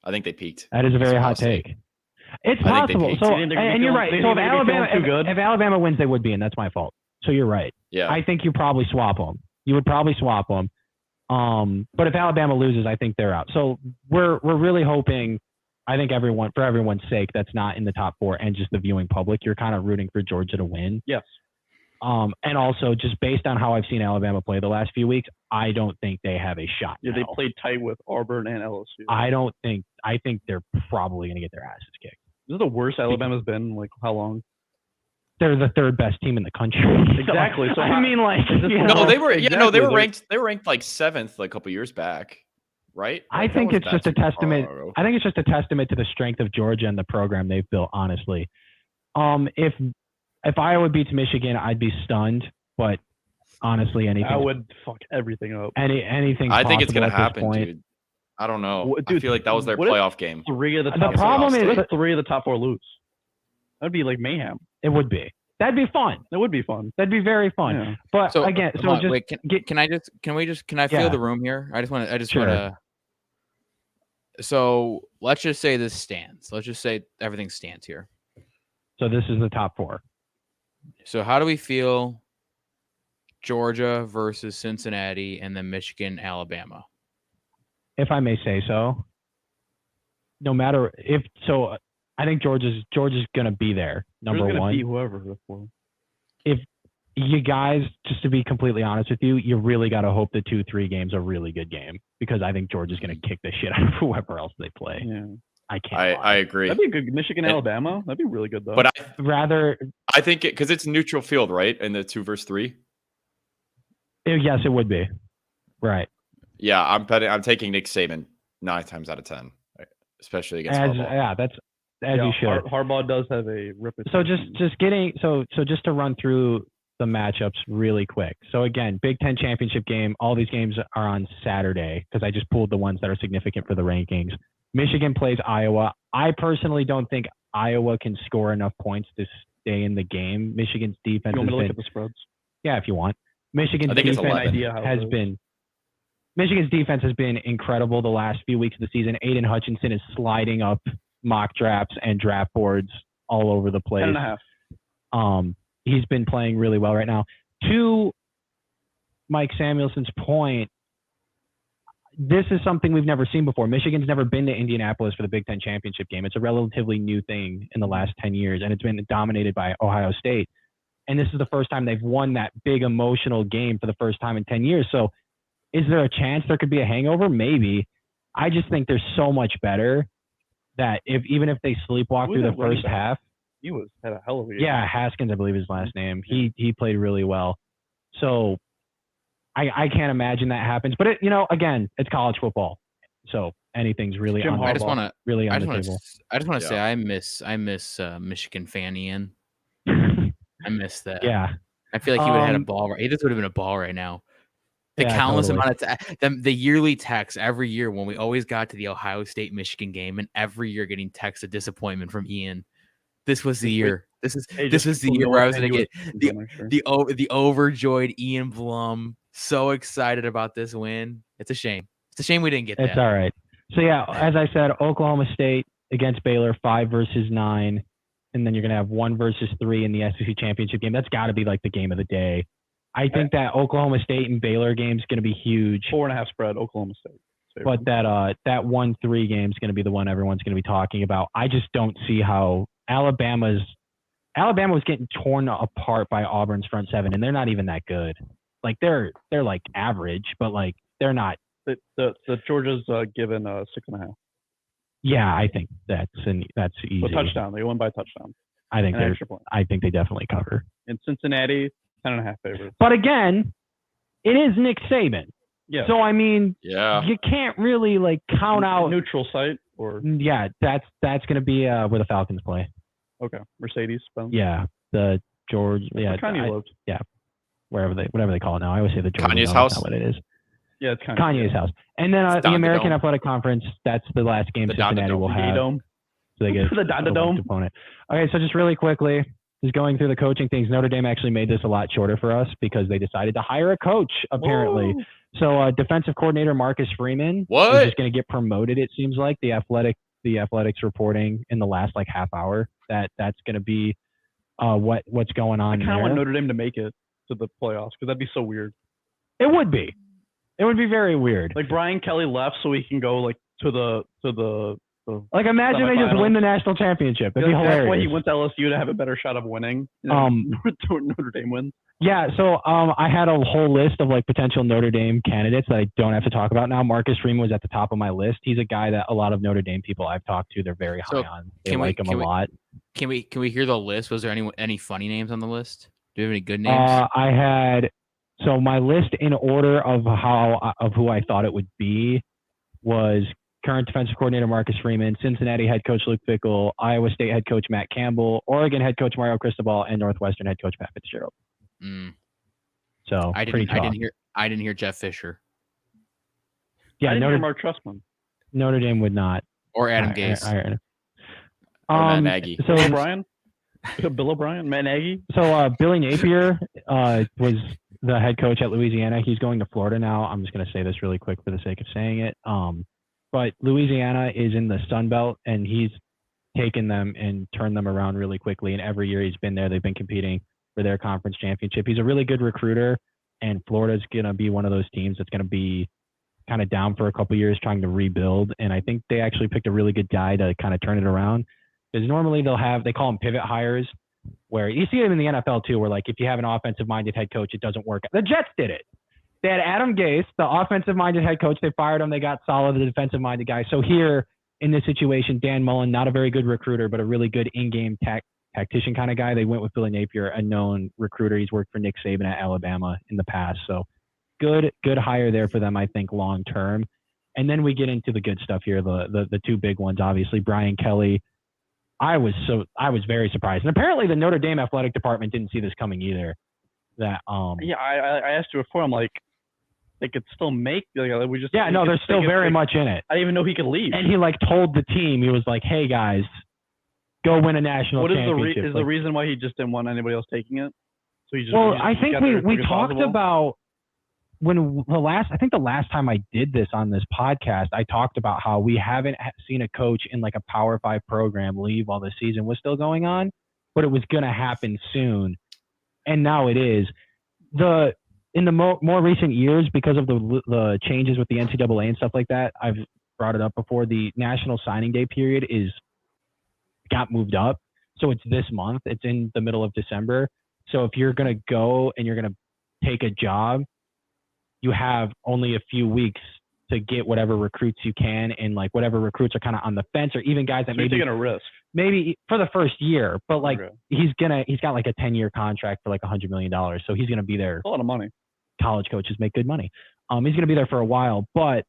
Speaker 3: I think they peaked.
Speaker 4: that is a very
Speaker 3: Ohio
Speaker 4: hot
Speaker 3: State.
Speaker 4: take. It's
Speaker 3: I think they
Speaker 4: possible.
Speaker 3: peaked.
Speaker 4: So,
Speaker 2: You think they're gonna
Speaker 4: and you're
Speaker 2: feel-
Speaker 4: right.
Speaker 2: they
Speaker 4: So
Speaker 2: think they're gonna feel too good?
Speaker 4: if Alabama wins, they would be in. That's my fault. So you're right.
Speaker 3: Yeah.
Speaker 4: I think you probably swap them. You would probably swap them. But if Alabama loses, I think they're out. So we're really hoping. I think for everyone's sake, that's not in the top 4 and just the viewing public. You're kind of rooting for Georgia to win.
Speaker 2: Yes.
Speaker 4: And also just based on how I've seen Alabama play the last few weeks, I don't think they have a shot.
Speaker 2: Yeah, they
Speaker 4: now.
Speaker 2: played tight with Auburn and LSU.
Speaker 4: I think they're probably going to get their asses kicked.
Speaker 2: This is the worst Alabama's been in, like, how long?
Speaker 4: They're the 3rd best team in the country.
Speaker 2: Exactly. So
Speaker 4: I mean, like,
Speaker 3: No, they were. Yeah, no, they were
Speaker 2: Exactly.
Speaker 3: ranked. They were ranked like 7th like a couple years back, right?
Speaker 4: I
Speaker 3: Like, that
Speaker 4: think
Speaker 3: wasn't
Speaker 4: it's just a
Speaker 3: that too
Speaker 4: testament.
Speaker 3: far ago.
Speaker 4: I think it's just a testament to the strength of Georgia and the program they've built. Honestly, if Iowa beats Michigan, I'd be stunned. But honestly, anything.
Speaker 2: I would fuck everything up.
Speaker 4: Anything.
Speaker 3: I think it's
Speaker 4: gonna
Speaker 3: gonna happen, dude. I don't know.
Speaker 2: What-
Speaker 3: I
Speaker 2: dude,
Speaker 3: feel like that was their
Speaker 2: what if-
Speaker 3: playoff game.
Speaker 2: 3 of the
Speaker 4: The
Speaker 2: top.
Speaker 4: problem is
Speaker 2: What if 3 of the top 4 lose? That'd be like mayhem.
Speaker 4: it would be. That'd be fun.
Speaker 2: That would be fun.
Speaker 4: That'd be very fun.
Speaker 2: Yeah.
Speaker 4: But
Speaker 1: So
Speaker 4: again,
Speaker 1: come
Speaker 4: so
Speaker 1: on,
Speaker 4: just
Speaker 1: wait, can I feel
Speaker 4: Yeah.
Speaker 1: the room here? I just want
Speaker 4: Sure.
Speaker 1: to. So let's just say this stands. Let's just say everything stands here.
Speaker 4: so this is the top 4.
Speaker 1: So how do we feel Georgia versus Cincinnati and then Michigan, Alabama?
Speaker 4: If I may say so, no matter if so, I think Georgia's going to be there. Number one,
Speaker 2: beat whoever before.
Speaker 4: If you guys, just to be completely honest with you, you really got to hope the 2-3 game's a really good game because I think Georgia's going to kick the shit out of whoever else they play.
Speaker 2: Yeah.
Speaker 4: I can't.
Speaker 3: I agree.
Speaker 2: That'd be a good Michigan, Alabama. That'd be really good though.
Speaker 3: But
Speaker 4: I
Speaker 3: think because it's neutral field, right? In the 2 versus 3.
Speaker 4: Yes, it would be. Right.
Speaker 3: Yeah, I'm taking Nick Saban 9 times out of 10, especially against Harbaugh.
Speaker 4: Yeah, that's as you should.
Speaker 2: Harbaugh does have a reputation.
Speaker 4: So just to run through the matchups really quick. So again, Big Ten championship game. All these games are on Saturday because I just pulled the ones that are significant for the rankings. Michigan plays Iowa. I personally don't think Iowa can score enough points to stay in the game. Michigan's defense.
Speaker 2: You want me to look at the spreads?
Speaker 4: Yeah, if you want. Michigan's defense has been incredible the last few weeks of the season. Aiden Hutchinson is sliding up mock drafts and draft boards all over the place.
Speaker 2: 10.5.
Speaker 4: He's been playing really well right now. To Mike Samuelson's point, this is something we've never seen before. Michigan's never been to Indianapolis for the Big Ten championship game. It's a relatively new thing in the last 10 years, and it's been dominated by Ohio State. And this is the first time they've won that big emotional game for the first time in 10 years. So is there a chance there could be a hangover? Maybe. I just think they're so much better that even if they sleepwalk through the first half.
Speaker 2: He had a hell of a game.
Speaker 4: Yeah, Haskins, I believe his last name. He played really well. So I can't imagine that happens. But again, it's college football. So anything's really on
Speaker 1: I just want to
Speaker 4: really on the table.
Speaker 1: I just want to say I miss Michigan Fan Ian. I miss that.
Speaker 4: Yeah.
Speaker 1: I feel like he would have had a ball. This would have been a ball right now. The countless amount of the yearly texts every year when we always got to the Ohio State Michigan game, and every year getting texts of disappointment from Ian. This was the year. This was the year where I was going to get the overjoyed Ian Blum, so excited about this win. It's a shame. It's a shame we didn't get that.
Speaker 4: It's all right. So yeah, as I said, Oklahoma State against Baylor, 5 versus 9, and then you're going to have 1 versus 3 in the SEC championship game. That's got to be like the game of the day. I think that Oklahoma State and Baylor game is going to be huge.
Speaker 2: 4.5 spread, Oklahoma State.
Speaker 4: But that 1-3 game is going to be the one everyone's going to be talking about. I just don't see how Alabama was getting torn apart by Auburn's front seven, and they're not even that good. Like they're like average, but like they're not.
Speaker 2: The Georgia's given 6.5.
Speaker 4: Yeah, I think that's easy.
Speaker 2: A touchdown. They won by a touchdown.
Speaker 4: I think they definitely cover.
Speaker 2: In Cincinnati, 10.5 favorites.
Speaker 4: But again, it is Nick Saban.
Speaker 2: Yeah.
Speaker 4: So I mean,
Speaker 3: yeah,
Speaker 4: you can't really like count out
Speaker 2: neutral site or.
Speaker 4: Yeah, that's going to be where the Falcons play.
Speaker 2: Okay, Mercedes.
Speaker 4: Yeah, the George. Yeah,
Speaker 2: Kanye lived.
Speaker 4: Yeah, whatever they call it now. I always say the George.
Speaker 3: Kanye's house.
Speaker 4: That's what it is.
Speaker 2: Yeah, it's
Speaker 4: Kanye's house. And then the American Athletic Conference. That's the last game Cincinnati will have. So they get
Speaker 2: the Donda Dome
Speaker 4: opponent. Okay, so just really quickly, just going through the coaching things. Notre Dame actually made this a lot shorter for us because they decided to hire a coach. Apparently.
Speaker 2: Whoa.
Speaker 4: So defensive coordinator Marcus Freeman is just going to get promoted. It seems like the Athletics reporting in the last like half hour that's going to be what's going on.
Speaker 2: I kind of want Notre Dame to make it to the playoffs because that'd be so weird.
Speaker 4: It would be very weird.
Speaker 2: Like Brian Kelly left so he can go like to the
Speaker 4: like imagine they just win the national championship. That'd be hilarious.
Speaker 2: That's why he went to LSU to have a better shot of winning. Notre Dame wins.
Speaker 4: Yeah, so I had a whole list of like potential Notre Dame candidates that I don't have to talk about now. Marcus Freeman was at the top of my list. He's a guy that a lot of Notre Dame people I've talked to, they're very high on. They like him a lot.
Speaker 1: Can we hear the list? Was there any funny names on the list? Do you have any good names?
Speaker 4: I had my list in order of who I thought it would be was current defensive coordinator Marcus Freeman, Cincinnati head coach Luke Fickell, Iowa State head coach Matt Campbell, Oregon head coach Mario Cristobal, and Northwestern head coach Pat Fitzgerald. So
Speaker 1: I didn't hear Jeff Fisher.
Speaker 2: Yeah, I didn't hear Mark Trustman.
Speaker 4: Notre Dame would not.
Speaker 1: Or Adam Gase.
Speaker 3: Or Matt Nagy.
Speaker 2: So Bill O'Brien, Matt Nagy.
Speaker 4: So Billy Napier was the head coach at Louisiana. He's going to Florida now. I'm just going to say this really quick for the sake of saying it. But Louisiana is in the Sun Belt, and he's taken them and turned them around really quickly. And every year he's been there, they've been competing. for their conference championship. He's a really good recruiter, and Florida's going to be one of those teams that's going to be kind of down for a couple years trying to rebuild. And I think they actually picked a really good guy to kind of turn it around. Because normally they call them pivot hires, where you see them in the NFL too, where like if you have an offensive-minded head coach, it doesn't work. The Jets did it. They had Adam Gase, the offensive-minded head coach. They fired him. They got solid, the defensive-minded guy. So here in this situation, Dan Mullen, not a very good recruiter, but a really good in-game tactician kind of guy. They went with Billy Napier, a known recruiter. He's worked for Nick Saban at Alabama in the past. So good hire there for them, I think, long term. And then we get into the good stuff here, the two big ones, obviously. Brian Kelly. I was very surprised. And apparently the Notre Dame athletic department didn't see this coming either. That
Speaker 2: yeah, I asked you before, I'm like, they could still make we just
Speaker 4: they're still very much in it.
Speaker 2: I didn't even know he could leave.
Speaker 4: And he like told the team, he was like, hey guys, go win a national championship.
Speaker 2: Is the reason why he just didn't want anybody else taking it? So
Speaker 4: I think we talked about the last time I did this on this podcast, I talked about how we haven't seen a coach in like a Power 5 program leave while the season was still going on, but it was going to happen soon. And now it is. In the more recent years, because of the changes with the NCAA and stuff like that, I've brought it up before, the National Signing Day period got moved up. So it's this month. It's in the middle of December. So if you're going to go and you're going to take a job, you have only a few weeks to get whatever recruits you can, and like whatever recruits are kind of on the fence, or even guys that
Speaker 2: maybe taking a risk.
Speaker 4: Maybe for the first year, but like he's got like a 10-year contract for like $100 million. So he's going to be there.
Speaker 2: A lot of money.
Speaker 4: College coaches make good money. He's going to be there for a while, but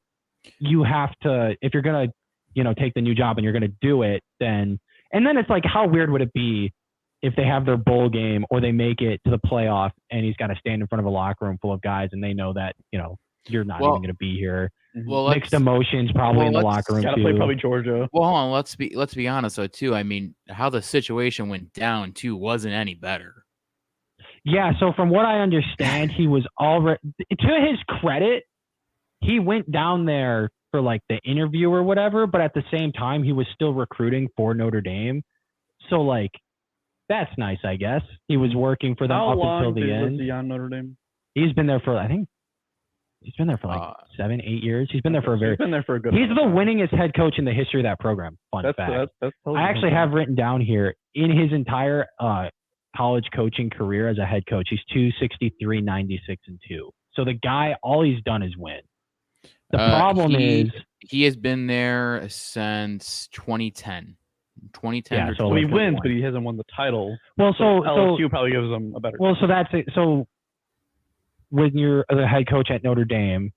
Speaker 4: you have to, if you're going to, take the new job and you're going to do it, then it's like, how weird would it be if they have their bowl game or they make it to the playoff and he's got to stand in front of a locker room full of guys and they know that, you're not even going to be here.
Speaker 1: Well,
Speaker 4: mixed emotions probably in the locker room
Speaker 2: gotta
Speaker 4: too.
Speaker 2: Play probably Georgia.
Speaker 1: Well, hold on. Let's be honest though too. I mean, how the situation went down too wasn't any better.
Speaker 4: Yeah. So from what I understand, he was already, to his credit, he went down there for like the interview or whatever, but at the same time, he was still recruiting for Notre Dame. So like, that's nice, I guess. He was working for them up until the end.
Speaker 2: Was he on Notre Dame?
Speaker 4: He's been there for, I think, he's been there for like 7-8 years. He's been there for
Speaker 2: He's been there for a good.
Speaker 4: He's the winningest head coach in the history of that program. Fun fact. I actually have written down here, in his entire college coaching career as a head coach, he's 263, 96, and 2. So the guy, all he's done is win. The problem is
Speaker 1: he has been there since 2010. 2010.
Speaker 4: Yeah,
Speaker 2: so he wins, but he hasn't won the title.
Speaker 4: Well, so
Speaker 2: LSU probably gives him a better.
Speaker 4: Well, so that's it. So when you're the head coach at Notre Dame,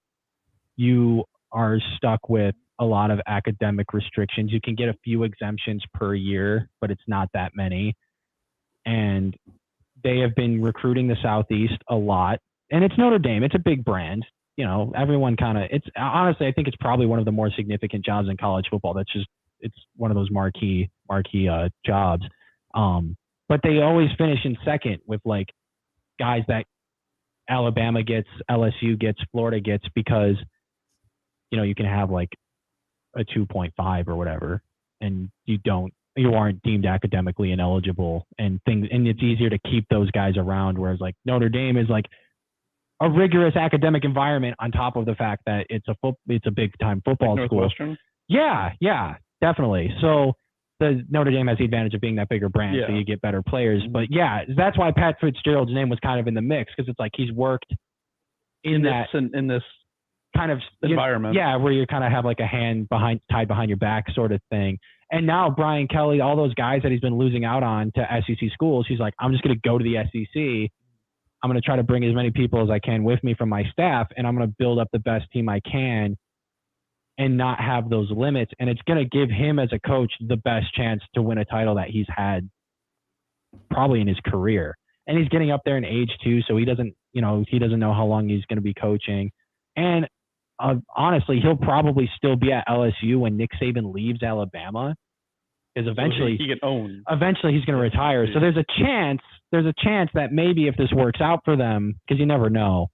Speaker 4: you are stuck with a lot of academic restrictions. You can get a few exemptions per year, but it's not that many. And they have been recruiting the Southeast a lot. And it's Notre Dame. It's a big brand. Everyone honestly, I think it's probably one of the more significant jobs in college football. It's one of those marquee jobs. But they always finish in second with like guys that Alabama gets, LSU gets, Florida gets, because, you can have like a 2.5 or whatever, and you aren't deemed academically ineligible and it's easier to keep those guys around. Whereas like Notre Dame is like a rigorous academic environment on top of the fact that it's a big time football
Speaker 2: like
Speaker 4: school.
Speaker 2: Northwestern?
Speaker 4: Yeah, definitely. So the Notre Dame has the advantage of being that bigger brand, so you get better players. But yeah, that's why Pat Fitzgerald's name was kind of in the mix, because it's like he's worked in this kind of
Speaker 2: environment.
Speaker 4: Where you kind of have like a hand tied behind your back sort of thing. And now Brian Kelly, all those guys that he's been losing out on to SEC schools, he's like, I'm just going to go to the SEC. I'm going to try to bring as many people as I can with me from my staff, and I'm going to build up the best team I can and not have those limits. And it's going to give him as a coach the best chance to win a title that he's had probably in his career. And he's getting up there in age too, so he doesn't know how long he's going to be coaching. And honestly, he'll probably still be at LSU when Nick Saban leaves Alabama, because eventually
Speaker 2: he get owned.
Speaker 4: Eventually he's going to retire. So there's a chance that maybe if this works out for them, because you never know,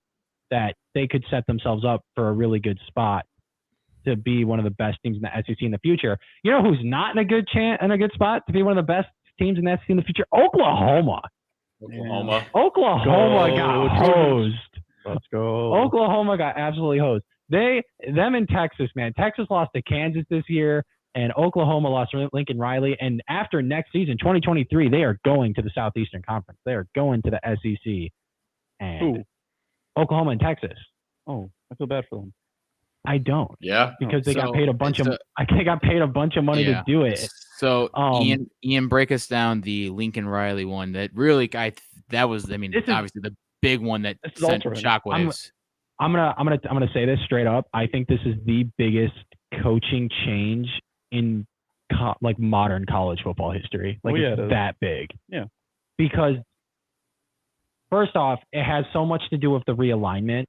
Speaker 4: that they could set themselves up for a really good spot to be one of the best teams in the SEC in the future. You know who's not in a good spot to be one of the best teams in the SEC in the future? Oklahoma.
Speaker 3: Oklahoma.
Speaker 4: Oklahoma got hosed.
Speaker 2: Let's go.
Speaker 4: Oklahoma got absolutely hosed. Them in Texas, man. Texas lost to Kansas this year, and Oklahoma lost to Lincoln Riley. And after next season, 2023, they are going to the Southeastern Conference. They are going to the SEC. And Oklahoma and Texas.
Speaker 2: Oh, I feel bad for them.
Speaker 4: I don't.
Speaker 3: Yeah,
Speaker 4: because they got paid a bunch of. I think got paid a bunch of money to do it.
Speaker 1: So Ian, break us down the Lincoln Riley one. That really, that was. I mean, obviously the big one that sent shockwaves.
Speaker 4: I'm gonna say this straight up. I think this is the biggest coaching change in like modern college football history. Like it's that big.
Speaker 2: Yeah.
Speaker 4: Because first off, it has so much to do with the realignment.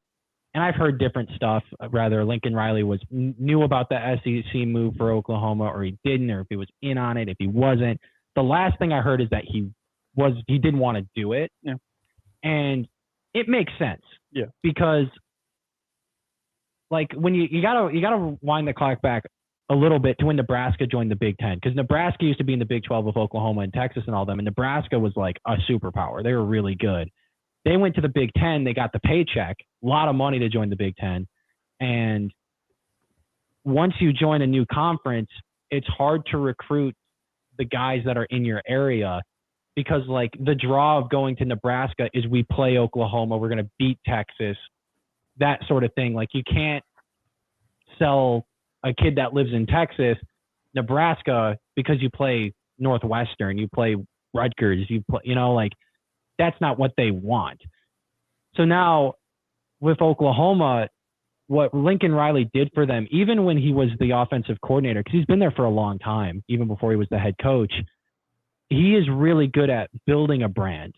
Speaker 4: And I've heard different stuff. Rather, Lincoln Riley knew about the SEC move for Oklahoma, or he didn't, or if he was in on it, if he wasn't. The last thing I heard is that he didn't want to do it.
Speaker 2: Yeah.
Speaker 4: And it makes sense.
Speaker 2: Yeah.
Speaker 4: Because like when you gotta wind the clock back a little bit to when Nebraska joined the Big Ten, because Nebraska used to be in the Big 12 with Oklahoma and Texas and all them, and Nebraska was like a superpower. They were really good. They went to the Big Ten. They got the paycheck, a lot of money to join the Big Ten. And once you join a new conference, it's hard to recruit the guys that are in your area because, like, the draw of going to Nebraska is we play Oklahoma, we're going to beat Texas, that sort of thing. Like, you can't sell a kid that lives in Texas, Nebraska, because you play Northwestern, you play Rutgers, like, that's not what they want. So now with Oklahoma, what Lincoln Riley did for them, even when he was the offensive coordinator, because he's been there for a long time, even before he was the head coach, he is really good at building a brand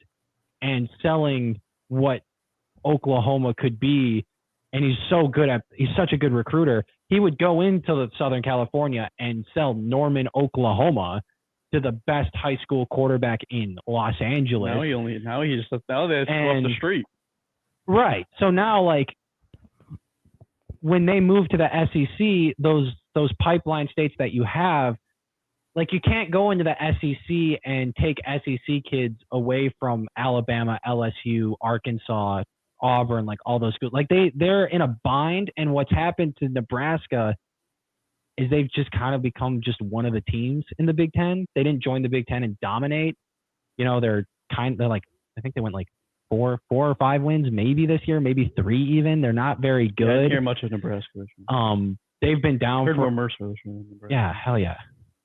Speaker 4: and selling what Oklahoma could be. And he's such a good recruiter. He would go into Southern California and sell Norman, Oklahoma, to the best high school quarterback in Los Angeles.
Speaker 2: Now they just go up the street.
Speaker 4: Right. So now, like, when they move to the SEC, those pipeline states that you have, like, you can't go into the SEC and take SEC kids away from Alabama, LSU, Arkansas, Auburn, like all those schools. Like, they're in a bind, and what's happened to Nebraska is they've just kind of become just one of the teams in the Big Ten. They didn't join the Big Ten and dominate. They're like, I think they went like 4 or 5 wins maybe this year, maybe 3 even. They're not very good.
Speaker 2: I didn't hear much of Nebraska this year.
Speaker 4: They've been down
Speaker 2: for Mercer this year.
Speaker 4: Yeah, hell yeah.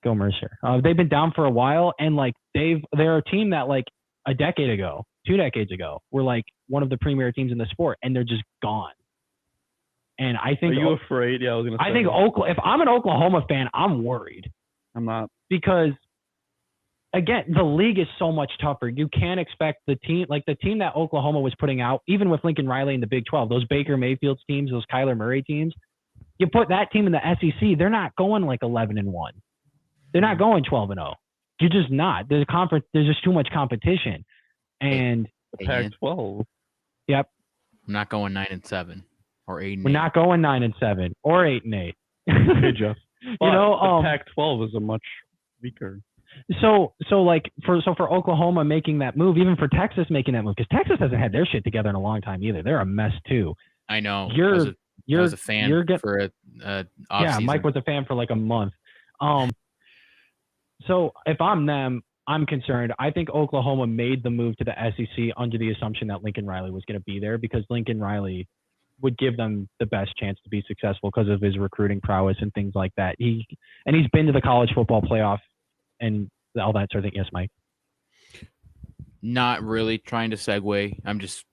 Speaker 4: Go Mercer. They've been down for a while, and like they're a team that like a decade ago, 2 decades ago, were like one of the premier teams in the sport, and they're just gone. And I think.
Speaker 2: Are you afraid? Yeah, I was gonna say.
Speaker 4: I think if I'm an Oklahoma fan, I'm worried.
Speaker 2: I'm not,
Speaker 4: because again, the league is so much tougher. You can't expect the team that Oklahoma was putting out, even with Lincoln Riley in the Big 12, those Baker Mayfield's teams, those Kyler Murray teams. You put that team in the SEC, they're not going like 11-1. They're not going 12-0. You're just not. There's just too much competition. And
Speaker 2: the Pac-12.
Speaker 4: Yep.
Speaker 1: I'm not going 9-7 or 8-8.
Speaker 4: We're not going 9-7 or 8-8.
Speaker 2: Hey, Jeff.
Speaker 4: The
Speaker 2: Pac-12 is a much weaker.
Speaker 4: So like for Oklahoma making that move, even for Texas making that move, because Texas hasn't had their shit together in a long time either. They're a mess too.
Speaker 1: I know. I was a fan for off
Speaker 4: season. Mike was a fan for like a month. So if I'm them, I'm concerned. I think Oklahoma made the move to the SEC under the assumption that Lincoln Riley was going to be there, because Lincoln Riley would give them the best chance to be successful because of his recruiting prowess and things like that. He's been to the college football playoff and all that sort of thing. Yes, Mike.
Speaker 1: Not really trying to segue. I'm just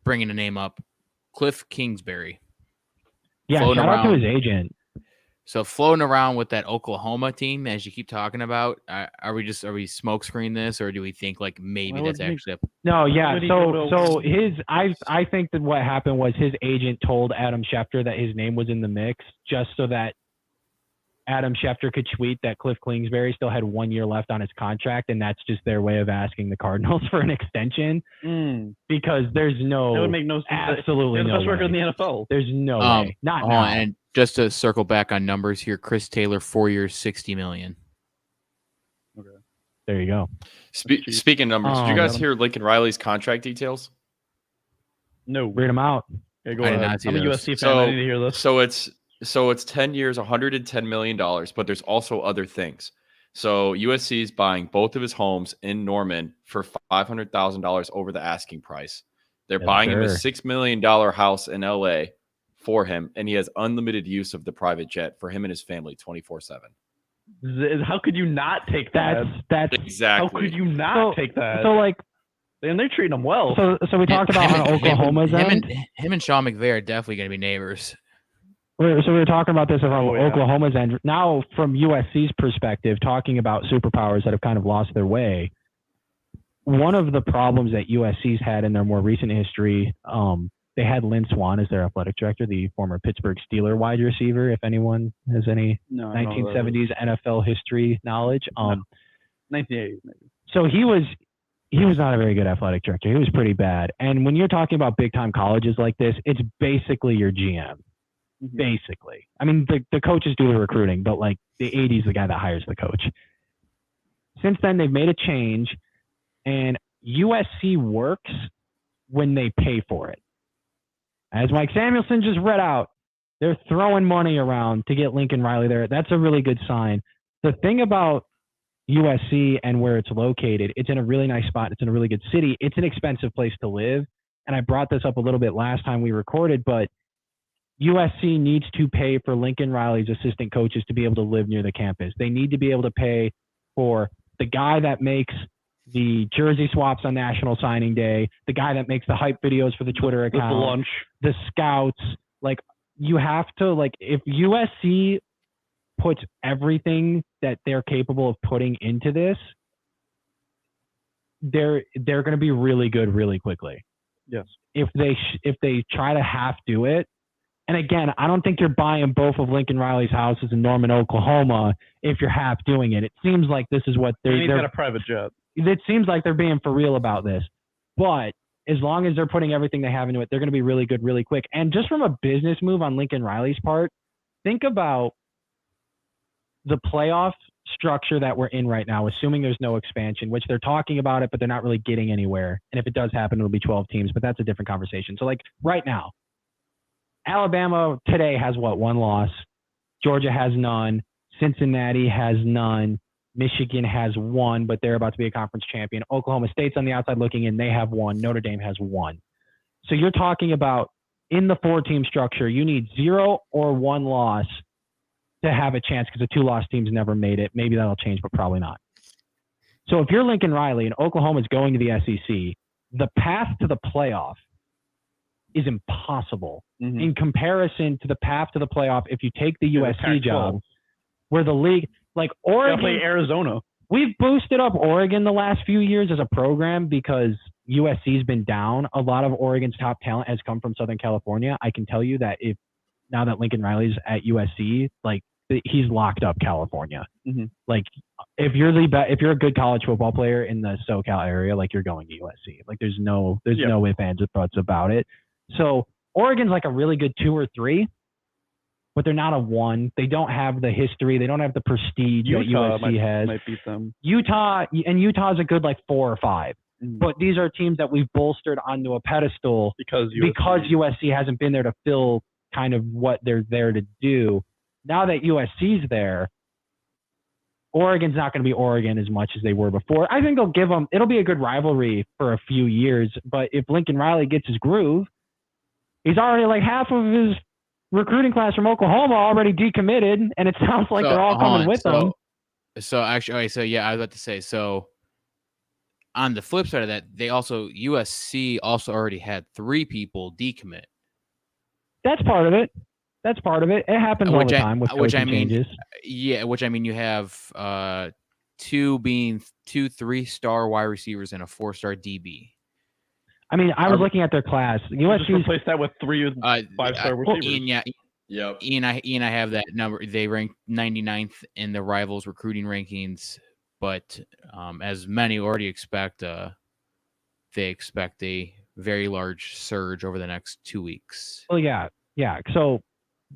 Speaker 1: bringing a name up. Cliff Kingsbury.
Speaker 4: Yeah, shout out to his agent.
Speaker 1: So floating around with that Oklahoma team, as you keep talking about, are we smokescreen this, or do we think like maybe that's actually
Speaker 4: No, yeah. So I think that what happened was his agent told Adam Schefter that his name was in the mix, just so that Adam Schefter could tweet that Cliff Kingsbury still had 1 year left on his contract, and that's just their way of asking the Cardinals for an extension. Because there's no,
Speaker 2: that would make no sense.
Speaker 4: Absolutely no.
Speaker 2: The best record in the NFL.
Speaker 4: There's no way. Not now.
Speaker 1: And just to circle back on numbers here, Chris Taylor, 4 years, $60 million.
Speaker 2: Okay.
Speaker 4: There you go.
Speaker 3: Speaking of numbers, did you guys hear Lincoln Riley's contract details?
Speaker 2: No.
Speaker 4: Read them out.
Speaker 2: Okay, go ahead. I'm a USC fan. I need to hear this.
Speaker 3: So it's 10 years, $110 million, but there's also other things. So USC is buying both of his homes in Norman for $500,000 over the asking price. They're buying him a $6 million house in LA for him, and he has unlimited use of the private jet for him and his family 24/7.
Speaker 2: How could you not take that?
Speaker 4: That's
Speaker 3: exactly.
Speaker 2: How could you not take that?
Speaker 4: So like,
Speaker 2: and they're treating him well.
Speaker 4: So we talked about on Oklahoma's end.
Speaker 1: Him and Sean McVay are definitely going to be neighbors.
Speaker 4: So we were talking about this from Oklahoma's end. Now, from USC's perspective, talking about superpowers that have kind of lost their way. One of the problems that USC's had in their more recent history, they had Lynn Swann as their athletic director, the former Pittsburgh Steelers wide receiver. If anyone has any 1970s NFL history knowledge,
Speaker 2: 1980s maybe.
Speaker 4: So he was not a very good athletic director. He was pretty bad. And when you're talking about big time colleges like this, it's basically your GM. Mm-hmm. Basically, I mean the coaches do the recruiting, but like the AD is the guy that hires the coach. Since then, they've made a change, and USC works when they pay for it. As Mike Samuelson just read out, they're throwing money around to get Lincoln Riley there. That's a really good sign. The thing about USC and where it's located, it's in a really nice spot. It's in a really good city. It's an expensive place to live. And I brought this up a little bit last time we recorded, but USC needs to pay for Lincoln Riley's assistant coaches to be able to live near the campus. They need to be able to pay for the guy that makes the jersey swaps on National Signing Day, the guy that makes the hype videos for the Twitter account,
Speaker 2: the lunch,
Speaker 4: the scouts. Like, you have to, like, if USC puts everything that they're capable of putting into this, they're going to be really good really quickly.
Speaker 2: Yes.
Speaker 4: If they try to half do it, and again, I don't think you're buying both of Lincoln Riley's houses in Norman, Oklahoma if you're half doing it. It seems like this is what they're...
Speaker 2: He's got a private jet.
Speaker 4: It seems like they're being for real about this. But as long as they're putting everything they have into it, they're going to be really good really quick. And just from a business move on Lincoln Riley's part, think about the playoff structure that we're in right now, assuming there's no expansion, which they're talking about it, but they're not really getting anywhere. And if it does happen, it'll be 12 teams, but that's a different conversation. So, like, right now, Alabama today has one loss. Georgia has none. Cincinnati has none. Michigan has one, but they're about to be a conference champion. Oklahoma State's on the outside looking in. They have one. Notre Dame has one. So you're talking about in the 4-team structure, you need 0 or 1 loss to have a chance because the 2-loss teams never made it. Maybe that'll change, but probably not. So if you're Lincoln Riley and Oklahoma's going to the SEC, the path to the playoff is impossible in comparison to the path to the playoff if you take the USC job, where the league, like Oregon,
Speaker 2: play Arizona.
Speaker 4: We've boosted up Oregon the last few years as a program because USC's been down. A lot of Oregon's top talent has come from Southern California. I can tell you that now that Lincoln Riley's at USC, like, he's locked up California. Mm-hmm. Like, if you're a good college football player in the SoCal area, like, you're going to USC. Like, there's no ifs, ands, or buts about it. So Oregon's like a really good 2 or 3, but they're not a 1. They don't have the history. They don't have the prestige that USC has.
Speaker 2: Might beat them.
Speaker 4: Utah's a good like 4 or 5. But these are teams that we've bolstered onto a pedestal because USC hasn't been there to fill kind of what they're there to do. Now that USC's there, Oregon's not going to be Oregon as much as they were before. I think it'll be a good rivalry for a few years. But if Lincoln Riley gets his groove, he's already like half of his recruiting class from Oklahoma already decommitted, and it sounds like they're all coming with them.
Speaker 1: So actually, okay, so yeah, I was about to say, so on the flip side of that, USC also already had 3 people decommit.
Speaker 4: That's part of it. It happens all the time with coaching changes.
Speaker 1: Yeah, which I mean, you have 2 being 2 3-star wide receivers and a 4-star DB.
Speaker 4: I mean, I was looking at their class.
Speaker 2: USC replaced that with 3 5-star receivers.
Speaker 1: Ian, I have that number. They ranked 99th in the Rivals recruiting rankings, but as many already expect, they expect a very large surge over the next 2 weeks.
Speaker 4: Well, yeah. So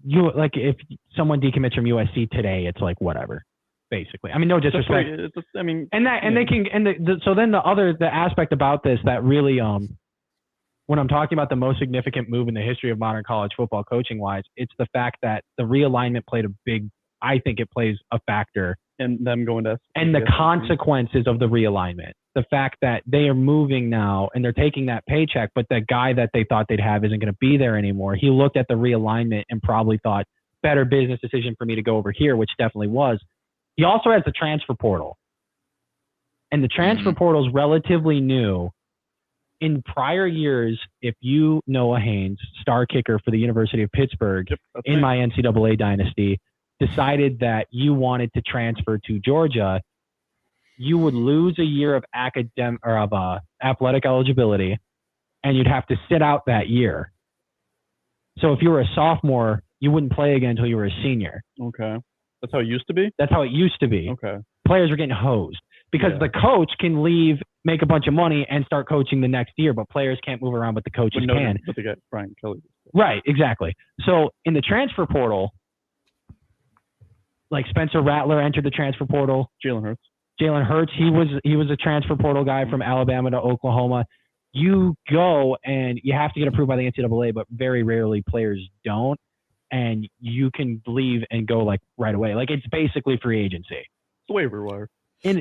Speaker 4: if someone decommits from USC today, it's like whatever. basically. I mean, no disrespect.
Speaker 2: I mean,
Speaker 4: so then the aspect about this that really when I'm talking about the most significant move in the history of modern college football coaching wise, it's the fact that the realignment I think it plays a factor
Speaker 2: in them going to
Speaker 4: and the consequences of the realignment. The fact that they are moving now and they're taking that paycheck, but the guy that they thought they'd have isn't going to be there anymore. He looked at the realignment and probably thought, better business decision for me to go over here, which definitely was. He also has the transfer portal. And the transfer portal is relatively new. In prior years, if you, Noah Haynes, star kicker for the University of Pittsburgh in my NCAA dynasty, decided that you wanted to transfer to Georgia, you would lose a year of athletic eligibility, and you'd have to sit out that year. So if you were a sophomore, you wouldn't play again until you were a senior.
Speaker 2: Okay. That's how it used to be?
Speaker 4: That's how it used to be.
Speaker 2: Okay.
Speaker 4: Players were getting hosed because the coach can leave, make a bunch of money, and start coaching the next year, but players can't move around, but the coaches can.
Speaker 2: But they got Brian Kelly.
Speaker 4: Right, exactly. So in the transfer portal, like Spencer Rattler entered the transfer portal.
Speaker 2: Jalen
Speaker 4: Hurts, he was a transfer portal guy from Alabama to Oklahoma. You go and you have to get approved by the NCAA, but very rarely players don't. And you can leave and go like right away. Like it's basically free agency.
Speaker 2: It's a waiver wire.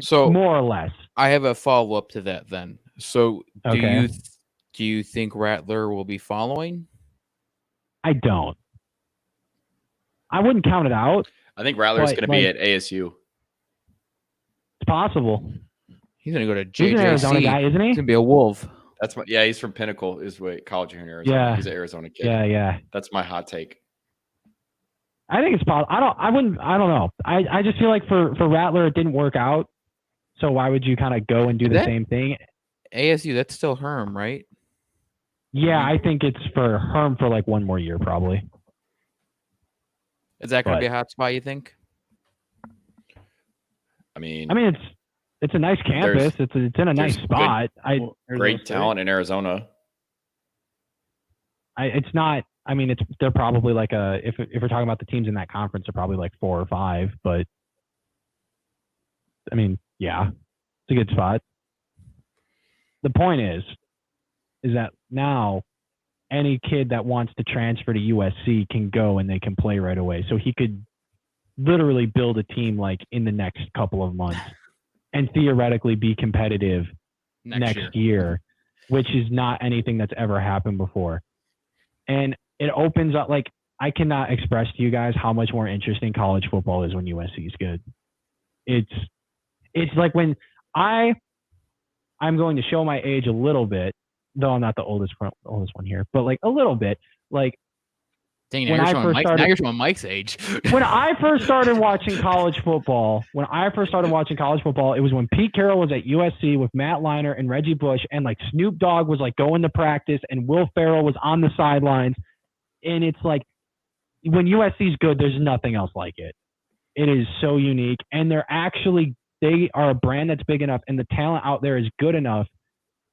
Speaker 1: So
Speaker 4: more or less.
Speaker 1: I have a follow up to that then. So do you think Rattler will be following?
Speaker 4: I don't. I wouldn't count it out.
Speaker 3: I think Rattler's going to be at ASU.
Speaker 4: It's possible.
Speaker 1: He's going to go to JJC.
Speaker 4: He's an Arizona guy, isn't he?
Speaker 1: He's going to be a Wolf.
Speaker 3: He's from Pinnacle, college here in Arizona.
Speaker 4: Yeah.
Speaker 3: He's an Arizona kid.
Speaker 4: Yeah.
Speaker 3: That's my hot take.
Speaker 4: I think it's possible. I don't know. I just feel like for Rattler, it didn't work out. So why would you kind of go and do the same thing?
Speaker 1: ASU, that's still Herm, right?
Speaker 4: Yeah, I think it's for Herm for like one more year, probably.
Speaker 1: Is that going to be a hot spot, you think?
Speaker 3: I mean,
Speaker 4: it's a nice campus. It's in a nice spot.
Speaker 3: Great talent in Arizona.
Speaker 4: It's not. I mean, they're probably like if we're talking about the teams in that conference, they're probably like 4 or 5. But I mean, yeah, it's a good spot. The point is that now any kid that wants to transfer to USC can go and they can play right away. So he could literally build a team like in the next couple of months and theoretically be competitive next year, which is not anything that's ever happened before. And it opens up, like, I cannot express to you guys how much more interesting college football is when USC is good. It's like when I'm going to show my age a little bit, though I'm not the oldest one here, but like a little bit. Like,
Speaker 1: dang, now you're showing Mike's age.
Speaker 4: When I first started watching college football, it was when Pete Carroll was at USC with Matt Leinart and Reggie Bush, and like Snoop Dogg was like going to practice, and Will Ferrell was on the sidelines. And it's like, when USC's good, there's nothing else like it. It is so unique, and they are a brand that's big enough, and the talent out there is good enough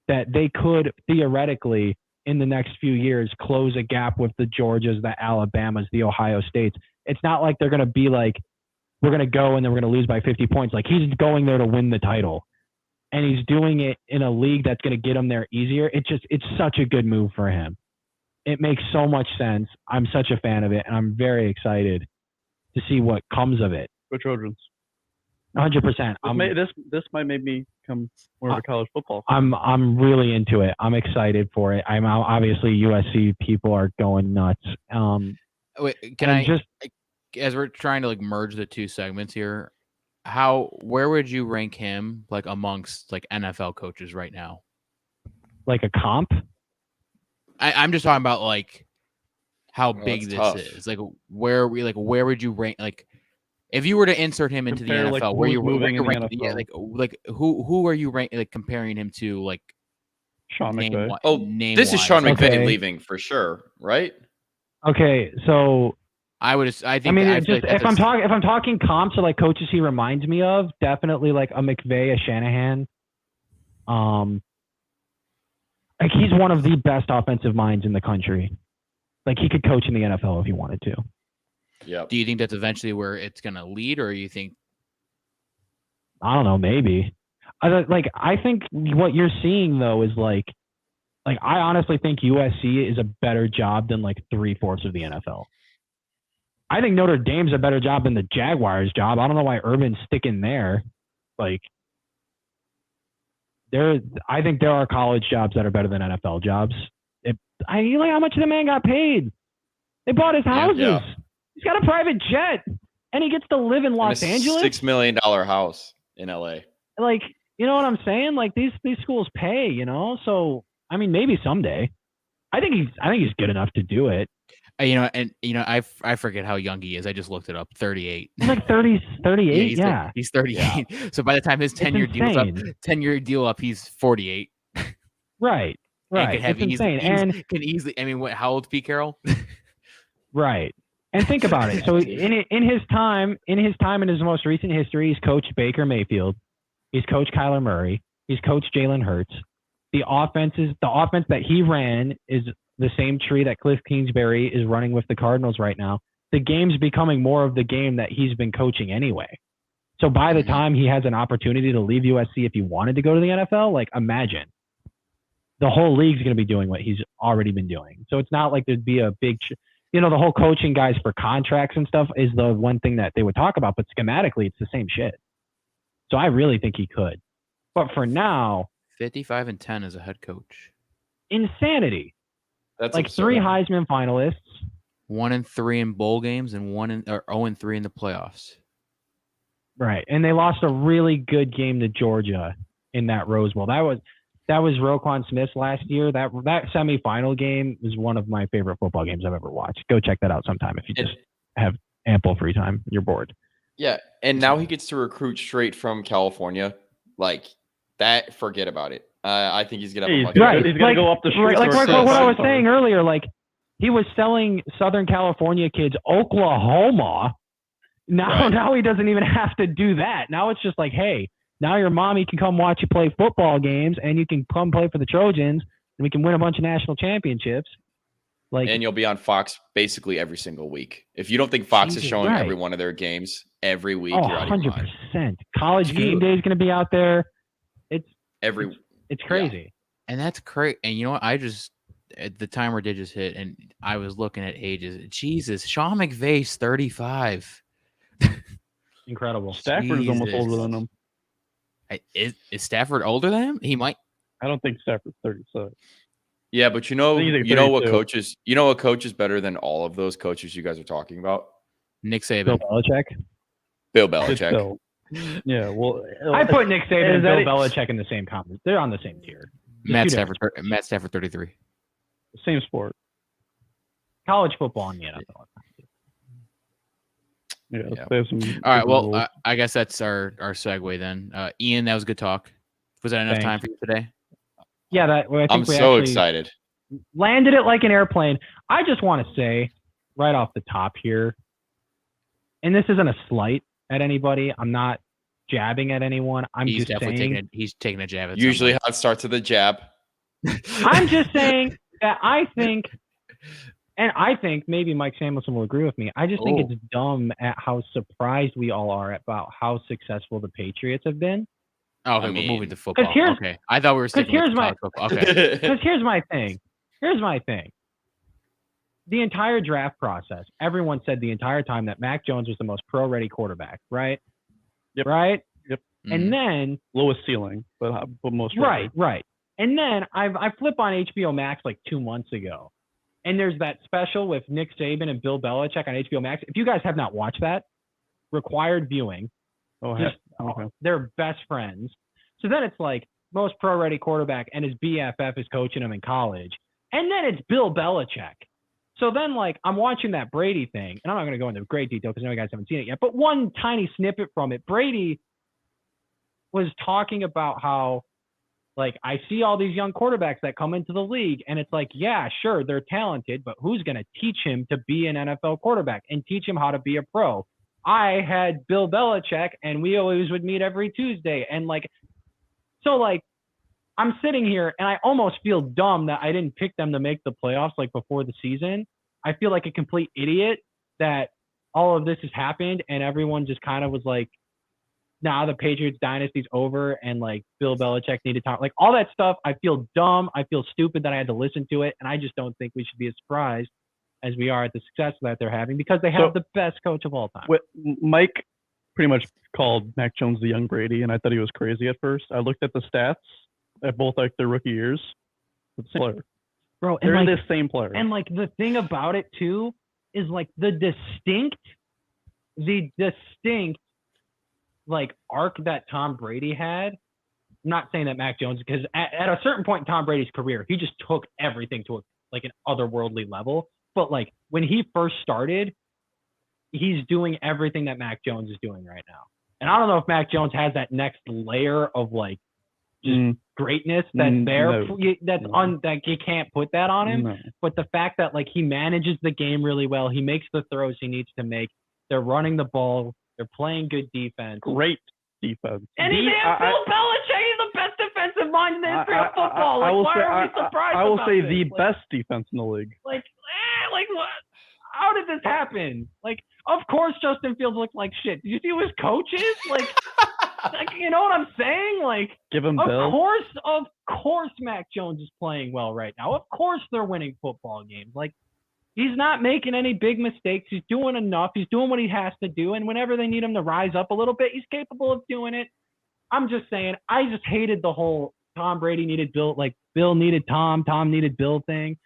Speaker 4: that they could theoretically, in the next few years, close a gap with the Georgias, the Alabamas, the Ohio States. It's not like they're going to be like, we're going to go and then we're going to lose by 50 points. Like, he's going there to win the title, and he's doing it in a league that's going to get him there easier. It's such a good move for him. It makes so much sense. I'm such a fan of it, and I'm very excited to see what comes of it.
Speaker 2: Go Trojans.
Speaker 4: 100%.
Speaker 2: This might make me become more of a college football
Speaker 4: fan. I'm really into it. I'm excited for it. I'm obviously USC people are going nuts.
Speaker 1: Wait, as we're trying to like merge the two segments here, where would you rank him like amongst like NFL coaches right now?
Speaker 4: Like a comp?
Speaker 1: I'm just talking about like how big this
Speaker 3: tough.
Speaker 1: is. Like where would you rank, like if you were to insert him into the NFL,
Speaker 2: like
Speaker 1: where you
Speaker 2: moving in the
Speaker 1: rank,
Speaker 2: NFL.
Speaker 1: yeah, like who are you comparing him to, like
Speaker 2: Sean McVay?
Speaker 3: This is Sean McVay leaving for sure, right?
Speaker 4: Okay, so
Speaker 1: if
Speaker 4: I'm talking comps or like coaches he reminds me of, definitely like a McVay, a Shanahan. Like, he's one of the best offensive minds in the country. Like, he could coach in the NFL if he wanted to.
Speaker 3: Yeah.
Speaker 1: Do you think that's eventually where it's going to lead, or you think
Speaker 4: I don't know, maybe. I think what you're seeing though is like I honestly think USC is a better job than like 3/4 of the NFL. I think Notre Dame's a better job than the Jaguars' job. I don't know why Urban's sticking there. Like, I think there are college jobs that are better than NFL jobs. How much the man got paid. They bought his houses. Yeah. He's got a private jet, and he gets to live in Los Angeles.
Speaker 3: $6 million house in LA.
Speaker 4: Like, you know what I'm saying? Like these schools pay, you know. So I mean, maybe someday. I think he's good enough to do it.
Speaker 1: I forget how young he is. I just looked it up. 38.
Speaker 4: He's like 38.
Speaker 1: Yeah, he's 38. Yeah. So by the time his 10-year deal up, he's 48.
Speaker 4: Right. Right. It's insane.
Speaker 1: Can easily. I mean, how old is Pete Carroll?
Speaker 4: Right. And think about it. So in his time, in his most recent history, he's coached Baker Mayfield. He's coached Kyler Murray. He's coached Jalen Hurts. The offense that he ran is the same tree that Cliff Kingsbury is running with the Cardinals right now. The game's becoming more of the game that he's been coaching anyway. So by the time he has an opportunity to leave USC if he wanted to go to the NFL, like imagine. The whole league's going to be doing what he's already been doing. So it's not like there'd be a big, the whole coaching guys for contracts and stuff is the one thing that they would talk about, but schematically it's the same shit. So I really think he could. But for now,
Speaker 1: 55-10 as a head coach.
Speaker 4: Insanity.
Speaker 3: That's
Speaker 4: like
Speaker 3: absurd.
Speaker 4: 3 Heisman finalists.
Speaker 1: 1-3 in bowl games and 0-3 in the playoffs.
Speaker 4: Right. And they lost a really good game to Georgia in that Rose Bowl. That was Roquan Smith's last year. That semifinal game was one of my favorite football games I've ever watched. Go check that out sometime if you just have ample free time. You're bored.
Speaker 3: Yeah, and now he gets to recruit straight from California. Like that, forget about it. I think he's gonna have
Speaker 2: he's gonna go up the street.
Speaker 4: Like what I was saying earlier, like he was selling Southern California kids Oklahoma. Now he doesn't even have to do that. Now it's just like, hey, now your mommy can come watch you play football games, and you can come play for the Trojans, and we can win a bunch of national championships.
Speaker 3: And you'll be on Fox basically every single week. If you don't think Fox is showing every one of their games every week, you're out of your mind.
Speaker 4: 100%. College Game Day is going to be out there. It's crazy.
Speaker 1: Yeah. And that's crazy. And you know what? The timer did just hit, and I was looking at ages. Jesus, Sean McVay's 35.
Speaker 4: Incredible.
Speaker 2: Stafford's almost older than him.
Speaker 1: Is Stafford older than him? He might.
Speaker 2: I don't think Stafford's 36.
Speaker 3: Yeah, but you know what coach is better than all of those coaches you guys are talking about?
Speaker 1: Nick Saban.
Speaker 3: Bill Belichick.
Speaker 2: Yeah, well,
Speaker 4: I put Nick Saban and Bill Belichick in the same conference. They're on the same tier.
Speaker 1: Matt Stafford 33.
Speaker 2: Same sport.
Speaker 4: College football in the NFL.
Speaker 2: Yeah.
Speaker 1: All right. Well, I guess that's our segue then. Ian, that was good talk. Was that enough time for you today?
Speaker 4: Yeah, I think
Speaker 3: I'm so excited.
Speaker 4: Landed it like an airplane. I just want to say right off the top here, and this isn't a slight at anybody. I'm not jabbing at anyone.
Speaker 1: He's taking a jab at
Speaker 3: usually how it starts with a jab.
Speaker 4: I'm just saying that I think maybe Mike Samuelson will agree with me. I just think it's dumb at how surprised we all are about how successful the Patriots have been.
Speaker 1: Oh, okay, we're moving to football. Okay, I thought we were sticking with college football. Okay.
Speaker 4: Because here's my thing. The entire draft process, everyone said the entire time that Mac Jones was the most pro-ready quarterback, right?
Speaker 2: Yep.
Speaker 4: Right?
Speaker 2: Yep.
Speaker 4: And then
Speaker 2: lowest ceiling, but most
Speaker 4: right. And then I flip on HBO Max like 2 months ago, and there's that special with Nick Saban and Bill Belichick on HBO Max. If you guys have not watched that, required viewing.
Speaker 2: Okay.
Speaker 4: They're best friends. So then it's like most pro-ready quarterback, and his BFF is coaching him in college. And then it's Bill Belichick. So then, like, I'm watching that Brady thing, and I'm not going to go into great detail because I know you guys haven't seen it yet, but one tiny snippet from it, Brady was talking about how, like, I see all these young quarterbacks that come into the league, and it's like, yeah, sure, they're talented, but who's going to teach him to be an NFL quarterback and teach him how to be a pro? I had Bill Belichick, and we always would meet every Tuesday. And, like, so, like, I'm sitting here, and I almost feel dumb that I didn't pick them to make the playoffs, like, before the season. I feel like a complete idiot that all of this has happened, and everyone just kind of was like, nah, the Patriots dynasty's over and like Bill Belichick needed time. Like all that stuff, I feel dumb. I feel stupid that I had to listen to it. And I just don't think we should be as surprised as we are at the success that they're having because they have the best coach of all time.
Speaker 2: Mike pretty much called Mac Jones the young Brady, and I thought he was crazy at first. I looked at the stats at both like their rookie years. The same player.
Speaker 4: Bro,
Speaker 2: they're
Speaker 4: like,
Speaker 2: the same player.
Speaker 4: And like the thing about it too is like the distinct like arc that Tom Brady had. I'm not saying that Mac Jones, because at a certain point in Tom Brady's career, he just took everything to like an otherworldly level. But like when he first started, he's doing everything that Mac Jones is doing right now. And I don't know if Mac Jones has that next layer of like just greatness that's there. That you can't put that on him.
Speaker 2: No.
Speaker 4: But the fact that like he manages the game really well, he makes the throws he needs to make. They're running the ball. They're playing good defense.
Speaker 2: Great defense.
Speaker 4: And Bill Belichick is the best defensive mind in the history of football. Like, why are we surprised?
Speaker 2: I will say
Speaker 4: this?
Speaker 2: the best defense in the league.
Speaker 4: Like what? How did this happen? Like, of course Justin Fields looked like shit. Did you see who his coach is? Like, you know what I'm saying? Like,
Speaker 2: give him Bill.
Speaker 4: Of course Mac Jones is playing well right now. Of course they're winning football games. Like, he's not making any big mistakes. He's doing enough. He's doing what he has to do. And whenever they need him to rise up a little bit, he's capable of doing it. I'm just saying, I just hated the whole Tom Brady needed Bill, like Bill needed Tom needed Bill thing.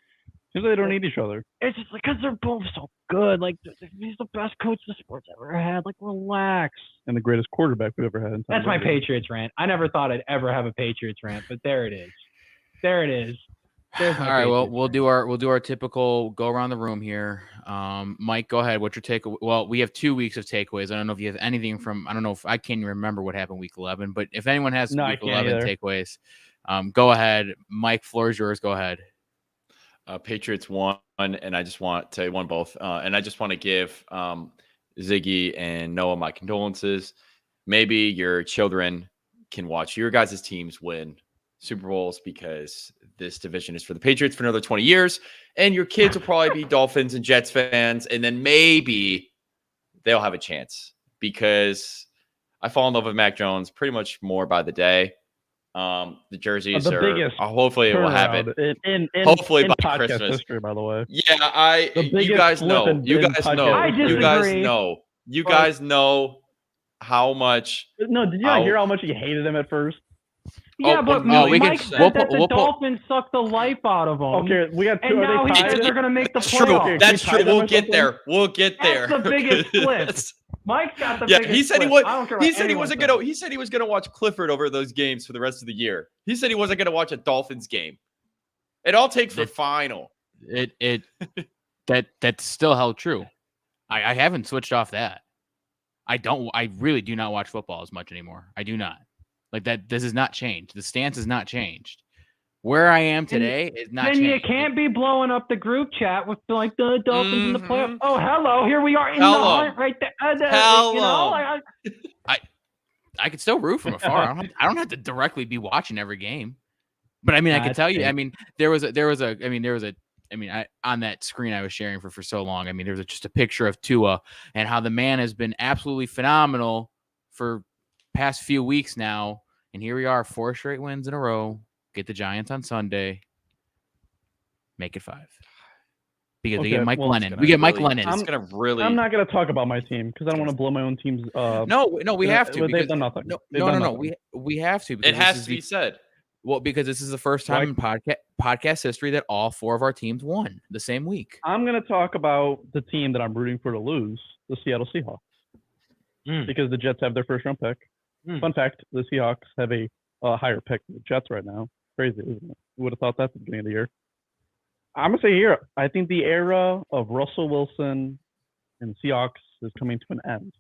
Speaker 2: Because they don't need each other.
Speaker 4: It's just because they're both so good. Like, he's the best coach the sport's ever had. Like, relax.
Speaker 2: And the greatest quarterback we've ever had.
Speaker 4: That's my Patriots rant. I never thought I'd ever have a Patriots rant, but there it is. There it is.
Speaker 1: All right, well, we'll do our typical go around the room here. Mike, go ahead. What's your takeaway? Well, we have 2 weeks of takeaways. I don't know if you have anything from. I don't know if I can't even remember what happened week 11. But if anyone has week 11 takeaways, go ahead. Mike, floor is yours. Go ahead.
Speaker 3: Patriots won, and I just want to won both. And I just want to give Ziggy and Noah my condolences. Maybe your children can watch your guys' teams win Super Bowls because this division is for the Patriots for another 20 years. And your kids will probably be Dolphins and Jets fans. And then maybe they'll have a chance because I fall in love with Mac Jones pretty much more by the day. The jerseys are biggest hopefully it will have it hopefully by
Speaker 2: podcast
Speaker 3: Christmas
Speaker 2: history, by the way.
Speaker 3: Yeah, you guys know how much.
Speaker 2: No, did you not hear how much he hated him at first?
Speaker 4: Yeah, but Mike said that the Dolphins sucked the life out of him.
Speaker 2: Okay, we got two.
Speaker 4: And now he says they're going to make the playoffs.
Speaker 3: That's true. We'll get there.
Speaker 4: That's the biggest flip. Mike's got the biggest.
Speaker 3: He said
Speaker 4: flip.
Speaker 3: He said he wasn't gonna. He said he was gonna watch Clifford over those games for the rest of the year. He said he wasn't gonna watch a Dolphins game. It all takes for final.
Speaker 1: That's still held true. I haven't switched off that. I really do not watch football as much anymore. I do not. Like that. This has not changed. The stance has not changed. Where I am today is not changed.
Speaker 4: Then you can't be blowing up the group chat with like the Dolphins in the playoffs. Oh, hello, here we are in the hunt right there.
Speaker 3: Hello.
Speaker 1: I could still root from afar. I don't have to directly be watching every game. But I mean, I can tell you. I mean, there was on that screen I was sharing for so long. I mean, there was just a picture of Tua and how the man has been absolutely phenomenal for past few weeks now. And here we are, 4 straight wins in a row. Get the Giants on Sunday. Make it 5. Because we get Mike Lennon. We get Mike Lennon.
Speaker 2: I'm not gonna talk about my team because I don't want to blow my own team's.
Speaker 1: No, we have to.
Speaker 2: They've done nothing.
Speaker 1: No. We have to.
Speaker 3: It has to be said.
Speaker 1: Well, because this is the first time in podcast history that all 4 of our teams won the same week.
Speaker 2: I'm gonna talk about the team that I'm rooting for to lose, the Seattle Seahawks, because the Jets have their first round pick. Fun fact: the Seahawks have a higher pick than the Jets right now. Crazy, isn't it? Who would have thought that at the beginning of the year? I'm going to say here, I think the era of Russell Wilson and Seahawks is coming to an end.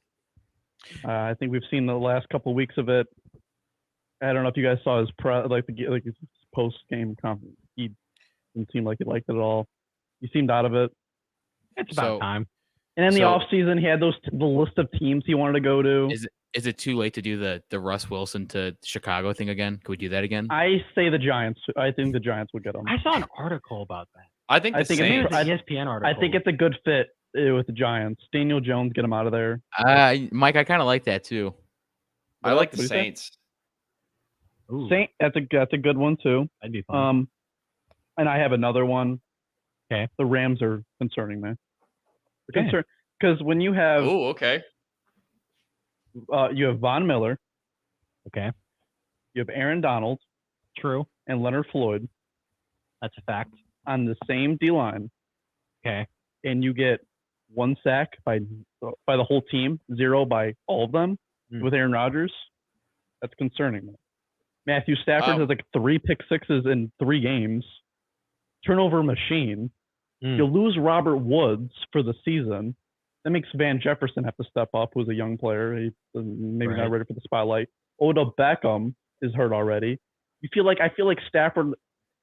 Speaker 2: I think we've seen the last couple of weeks of it. I don't know if you guys saw his his post-game conference. He didn't seem like he liked it at all. He seemed out of it.
Speaker 4: It's about time.
Speaker 2: And in the offseason, he had the list of teams he wanted to go to.
Speaker 1: Is it too late to do the Russ Wilson to Chicago thing again? Can we do that again?
Speaker 2: I say the Giants. I think the Giants would get him.
Speaker 4: I saw an article about that.
Speaker 3: I think it's an
Speaker 4: ESPN article.
Speaker 2: I think it's a good fit with the Giants. Daniel Jones, get him out of there.
Speaker 1: Mike, I kind of like that too.
Speaker 3: I like the Saints.
Speaker 2: That's a good one too.
Speaker 4: That'd be fun.
Speaker 2: And I have another one.
Speaker 4: Okay.
Speaker 2: The Rams are concerning, man. Because when you have you have Von Miller.
Speaker 4: Okay.
Speaker 2: You have Aaron Donald.
Speaker 4: True.
Speaker 2: And Leonard Floyd.
Speaker 4: That's a fact.
Speaker 2: On the same D line.
Speaker 4: Okay.
Speaker 2: And you get 1 sack by the whole team, 0 by all of them with Aaron Rodgers. That's concerning, man. Matthew Stafford has like 3 pick sixes in 3 games. Turnover machine. You lose Robert Woods for the season. That makes Van Jefferson have to step up, who's a young player. He's maybe not ready for the spotlight. Odell Beckham is hurt already. I feel like Stafford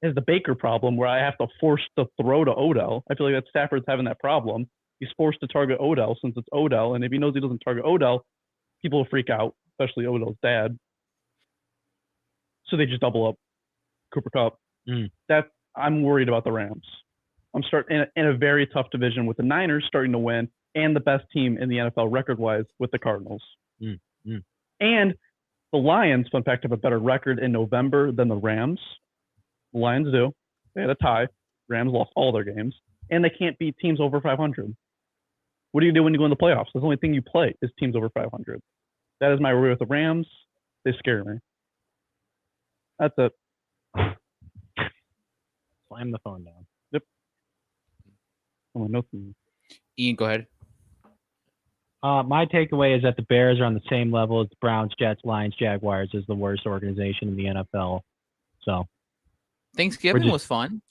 Speaker 2: has the Baker problem where I have to force to throw to Odell. I feel like that Stafford's having that problem. He's forced to target Odell since it's Odell, and if he knows he doesn't target Odell, people will freak out, especially Odell's dad. So they just double up Cooper Kupp. I'm worried about the Rams. I'm starting in a very tough division with the Niners starting to win and the best team in the NFL record-wise with the Cardinals. And the Lions, fun fact, have a better record in November than the Rams. The Lions do. They had a tie. Rams lost all their games. And they can't beat teams over 500. What do you do when you go in the playoffs? The only thing you play is teams over 500. That is my worry with the Rams. They scare me. That's it.
Speaker 4: Slam the phone down.
Speaker 2: Yep.
Speaker 1: Ian, go ahead.
Speaker 4: My takeaway is that the Bears are on the same level as the Browns, Jets, Lions, Jaguars as the worst organization in the NFL. So
Speaker 1: Thanksgiving was fun.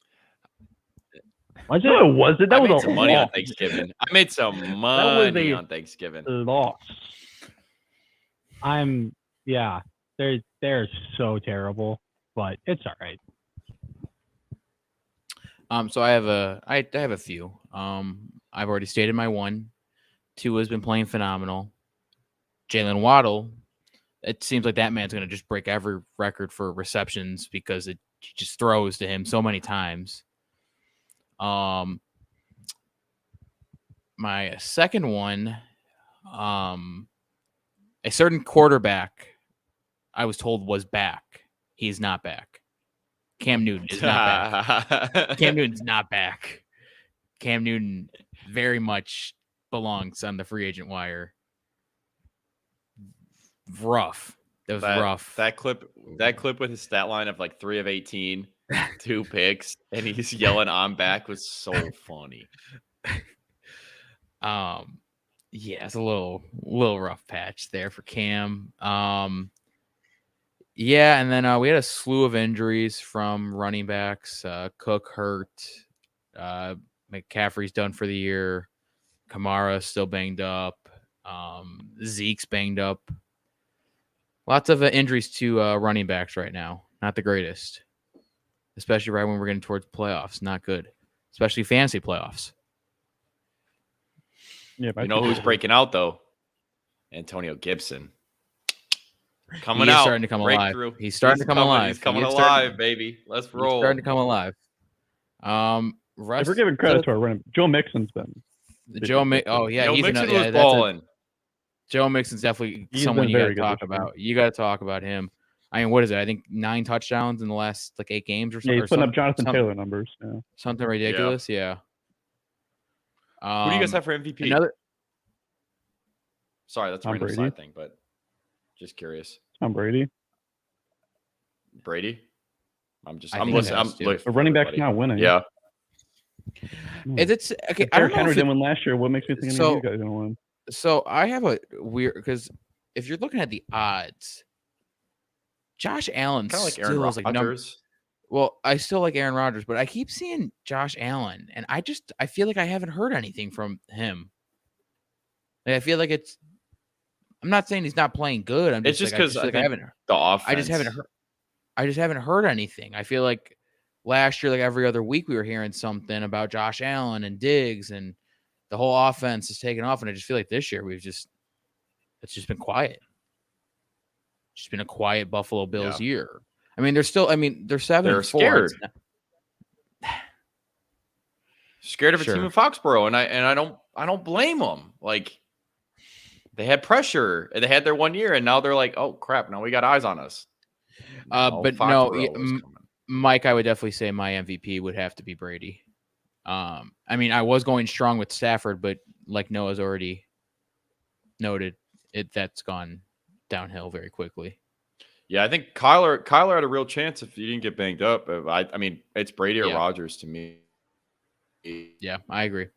Speaker 4: Was it?
Speaker 2: No, was it? That
Speaker 3: was
Speaker 2: was
Speaker 3: some money on Thanksgiving. I made some money on Thanksgiving.
Speaker 2: Loss.
Speaker 4: They're so terrible, but it's all right.
Speaker 1: So I have a few. I've already stated my one. Tua has been playing phenomenal. Jalen Waddle, it seems like that man's going to just break every record for receptions because it just throws to him so many times. My second one, a certain quarterback I was told was back. He's not back. Cam Newton is not back. Cam Newton's not back. Cam Newton very much belongs on the free agent wire. Rough. That was rough.
Speaker 3: That clip with his stat line of like 3 of 18, 2 picks, and he's yelling "I'm back" was so funny.
Speaker 1: Yeah, it's a little rough patch there for Cam. Yeah, and then we had a slew of injuries from running backs. Cook hurt. McCaffrey's done for the year. Kamara's still banged up. Zeke's banged up. Lots of injuries to running backs right now. Not the greatest. Especially right when we're getting towards playoffs. Not good. Especially fantasy playoffs.
Speaker 3: Yeah, you know who's breaking out, though? Antonio Gibson. Coming
Speaker 1: out.
Speaker 3: He's
Speaker 1: starting to come alive. He's starting to come alive.
Speaker 3: He's coming alive, baby. Let's roll.
Speaker 1: He's starting to come alive.
Speaker 2: If we're giving credit to our running, Joe Mixon's been.
Speaker 3: Joe Mixon was balling.
Speaker 1: Joe Mixon's definitely someone you got to talk about. You got to talk about him. I mean, what is it? I think 9 touchdowns in the last 8 games or something.
Speaker 2: Yeah, he's putting up Jonathan Taylor numbers. Yeah.
Speaker 1: Something ridiculous. Yeah.
Speaker 3: Who do you guys have for MVP? Sorry, that's a random side thing, but just curious.
Speaker 2: Tom Brady.
Speaker 3: Brady? I'm listening.
Speaker 2: The running back's not winning.
Speaker 3: Yeah.
Speaker 1: It's okay.
Speaker 2: I don't know. Henry didn't win last year. What makes me think you guys are gonna win?
Speaker 1: So I have a weird because if you're looking at the odds, Josh Allen
Speaker 3: kind of like Aaron Rodgers.
Speaker 1: Well, I still like Aaron Rodgers, but I keep seeing Josh Allen, and I feel like I haven't heard anything from him. Like, I feel like I'm not saying he's not playing good. I'm just because I haven't.
Speaker 3: The offense.
Speaker 1: I just haven't heard anything. I feel like last year, like every other week, we were hearing something about Josh Allen and Diggs, and the whole offense is taking off. And I just feel like this year it's just been quiet. It's just been a quiet Buffalo Bills year. I mean, they're 7-4.
Speaker 3: They're scared. Scared of a team in Foxborough, and I don't blame them. Like, They had pressure. And they had their 1 year, and now they're like, oh crap! Now we got eyes on us.
Speaker 1: But no, Mike, I would definitely say my MVP would have to be Brady. I mean, I was going strong with Stafford, but like Noah's already noted, that's gone downhill very quickly.
Speaker 3: Yeah, I think Kyler had a real chance if he didn't get banged up. I mean, it's Brady or Rodgers to me.
Speaker 1: Yeah, I agree.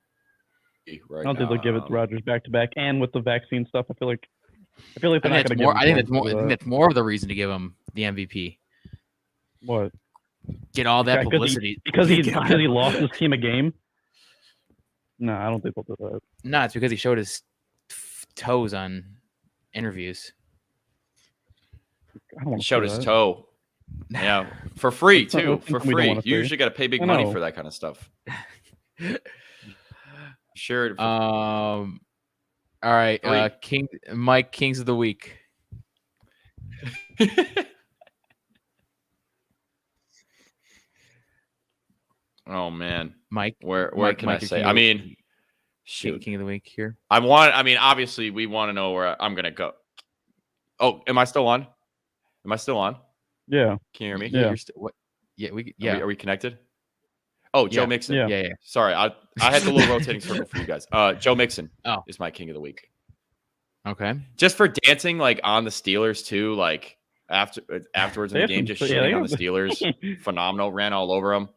Speaker 2: Right, I don't think they'll give it to Rodgers back to back, and with the vaccine stuff, I feel like they're not going to give him.
Speaker 1: I think that's more of the reason to give him the MVP.
Speaker 2: What?
Speaker 1: Get all that publicity
Speaker 2: because he lost his team a game. No, I don't think they'll do that.
Speaker 1: No, it's because he showed his toes on interviews.
Speaker 3: He showed his toe. Yeah, for free too. For free. You usually got to pay big money for that kind of stuff. Sure.
Speaker 1: All right. Kings of the week.
Speaker 3: Oh man,
Speaker 1: Mike.
Speaker 3: Where can I say? I mean, shoot,
Speaker 1: King of the week here.
Speaker 3: I mean, obviously, we want to know where I'm gonna go. Oh, am I still on?
Speaker 2: Yeah.
Speaker 3: Can you hear me?
Speaker 2: Yeah.
Speaker 1: Yeah.
Speaker 3: Are we connected? Oh, Joe Mixon.
Speaker 1: Yeah.
Speaker 3: Sorry, I had the little rotating circle for you guys. Joe Mixon is my king of the week.
Speaker 1: Okay.
Speaker 3: Just for dancing like on the Steelers too, like afterwards in the game, just shitting on the Steelers. Phenomenal. Ran all over them.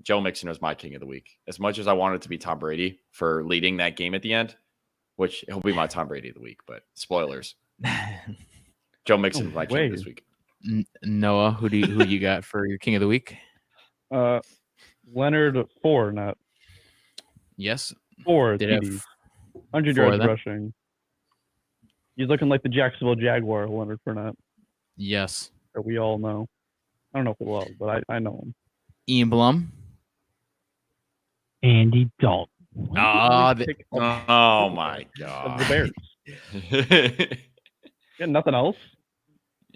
Speaker 3: Joe Mixon was my king of the week. As much as I wanted it to be Tom Brady for leading that game at the end, which he'll be my Tom Brady of the week, but spoilers. Joe Mixon is my king this week.
Speaker 1: Noah, who you got for your king of the week?
Speaker 2: Leonard Fournette.
Speaker 1: Yes.
Speaker 2: 4 TDs. 100 yards rushing. He's looking like the Jacksonville Jaguar, Leonard Fournette.
Speaker 1: Yes.
Speaker 2: That we all know. I don't know if we love, but I know him.
Speaker 1: Ian Blum.
Speaker 4: Andy Dalton.
Speaker 3: Oh my God.
Speaker 2: The Bears. Yeah, nothing else?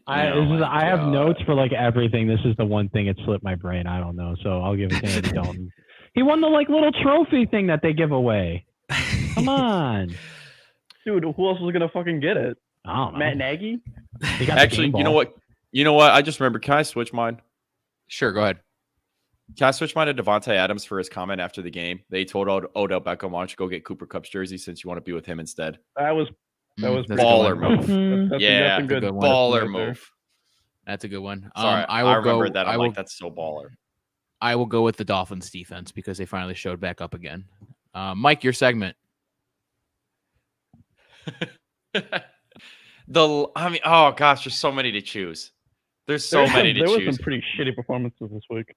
Speaker 4: I have notes for like everything. This is the one thing it slipped my brain. I don't know, so I'll give it to Andy Dalton. He won the like little trophy thing that they give away. Come on,
Speaker 2: dude. Who else was gonna fucking get it?
Speaker 4: I don't know.
Speaker 2: Matt Nagy.
Speaker 3: Actually, you know what? I just remember. Can I switch mine?
Speaker 1: Sure, go ahead.
Speaker 3: Can I switch mine to Devontae Adams for his comment after the game? They told Odell Beckham, "Why don't you go get Cooper Kupp's jersey since you want to be with him instead?"
Speaker 2: That was
Speaker 3: baller move.
Speaker 2: That's
Speaker 3: a
Speaker 2: good
Speaker 3: baller move.
Speaker 1: That's a good one.
Speaker 3: Sorry, I remember that. I'm like, that's so baller.
Speaker 1: I will go with the Dolphins defense because they finally showed back up again. Mike, your segment.
Speaker 3: Oh gosh, there's so many to choose. There was some
Speaker 2: pretty shitty performances this week.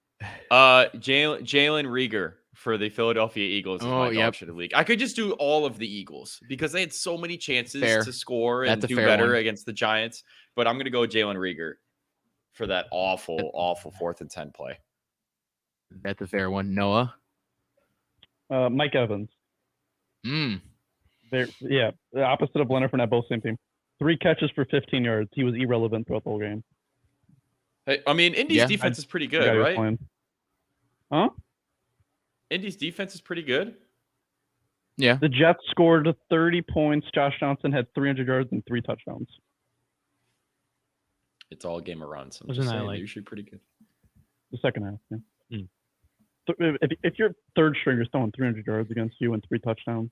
Speaker 3: Jalen Reagor for the Philadelphia Eagles is my Dogshit of the week. I could just do all of the Eagles because they had so many chances to score and do better against the Giants. But I'm going to go Jalen Reagor for that awful 4th and 10 play.
Speaker 1: That's a fair one. Noah?
Speaker 2: Mike Evans. The opposite of Leonard Fournette, both same team. 3 catches for 15 yards. He was irrelevant throughout the whole game.
Speaker 3: Hey, I mean, Indy's defense is pretty good, right?
Speaker 2: Huh?
Speaker 3: Indy's defense is pretty good.
Speaker 1: Yeah.
Speaker 2: The Jets scored 30 points. Josh Johnson had 300 yards and 3 touchdowns.
Speaker 3: It's all a game of runs.
Speaker 4: Wasn't that
Speaker 3: they're usually pretty good.
Speaker 2: The second half, yeah. So if your third string is throwing 300 yards against you and 3 touchdowns.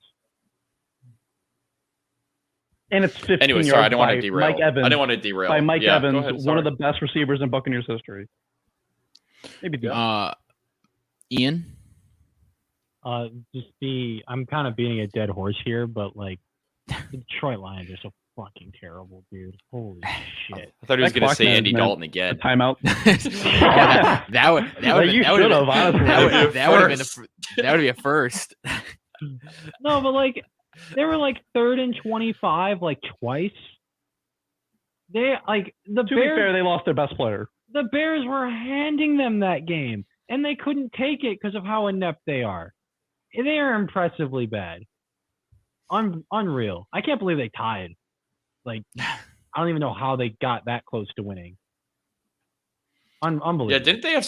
Speaker 2: And it's 15
Speaker 3: anyway,
Speaker 2: yards
Speaker 3: sorry, I didn't want to derail.
Speaker 2: Mike Evans,
Speaker 3: I didn't want to derail.
Speaker 2: By Mike Evans, one of the best receivers in Buccaneers history. Maybe
Speaker 1: Ian?
Speaker 4: I'm kind of beating a dead horse here, but like the Detroit Lions are so fucking terrible, dude. Holy shit.
Speaker 3: I thought he was going to say Andy Dalton again.
Speaker 2: Timeout.
Speaker 1: That would be a first.
Speaker 4: No, but like they were like 3rd and 25 like twice. They like the
Speaker 2: to
Speaker 4: Bears,
Speaker 2: be fair, they lost their best player.
Speaker 4: The Bears were handing them that game, and they couldn't take it because of how inept they are. They are impressively bad. Unreal. I can't believe they tied. Like, I don't even know how they got that close to winning. Unbelievable.
Speaker 3: Yeah, didn't they have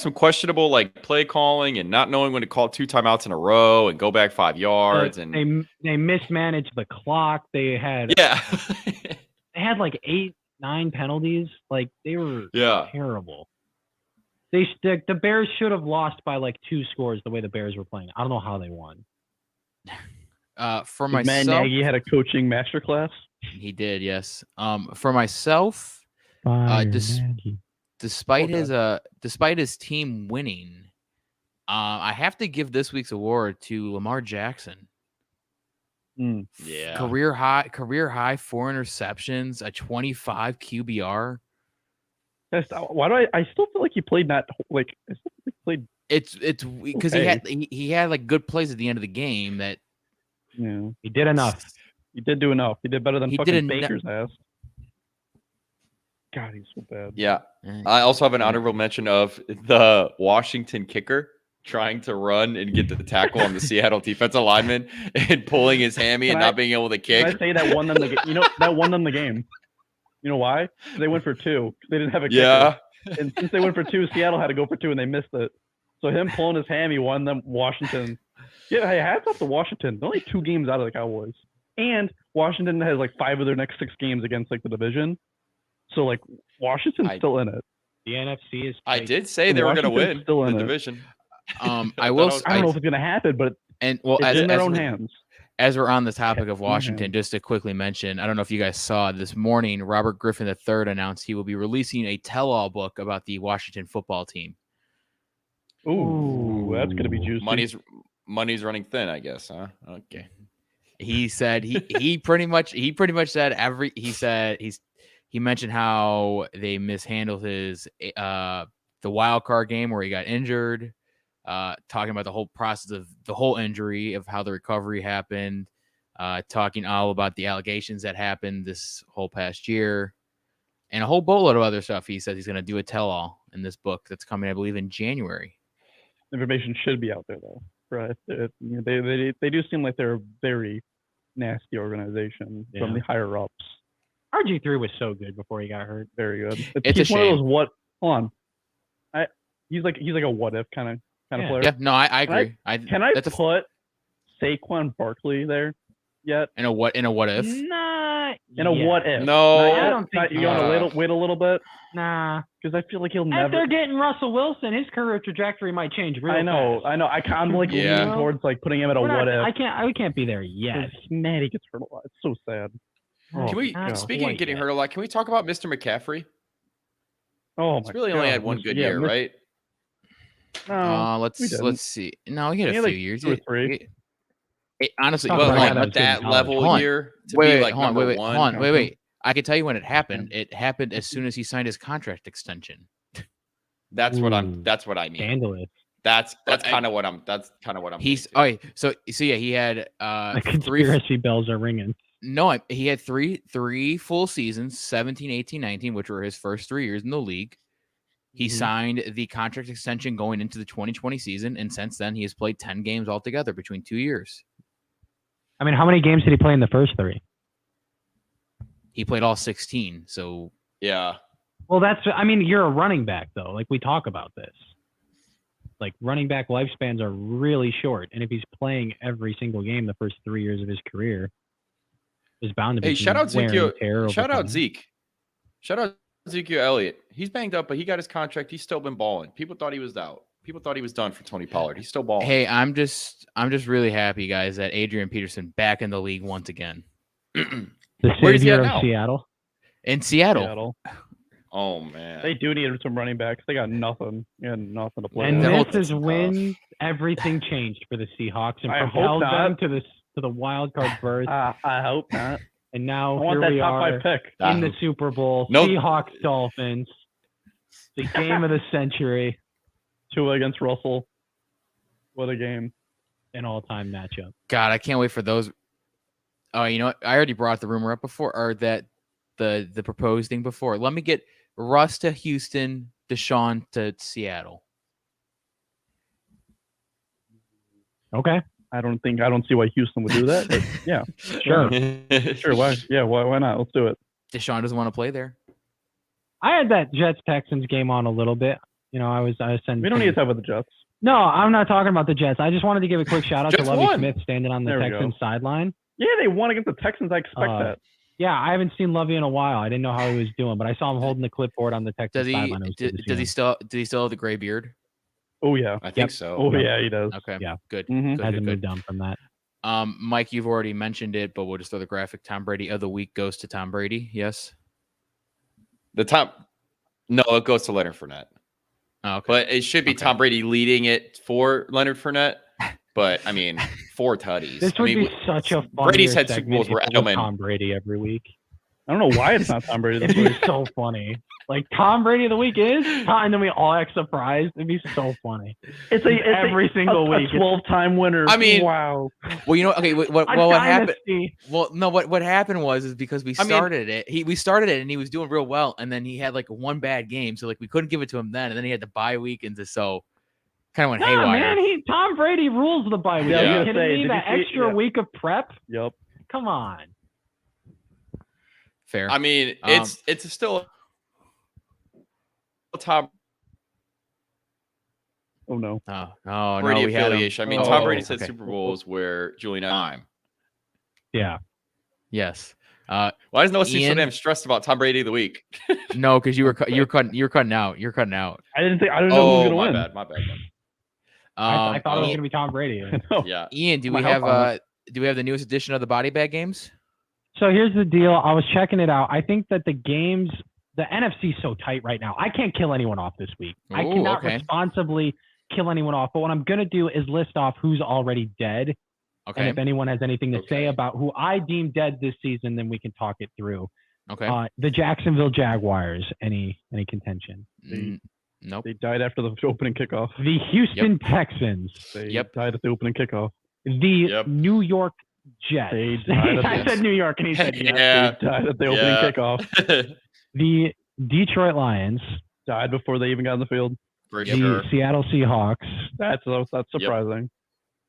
Speaker 3: some questionable like play calling and not knowing when to call 2 timeouts in a row and go back 5 yards and
Speaker 4: they mismanaged the clock. They had they had like 8-9 penalties. Like they were terrible. The Bears should have lost by like 2 scores the way the Bears were playing. I don't know how they won.
Speaker 1: For myself,
Speaker 2: Matt Nagy had a coaching masterclass.
Speaker 1: He did, yes. For myself, despite his team winning, I have to give this week's award to Lamar Jackson.
Speaker 3: Yeah,
Speaker 1: career high 4 interceptions, a 25 QBR.
Speaker 2: Why do I still feel like he played not like I still think he played.
Speaker 1: It's because he had like good plays at the end of the game that
Speaker 4: he did enough.
Speaker 2: He did do enough. He did better than fucking Baker's ass. God, he's so bad.
Speaker 3: Yeah. I also have an honorable mention of the Washington kicker trying to run and get the tackle on the Seattle defensive lineman and pulling his hammy and not being able to kick.
Speaker 2: Can I say that won them the game? That won them the game. You know why? They went for 2. They didn't have a kicker.
Speaker 3: Yeah.
Speaker 2: And since they went for 2, Seattle had to go for 2 and they missed it. So him pulling his hammy won them Washington. Yeah, hey, hats off to Washington. They're only 2 games out of the Cowboys. And Washington has like 5 of their next 6 games against like the division. So like Washington's still in it.
Speaker 4: The NFC is.
Speaker 3: I did say they were going to win the division.
Speaker 1: I don't
Speaker 2: know if it's going to happen, but it's in their own hands.
Speaker 1: As we're on the topic of Washington, just to quickly mention, I don't know if you guys saw this morning, Robert Griffin III announced he will be releasing a tell-all book about the Washington football team.
Speaker 2: Ooh, that's going to be juicy.
Speaker 3: Money's running thin, I guess, huh? Okay.
Speaker 1: He said he pretty much said he mentioned how they mishandled his the wild card game where he got injured. Talking about the whole process of the whole injury, of how the recovery happened, talking all about the allegations that happened this whole past year, and a whole boatload of other stuff. He says he's going to do a tell-all in this book that's coming, I believe, in January.
Speaker 2: Information should be out there, though. Right? They do seem like they're a very nasty organization from the higher ups.
Speaker 4: RG3 was so good before he got hurt.
Speaker 2: Very good.
Speaker 1: He's
Speaker 2: one of those hold on. He's like a what if kind of player.
Speaker 1: Yeah, no, I agree.
Speaker 2: Can I put Saquon Barkley there yet?
Speaker 1: In a what if?
Speaker 4: Nah.
Speaker 2: In a what if?
Speaker 3: No.
Speaker 4: I don't think
Speaker 2: you want to wait a little bit?
Speaker 4: Nah.
Speaker 2: Because I feel like he'll never.
Speaker 4: After getting Russell Wilson, his career trajectory might change real fast.
Speaker 2: I know. I'm like leaning towards like putting him at a what if.
Speaker 4: We can't be there yet.
Speaker 2: Man, he gets hurt a lot. It's so sad.
Speaker 3: Can we? Speaking of getting hurt a lot, can we talk about Mr. McCaffrey?
Speaker 2: Oh,
Speaker 3: he's really only had one good year, right?
Speaker 2: No,
Speaker 1: let's see. No, he had a few years.
Speaker 2: 2 or 3.
Speaker 1: Honestly,
Speaker 3: at that level year.
Speaker 1: Wait. I can tell you when it happened. It happened as soon as he signed his contract extension.
Speaker 3: That's what I mean.
Speaker 4: Scandalous.
Speaker 3: That's kind of what I'm.
Speaker 1: He's he had
Speaker 4: the conspiracy bells are ringing.
Speaker 1: No, he had three full seasons, 17, 18, 19, which were his first 3 years in the league. He signed the contract extension going into the 2020 season, and since then he has played 10 games altogether between 2 years.
Speaker 4: I mean, how many games did he play in the first 3?
Speaker 1: He played all 16, so...
Speaker 3: Yeah.
Speaker 4: Well, you're a running back, though. Like, we talk about this. Like, running back lifespans are really short, and if he's playing every single game the first 3 years of his career, there's bound to be
Speaker 3: shout out Zeke.
Speaker 4: Shout out
Speaker 3: Zeke. Shout out Ezekiel Elliott. He's banged up, but he got his contract. He's still been balling. People thought he was out. People thought he was done for Tony Pollard. He's still balling.
Speaker 1: Hey, I'm just really happy, guys, that Adrian Peterson back in the league once again.
Speaker 4: Where's he at now? Seattle.
Speaker 1: In Seattle.
Speaker 3: Oh man,
Speaker 2: they do need some running backs. They got nothing. Nothing to play.
Speaker 4: And this is when everything changed for the Seahawks and propelled them to the wild card berth.
Speaker 2: I hope not.
Speaker 4: And now
Speaker 2: I want
Speaker 4: here
Speaker 2: that
Speaker 4: we
Speaker 2: top
Speaker 4: are
Speaker 2: 5 pick
Speaker 4: in the Super Bowl. Seahawks Dolphins. The game of the century.
Speaker 2: Tua against Russell. What a game.
Speaker 4: An all-time matchup.
Speaker 1: God, I can't wait for those. Oh, you know what? I already brought the rumor up before, or that the proposed thing before. Let me get Russ to Houston, Deshaun to Seattle.
Speaker 4: Okay.
Speaker 2: I don't see why Houston would do that. But yeah,
Speaker 4: sure.
Speaker 2: Sure. Why? Yeah. Why not? Let's do it.
Speaker 1: Deshaun doesn't want to play there.
Speaker 4: I had that Jets Texans game on a little bit. You know, I was sending.
Speaker 2: We don't need to talk about the Jets.
Speaker 4: No, I'm not talking about the Jets. I just wanted to give a quick shout out to
Speaker 3: Jets
Speaker 4: Lovie
Speaker 3: won.
Speaker 4: Smith standing on the Texans sideline.
Speaker 2: Yeah, they won against the Texans. I expect that.
Speaker 4: Yeah, I haven't seen Lovie in a while. I didn't know how he was doing, but I saw him holding the clipboard on the Texans sideline.
Speaker 1: Does he still have the gray beard?
Speaker 2: Oh yeah,
Speaker 3: I think so.
Speaker 2: Oh yeah, he does.
Speaker 1: Okay,
Speaker 4: yeah,
Speaker 1: good.
Speaker 2: Mm-hmm.
Speaker 4: Hasn't moved on from that.
Speaker 1: Mike, you've already mentioned it, but we'll just throw the graphic. Tom Brady of the week goes to Tom Brady. Yes.
Speaker 3: No, it goes to Leonard Fournette.
Speaker 1: Oh, okay.
Speaker 3: But it should be Tom Brady leading it for Leonard Fournette. But I mean, 4 tutties.
Speaker 4: This would be such a fun.
Speaker 3: Brady's had Super Bowls where Edelman.
Speaker 4: Tom Brady every week.
Speaker 2: I don't know why it's not Tom Brady this
Speaker 4: It'd
Speaker 2: week.
Speaker 4: be so funny. Like Tom Brady of the week is, and then we all act surprised. It'd be so funny.
Speaker 2: It's
Speaker 4: every single week.
Speaker 2: A 12-time winner.
Speaker 3: I mean,
Speaker 2: wow.
Speaker 1: Well, you know, okay. What happened? Well, no. What happened was because we started it. We started it, and he was doing real well, and then he had like one bad game, so like we couldn't give it to him then, and then he had the bye week, and so kind of went haywire.
Speaker 4: Man, Tom Brady rules the bye week.
Speaker 2: Yeah,
Speaker 4: Are you kidding me? That extra week of prep.
Speaker 2: Yep.
Speaker 4: Come on.
Speaker 1: Fair.
Speaker 3: I mean, it's still a Tom.
Speaker 2: Oh no.
Speaker 3: Brady
Speaker 1: we
Speaker 3: affiliation. I mean, Tom Brady's had Super Bowls where Julian time.
Speaker 4: Yeah.
Speaker 1: Yes.
Speaker 3: Why does Noah seem so damn stressed about Tom Brady of the week?
Speaker 1: No, because you're cutting out. You're cutting out.
Speaker 2: I didn't know who was gonna win.
Speaker 3: My bad.
Speaker 4: I thought it was gonna be Tom Brady.
Speaker 3: Yeah.
Speaker 1: Ian, do we have the newest edition of the body bag games?
Speaker 4: So here's the deal. I was checking it out. I think that the NFC is so tight right now. I can't kill anyone off this week. I cannot responsibly kill anyone off. But what I'm going to do is list off who's already dead. Okay. And if anyone has anything to say about who I deem dead this season, then we can talk it through.
Speaker 1: Okay.
Speaker 4: The Jacksonville Jaguars. Any contention?
Speaker 1: Nope.
Speaker 2: They died after the opening kickoff.
Speaker 4: The Houston Texans.
Speaker 2: They died at the opening kickoff.
Speaker 4: The New York Jets. I said New York, and he said
Speaker 2: They died at the opening kickoff.
Speaker 4: The Detroit Lions
Speaker 2: died before they even got in the field.
Speaker 4: The Seattle Seahawks.
Speaker 2: That's surprising.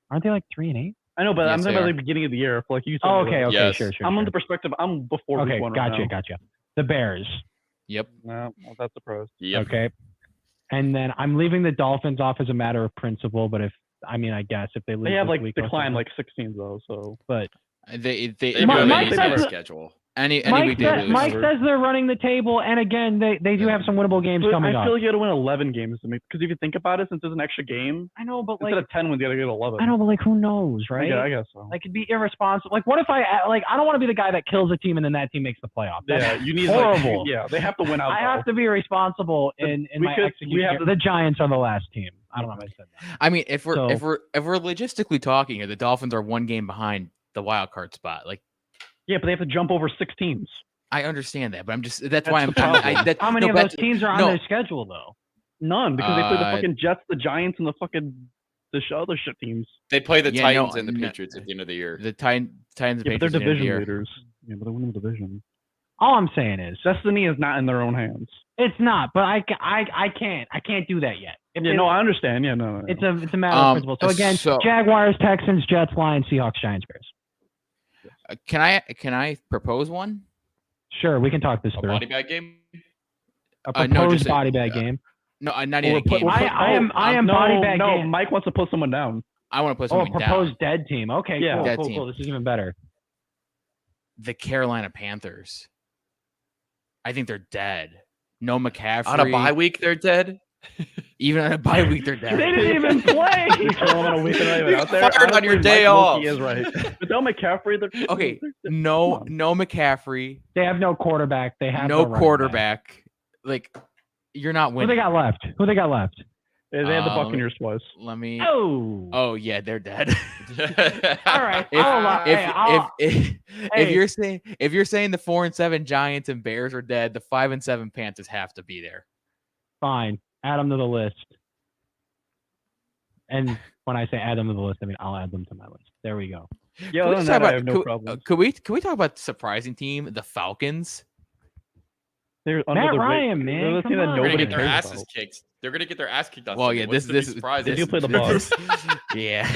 Speaker 4: Aren't they like 3-8?
Speaker 2: I know, but I'm talking about the beginning of the year. Like you.
Speaker 4: Okay, sure.
Speaker 2: I'm on the perspective. I'm before.
Speaker 4: Okay,
Speaker 2: week 1
Speaker 4: gotcha. The Bears.
Speaker 1: Yep.
Speaker 2: No, that's surprised.
Speaker 3: Yep.
Speaker 4: Okay. And then I'm leaving the Dolphins off as a matter of principle, but I guess if they lose,
Speaker 2: they have like declined like 16 though. So,
Speaker 4: but
Speaker 1: they
Speaker 4: Mike
Speaker 3: have a schedule.
Speaker 4: Mike says they're running the table, and again, they do have some winnable games coming up.
Speaker 2: I feel like you got to win 11 games to make, because if you think about it, since there's an extra game,
Speaker 4: I know, but
Speaker 2: instead of 10 wins, you got to get 11.
Speaker 4: I know, but like who knows, right?
Speaker 2: I guess so.
Speaker 4: Like it'd be irresponsible. Like what if I don't want to be the guy that kills a team and then that team makes the playoffs.
Speaker 2: You need
Speaker 4: horrible.
Speaker 2: They have to win out.
Speaker 4: I have to be responsible in my execution. The Giants are the last team. I don't know if I said that.
Speaker 1: I mean, if we're logistically talking here, the Dolphins are 1 game behind the wild card spot. Like,
Speaker 2: yeah, but they have to jump over 6 teams.
Speaker 1: I understand that, but that's why I'm.
Speaker 4: How many of those teams are on their schedule though?
Speaker 2: None, because they play the fucking Jets, the Giants, and the other shit teams.
Speaker 3: They play the Titans and the Patriots at the end of the year.
Speaker 1: The Titans, and
Speaker 2: Patriots. But they're division leaders. Yeah, but they're winning the division.
Speaker 4: All I'm saying is
Speaker 2: destiny is not in their own hands.
Speaker 4: It's not, but I can't do that yet.
Speaker 2: I understand. Yeah, no.
Speaker 4: It's a matter of principle. So again, Jaguars, Texans, Jets, Lions, Seahawks, Giants, Bears.
Speaker 1: Can I propose one?
Speaker 4: Sure, we can talk this through.
Speaker 3: A body bag game?
Speaker 4: A proposed body bag game.
Speaker 1: No, not even a game.
Speaker 4: I am body bag game.
Speaker 2: No, Mike wants to put someone down.
Speaker 1: I want to put someone down.
Speaker 4: A proposed dead team. Okay,
Speaker 1: yeah.
Speaker 4: Cool. This is even better.
Speaker 1: The Carolina Panthers. I think they're dead. No McCaffrey.
Speaker 3: On a bye week, they're dead?
Speaker 1: Even on a bye week, they're dead.
Speaker 4: They didn't even play.
Speaker 3: Fired on your day off.
Speaker 2: He is right. But no McCaffrey.
Speaker 1: Okay, no McCaffrey.
Speaker 4: They have no quarterback. They have
Speaker 1: no quarterback. Like, you're not winning.
Speaker 4: Who they got left?
Speaker 2: They had the Buccaneers twice.
Speaker 1: Let me.
Speaker 4: Oh
Speaker 1: yeah, they're dead.
Speaker 4: All right.
Speaker 1: If you're saying the 4-7 Giants and Bears are dead, the 5-7 Panthers have to be there.
Speaker 4: Fine, add them to the list. And when I say add them to the list, I mean I'll add them to my list. There we go.
Speaker 2: Yeah, I have no problem.
Speaker 1: Could we talk about the surprising team, the Falcons?
Speaker 2: They're
Speaker 4: Matt Ryan, man.
Speaker 2: They're gonna
Speaker 3: get their asses kicked. They're gonna get their ass kicked on.
Speaker 1: Well, yeah, this
Speaker 2: they do play the Bucs.
Speaker 1: Yeah.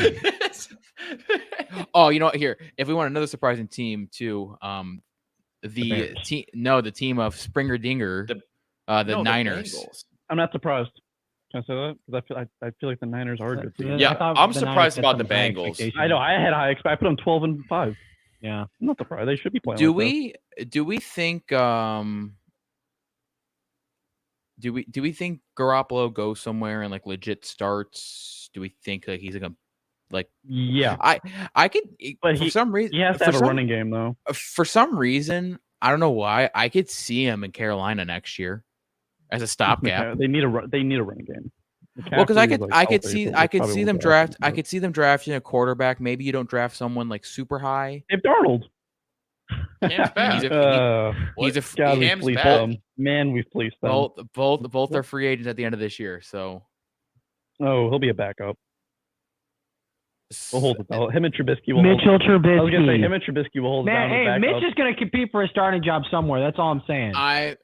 Speaker 1: Oh, you know what? Here, if we want another surprising team too, the team of Springer Dinger, The Niners.
Speaker 3: Bengals.
Speaker 2: I'm not surprised. Can I say that? Because I feel like the Niners are a good team.
Speaker 3: Yeah, I'm surprised about the Bengals.
Speaker 2: I know. I had high expect. I put them 12-5.
Speaker 4: Yeah,
Speaker 2: I'm not surprised. They should be playing.
Speaker 1: Do we think do we think Garoppolo goes somewhere and like legit starts? Do we think like he's gonna like?
Speaker 2: Yeah,
Speaker 1: I could,
Speaker 2: but
Speaker 1: for some reason
Speaker 2: he has to have a running game though.
Speaker 1: For some reason, I don't know why. I could see him in Carolina next year as a stopgap.
Speaker 2: They need a running game.
Speaker 1: Well, because I could see them drafting a quarterback. Maybe you don't draft someone like super high.
Speaker 2: If Darnold.
Speaker 3: Cam's back.
Speaker 1: He's a
Speaker 3: Cam's back.
Speaker 2: Man, we fleeced them.
Speaker 1: Both are free agents at the end of this year. So,
Speaker 2: he'll be a backup. We'll hold it down. Him and Trubisky will.
Speaker 4: Trubisky.
Speaker 2: I was gonna say him and Trubisky will hold it down.
Speaker 4: Hey, Mitch is gonna compete for a starting job somewhere. That's all I'm saying.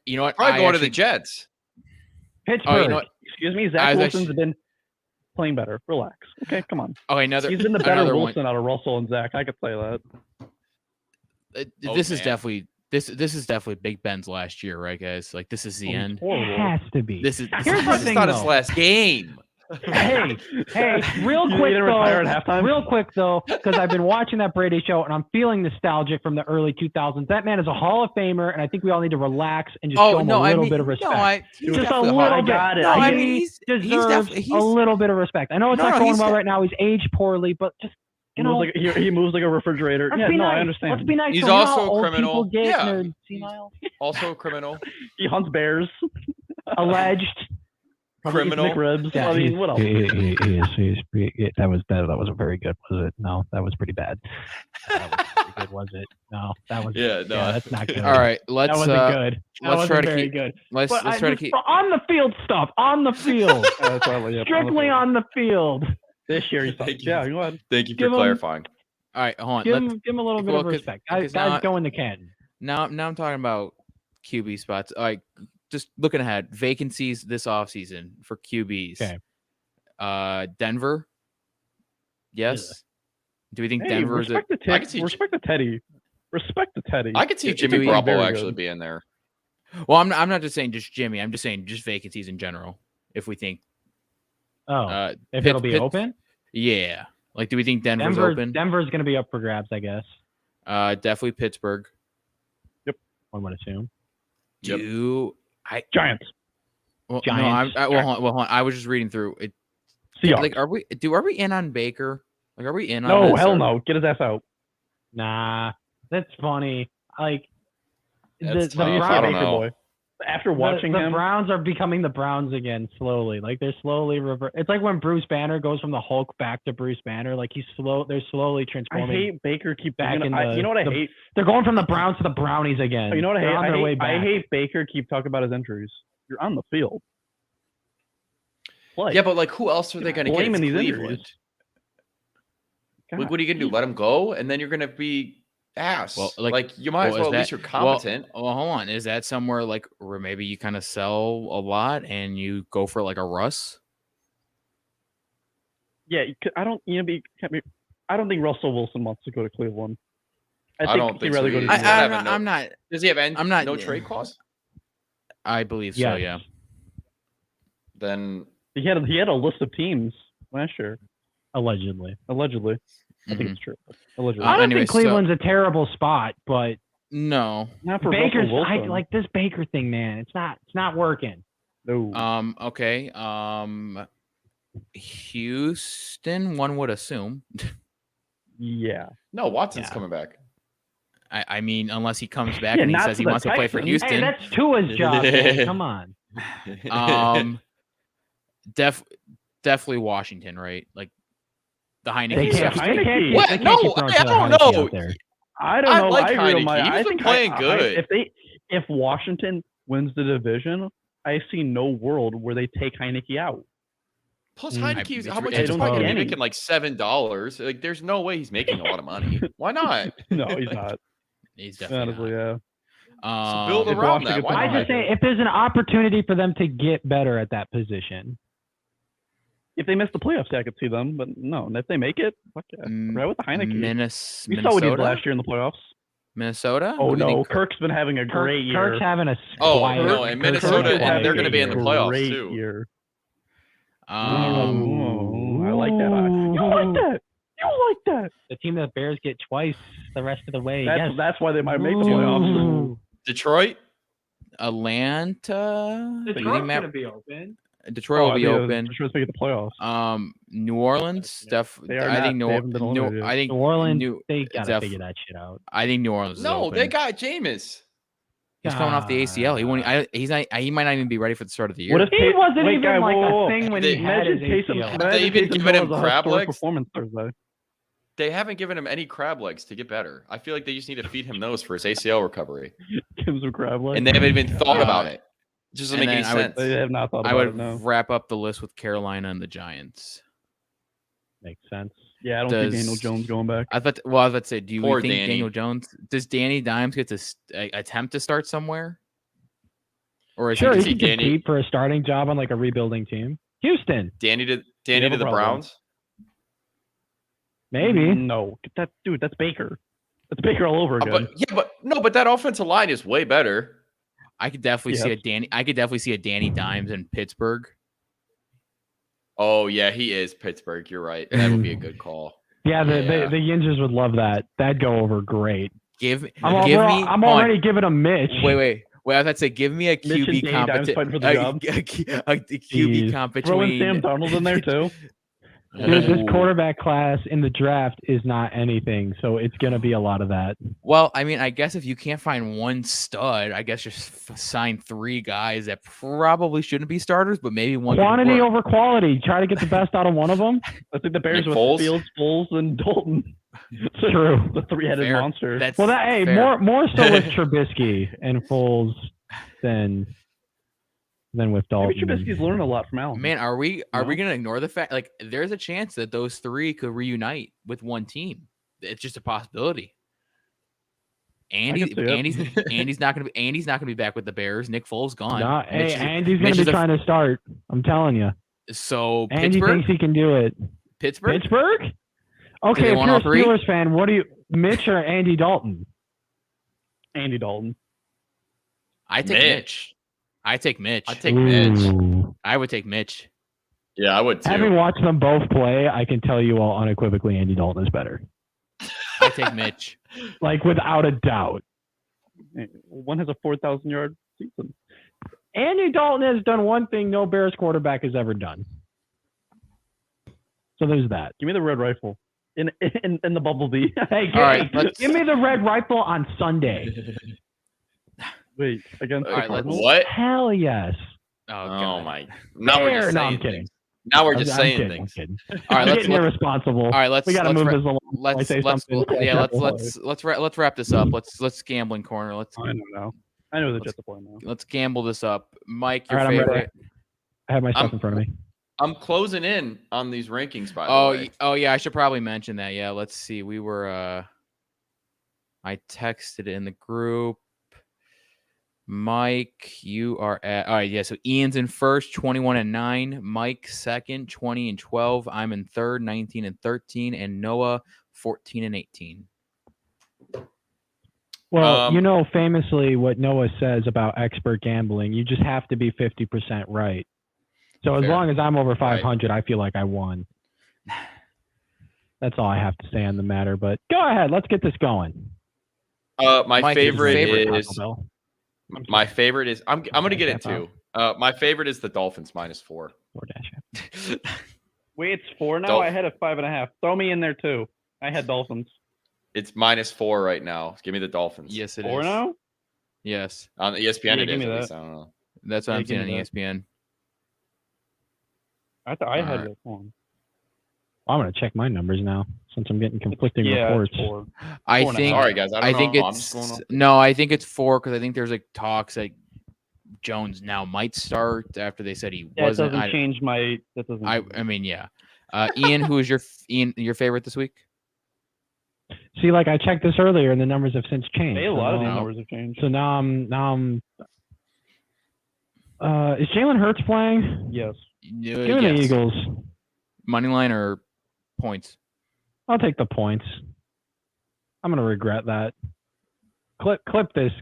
Speaker 1: You know what?
Speaker 3: Probably going to the Jets.
Speaker 4: Pittsburgh.
Speaker 1: You know what?
Speaker 2: Excuse me, Zach Wilson's been playing better. Relax. Okay, come on.
Speaker 1: Okay,
Speaker 2: he's been the better Wilson out of Russell and Zach. I could say that.
Speaker 1: This is definitely Big Ben's last year, right, guys? Like this is the end.
Speaker 4: It has to be.
Speaker 1: This is
Speaker 3: not his last game.
Speaker 4: Hey, real quick though, because I've been watching that Brady show and I'm feeling nostalgic from the early 2000s. That man is a Hall of Famer, and I think we all need to relax and just show him a little bit of respect. Just a little bit. He deserves a little bit of respect. I know it's not going well right now. He's aged poorly, but just
Speaker 2: he moves like a refrigerator.
Speaker 4: Yeah, no,
Speaker 2: I understand.
Speaker 4: Let's be nice.
Speaker 3: He's also a criminal.
Speaker 4: Also
Speaker 3: a criminal.
Speaker 2: He hunts bears.
Speaker 4: Alleged.
Speaker 3: Criminal.
Speaker 2: McRibs.
Speaker 4: Yeah,
Speaker 2: I mean, what else?
Speaker 4: That wasn't very good, was it? No, that was pretty bad. That was pretty good, was it? No, that was.
Speaker 3: Yeah, no,
Speaker 4: that's not good.
Speaker 1: All right, let's.
Speaker 4: That wasn't good.
Speaker 1: Let's try to
Speaker 4: very
Speaker 1: keep.
Speaker 4: Good.
Speaker 1: Let's try to keep
Speaker 4: on the field stuff. On the field. Strictly on the field.
Speaker 2: This year, yeah, go ahead.
Speaker 3: Thank you for clarifying.
Speaker 1: All right, hold on.
Speaker 4: Give him a little bit of respect. Guys, go in the Canton.
Speaker 1: Now I'm talking about QB spots. All right. Just looking ahead, vacancies this offseason for QBs.
Speaker 4: Okay.
Speaker 1: Denver. Yes. Yeah. Do we think Denver is
Speaker 2: respect the Teddy. Respect the Teddy.
Speaker 3: I could see Jimmy Garoppolo actually being there.
Speaker 1: Well, I'm not just saying just Jimmy. I'm just saying just vacancies in general. If we think.
Speaker 4: If it'll be open. Yeah.
Speaker 1: Like, do we think Denver's open?
Speaker 4: Denver's going to be up for grabs, I guess.
Speaker 1: Definitely Pittsburgh.
Speaker 2: Yep.
Speaker 4: I would assume.
Speaker 2: Giants.
Speaker 1: Well,
Speaker 4: Giants.
Speaker 1: No, hold on. I was just reading through it.
Speaker 2: Seahawks.
Speaker 1: Like, are we in on Baker? Like, are we in on?
Speaker 2: No, hell no. Get his ass out.
Speaker 4: Nah, that's funny. Like,
Speaker 3: the
Speaker 4: Browns.
Speaker 2: Boy. After watching
Speaker 4: the Browns are becoming the Browns again slowly. Like they're slowly It's like when Bruce Banner goes from the Hulk back to Bruce Banner. Like they're slowly transforming.
Speaker 2: I hate Baker keep
Speaker 4: back in
Speaker 2: you know what I hate?
Speaker 4: They're going from the Browns to the Brownies again.
Speaker 2: You know what
Speaker 4: I
Speaker 2: hate Baker keep talking about his injuries. You're on the field.
Speaker 3: Yeah, but like who else are they going to get in these injuries? Like, what are you going to do? Let him go, and then you're going to be ass. Well, like you might as well at least you're competent.
Speaker 1: Well, hold on. Is that somewhere like where maybe you kind of sell a lot and you go for like a Russ?
Speaker 2: Yeah, I don't think Russell Wilson wants to go to Cleveland.
Speaker 3: I don't think
Speaker 2: rather
Speaker 3: so.
Speaker 2: Go to
Speaker 1: I'm not.
Speaker 3: Does he have no trade clause?
Speaker 1: I believe so. Yeah.
Speaker 3: Then
Speaker 2: he had a list of teams last year.
Speaker 4: Allegedly.
Speaker 2: I think it's true. Allegedly.
Speaker 4: I don't think Cleveland's a terrible spot, but
Speaker 1: no,
Speaker 2: not for
Speaker 4: Baker's. I like this Baker thing, man. It's not working.
Speaker 2: No.
Speaker 1: Okay. Houston, one would assume.
Speaker 2: Yeah.
Speaker 3: No, Watson's coming back.
Speaker 1: I mean, unless he comes back and he says he wants to play for Houston.
Speaker 4: Hey, that's Tua's job. Man. Come on.
Speaker 1: Definitely Washington, right? Like the Heineke stuff.
Speaker 3: What? No, I don't know.
Speaker 2: I don't know.
Speaker 3: Like Heineke. He's been playing good.
Speaker 2: If Washington wins the division, I see no world where they take Heineke out.
Speaker 3: Plus, Heineke's how much is Heineke making? Like $7. Like, there's no way he's making a lot of money. Why not?
Speaker 2: No, he's not.
Speaker 1: He's definitely
Speaker 2: not.
Speaker 3: So build around that.
Speaker 4: I just say if there's an opportunity for them to get better at that position.
Speaker 2: If they miss the playoffs, I could see them. But no, if they make it, fuck yeah. Right with the Heineke.
Speaker 1: Minnesota.
Speaker 2: We saw what he did last year in the playoffs.
Speaker 1: Minnesota?
Speaker 2: Oh
Speaker 1: Who do you
Speaker 2: no,
Speaker 1: think
Speaker 2: Kirk's been having a great year.
Speaker 4: Kirk's having a
Speaker 3: Oh,
Speaker 4: quiet.
Speaker 3: no, and
Speaker 4: Kirk's
Speaker 3: Minnesota,
Speaker 4: having a
Speaker 3: and they're going to be in the playoffs,
Speaker 2: great
Speaker 3: too.
Speaker 2: Year.
Speaker 1: Um,
Speaker 2: I like that. You like that? You like that?
Speaker 4: The team that Bears get twice the rest of the way.
Speaker 2: That's why they might make the playoffs.
Speaker 3: Detroit?
Speaker 1: Atlanta?
Speaker 4: Detroit's gonna be open.
Speaker 1: Detroit will be open.
Speaker 2: Detroit's making the playoffs.
Speaker 1: New Orleans, I think New
Speaker 4: Orleans, they gotta figure that shit out.
Speaker 1: I think New Orleans.
Speaker 3: No,
Speaker 1: is
Speaker 3: they got Jameis.
Speaker 1: He's coming off the ACL. He might not even be ready for the start of the year.
Speaker 2: What if
Speaker 4: he wasn't even a thing when he had his
Speaker 2: ACL?
Speaker 3: Have they even given him crab legs?
Speaker 2: Performance Thursday.
Speaker 3: They haven't given him any crab legs to get better. I feel like they just need to feed him those for his ACL recovery.
Speaker 2: Give him some crab legs.
Speaker 3: And they haven't even thought about it. It just doesn't make any sense.
Speaker 2: They have not thought about it. I would
Speaker 1: wrap up the list with Carolina and the Giants.
Speaker 4: Makes sense.
Speaker 2: Yeah, I don't see Daniel Jones going back.
Speaker 1: I was about to say, do you think Daniel Jones? Does Danny Dimes get to attempt to start somewhere? Or is
Speaker 4: he can compete for a starting job on like a rebuilding team? Houston.
Speaker 3: Danny to the Browns.
Speaker 4: Maybe.
Speaker 2: No, that dude. That's Baker. That's Baker all over again.
Speaker 3: But that offensive line is way better.
Speaker 1: I could definitely see a Danny Dimes in Pittsburgh.
Speaker 3: Oh yeah, he is Pittsburgh. You're right. That would be a good call.
Speaker 4: Yeah, the Yinzers would love that. That'd go over great.
Speaker 1: I'm
Speaker 4: already giving him Mitch.
Speaker 1: Wait. I was about to say, give me a QB competition. A QB competition.
Speaker 2: Throwing Sam Darnold in there too.
Speaker 4: Dude, this quarterback class in the draft is not anything, so it's going to be a lot of that.
Speaker 1: Well, I mean, I guess if you can't find one stud, I guess just sign 3 guys that probably shouldn't be starters, but maybe one.
Speaker 4: Quantity over quality. Try to get the best out of one of them.
Speaker 2: I think the Bears with Fields, Foles, and Dalton.
Speaker 4: True.
Speaker 2: The 3-headed monster.
Speaker 4: More so with Trubisky and Foles than with Dalton.
Speaker 2: Maybe Trubisky's learned a lot from Allen.
Speaker 1: Man, are we going to ignore the fact there's a chance that those 3 could reunite with one team? It's just a possibility. Andy's not going to be back with the Bears. Nick Foles gone.
Speaker 4: Andy's going to be trying to start. I'm telling you.
Speaker 1: So
Speaker 4: Andy thinks he can do it.
Speaker 1: Pittsburgh?
Speaker 4: Okay, if you're a Steelers fan, what do you Mitch or Andy Dalton?
Speaker 2: Andy Dalton.
Speaker 1: I take Mitch. I take Mitch. I would take Mitch.
Speaker 3: Yeah, I would too.
Speaker 4: Having watched them both play, I can tell you all unequivocally Andy Dalton is better.
Speaker 1: I take Mitch.
Speaker 4: Without a doubt.
Speaker 2: One has a 4,000-yard season.
Speaker 4: Andy Dalton has done one thing no Bears quarterback has ever done. So there's that.
Speaker 2: Give me the red rifle. In the bumblebee.
Speaker 4: Give me the red rifle on Sunday.
Speaker 2: Wait, against
Speaker 3: the Cardinals? What?
Speaker 4: Hell yes.
Speaker 3: Oh my! Now we're just saying things. Now we're just saying things.
Speaker 1: All right,
Speaker 4: let's get irresponsible.
Speaker 1: All right,
Speaker 4: we got to move this along.
Speaker 1: Let's wrap this up. Let's gambling corner.
Speaker 2: I don't know. I know the Jets are playing now.
Speaker 1: Let's gamble this up, Mike. Your favorite?
Speaker 4: I have my stuff in front of me.
Speaker 3: I'm closing in on these rankings. By the way.
Speaker 1: Oh yeah, I should probably mention that. Yeah, let's see. We were. I texted in the group. Mike, you are at all right. Yeah, so Ian's in first, 21-9. Mike second, 20-12. I'm in third, 19-13, and Noah 14-18.
Speaker 4: Well, famously, what Noah says about expert gambling, you just have to be 50% right. So as long as I'm over 500, I feel like I won. That's all I have to say on the matter. But go ahead, let's get this going.
Speaker 3: My favorite is. My favorite is I'm going to get it too. My favorite is the Dolphins -4.
Speaker 2: Wait, it's 4 now? I had a 5.5. Throw me in there too. I had Dolphins.
Speaker 3: It's -4 right now. Give me the Dolphins.
Speaker 1: Yes, it
Speaker 2: 4
Speaker 1: is.
Speaker 2: now?
Speaker 1: Yes.
Speaker 3: On ESPN it is.
Speaker 2: At
Speaker 3: least, I don't know.
Speaker 1: That's what I'm seeing on ESPN.
Speaker 2: I thought I had this one.
Speaker 4: I'm going to check my numbers now since I'm getting conflicting reports.
Speaker 1: I think.
Speaker 3: Sorry, guys. I think
Speaker 1: it's 4 because I think there's talks that Jones now might start after they said he wasn't.
Speaker 2: That doesn't change my. That doesn't.
Speaker 1: I mean, yeah. Ian, who is your favorite this week?
Speaker 4: See, I checked this earlier and the numbers have since changed.
Speaker 2: A lot of the numbers have changed.
Speaker 4: So now I'm. Is Jalen Hurts playing?
Speaker 2: Yes.
Speaker 4: Give me the Eagles.
Speaker 1: Money line or points?
Speaker 4: I'll take the points. I'm going to regret that. Clip this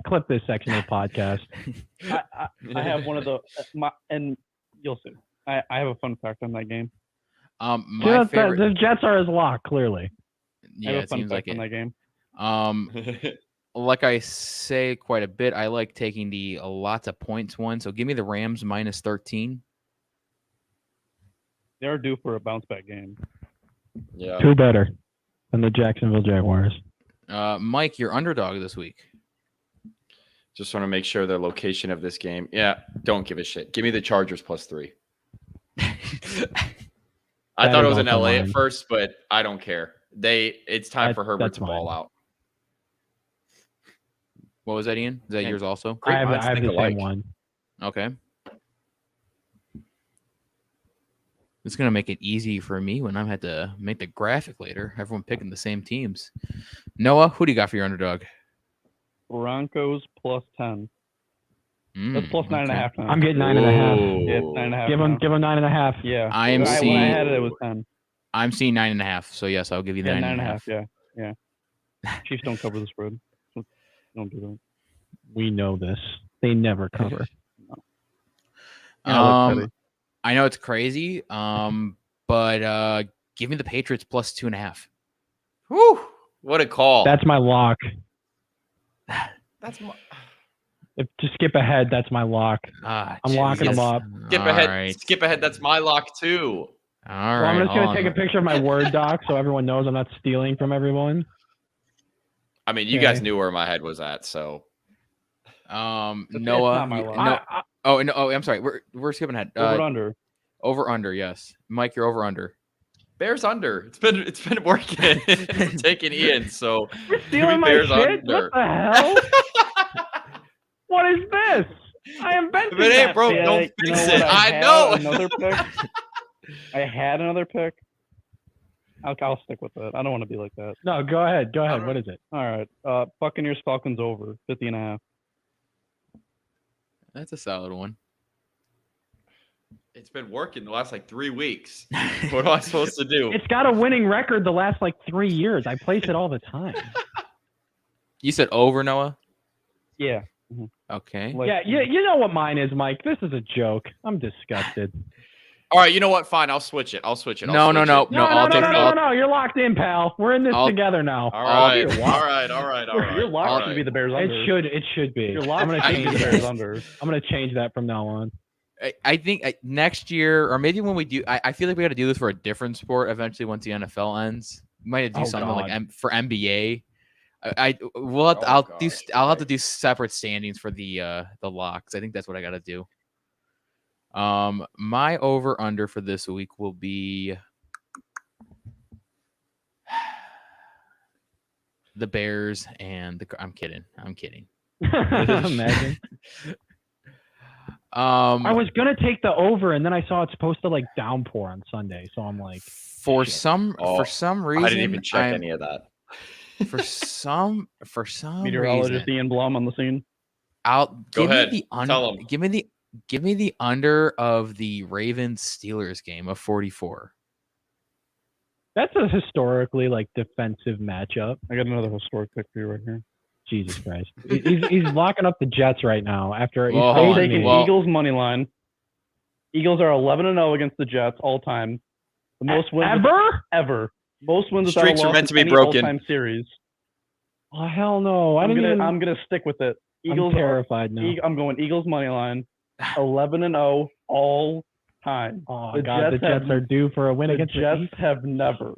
Speaker 4: section of the podcast.
Speaker 2: I have one of the and you'll see. I have a fun fact on that game.
Speaker 1: My favorite.
Speaker 4: The Jets are his lock, clearly.
Speaker 1: Yeah, it seems like
Speaker 2: on
Speaker 1: it.
Speaker 2: that game.
Speaker 1: Like I say quite a bit, I like taking the lots of points one. So give me the Rams minus 13.
Speaker 2: They're due for a bounce back game.
Speaker 3: Yeah.
Speaker 4: Two better than the Jacksonville Jaguars.
Speaker 1: Mike, your underdog this week.
Speaker 3: Just want to make sure the location of this game. Yeah, don't give a shit. Give me the Chargers +3. I thought it was in LA at first, but I don't care. It's time for Herbert to ball out.
Speaker 1: What was that, Ian? Is that yours also?
Speaker 4: I have the same one.
Speaker 1: Okay. It's going to make it easy for me when I had to make the graphic later. Everyone picking the same teams. Noah, who do you got for your underdog?
Speaker 2: Broncos +10. That's plus 9.5 now.
Speaker 4: I'm getting 9.5.
Speaker 2: Yeah, 9.5.
Speaker 4: Give him 9.5.
Speaker 2: Yeah.
Speaker 1: When I
Speaker 2: had it was 10.
Speaker 1: I'm seeing 9.5. So yes, I'll give you the 9.5.
Speaker 2: Yeah. Chiefs don't cover the spread. Don't do that.
Speaker 4: We know this. They never cover.
Speaker 1: I know it's crazy. But give me the Patriots +2.5.
Speaker 3: Whew! What a call.
Speaker 4: That's my lock.
Speaker 3: That's my.
Speaker 4: To skip ahead, that's my lock. I'm locking them up.
Speaker 3: Skip ahead. Right. Skip ahead. That's my lock too.
Speaker 1: All right.
Speaker 4: Well, I'm just gonna take a picture of my Word doc so everyone knows I'm not stealing from everyone.
Speaker 3: I mean, you guys knew where my head was at, so.
Speaker 1: Noah. I'm sorry. We're skipping ahead. Over under. Yes. Mike, you're over under.
Speaker 3: Bears under. It's been working. Taking Ian. So.
Speaker 4: You're stealing my shit. Under. What the hell? What is this? I invented
Speaker 3: it ain't broke, don't fix it. I know.
Speaker 2: Another pick. I had another pick. I'll stick with it. I don't want to be like that.
Speaker 4: No, go ahead. What is it?
Speaker 2: All right. Buccaneers Falcons over 50.5.
Speaker 1: That's a solid one.
Speaker 3: It's been working the last 3 weeks. What am I supposed to do?
Speaker 4: It's got a winning record the last 3 years. I place it all the time.
Speaker 1: You said over, Noah?
Speaker 2: Yeah.
Speaker 1: Mm-hmm. Okay.
Speaker 4: You know what mine is, Mike. This is a joke. I'm disgusted.
Speaker 3: All right, you know what? Fine, I'll switch it.
Speaker 1: No. You're
Speaker 4: locked in, pal. We're in this together now.
Speaker 3: All right.
Speaker 2: You're locked to be the Bears under.
Speaker 4: It should be.
Speaker 2: You're locked to be the Bears under.
Speaker 4: I'm gonna change that from now on.
Speaker 1: I think next year, or maybe when we do, I feel like we got to do this for a different sport eventually once the NFL ends. We might have to do something for NBA. I'll have to do separate standings for the locks. I think that's what I got to do. My over under for this week will be the Bears and I'm kidding.
Speaker 4: Imagine. I was gonna take the over, and then I saw it's supposed to downpour on Sunday, so I'm like,
Speaker 1: for some reason,
Speaker 3: I didn't even check any of that.
Speaker 1: For some
Speaker 2: meteorologist
Speaker 1: reason,
Speaker 2: Ian Blum on the scene.
Speaker 3: Go ahead. Tell him.
Speaker 1: Give me the under of the Ravens Steelers game of 44.
Speaker 4: That's a historically defensive matchup.
Speaker 2: I got another historic pick for you right here.
Speaker 4: Jesus Christ. He's locking up the Jets right now after he's
Speaker 2: taking Eagles money line. Eagles are 11-0 against the Jets all time. The most wins ever. Most wins
Speaker 3: streaks are meant to be broken.
Speaker 2: All-time series.
Speaker 4: Oh hell no!
Speaker 2: I'm gonna stick with it. Eagles
Speaker 4: I'm terrified now.
Speaker 2: I'm going Eagles money line. 11-0 all time.
Speaker 4: Oh God, the Jets are due for a win against
Speaker 2: the Jets. Have never,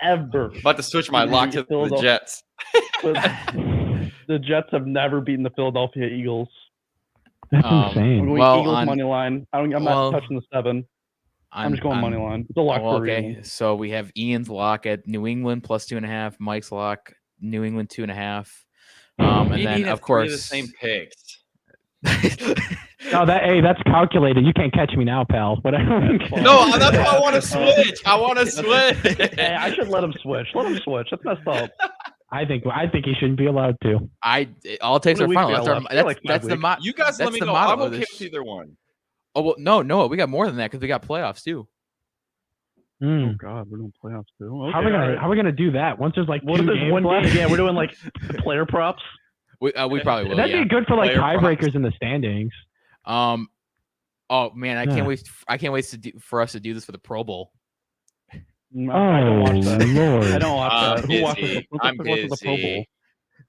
Speaker 2: ever.
Speaker 3: About to switch my lock to the Jets.
Speaker 2: The Jets have never beaten the Philadelphia Eagles.
Speaker 4: That's insane.
Speaker 2: I'm going Eagles money line. I'm not touching the 7. I'm just going money line. It's a lock for
Speaker 1: okay. So we have Ian's lock at New England +2.5. Mike's lock New England 2.5. And then of course
Speaker 3: the same picks.
Speaker 4: No, that's calculated. You can't catch me now, pal. But
Speaker 3: no, that's why I want to switch.
Speaker 2: Hey, I should let him switch. That's messed up.
Speaker 4: I think he shouldn't be allowed to.
Speaker 1: All takes are final. That's the mod.
Speaker 3: You guys let me know. I'm okay with either one.
Speaker 1: Oh well, no, we got more than that because we got playoffs too.
Speaker 2: Oh God, we're doing playoffs too. Okay,
Speaker 4: how are we gonna do that? Once there's
Speaker 2: what
Speaker 4: 2
Speaker 2: games
Speaker 4: left?
Speaker 2: Yeah, we're doing the player props.
Speaker 1: We probably will.
Speaker 4: That'd
Speaker 1: yeah.
Speaker 4: be good for like
Speaker 3: Player
Speaker 4: tiebreakers
Speaker 3: props.
Speaker 4: in the standings.
Speaker 1: Oh man, I
Speaker 4: Yeah.
Speaker 1: can't wait. I can't wait for us to do this for the Pro Bowl.
Speaker 2: I don't watch that.
Speaker 4: Lord.
Speaker 2: I don't watch
Speaker 3: I'm
Speaker 2: that. Who watches
Speaker 3: busy.
Speaker 2: the,
Speaker 3: I'm
Speaker 2: watches the Pro Bowl?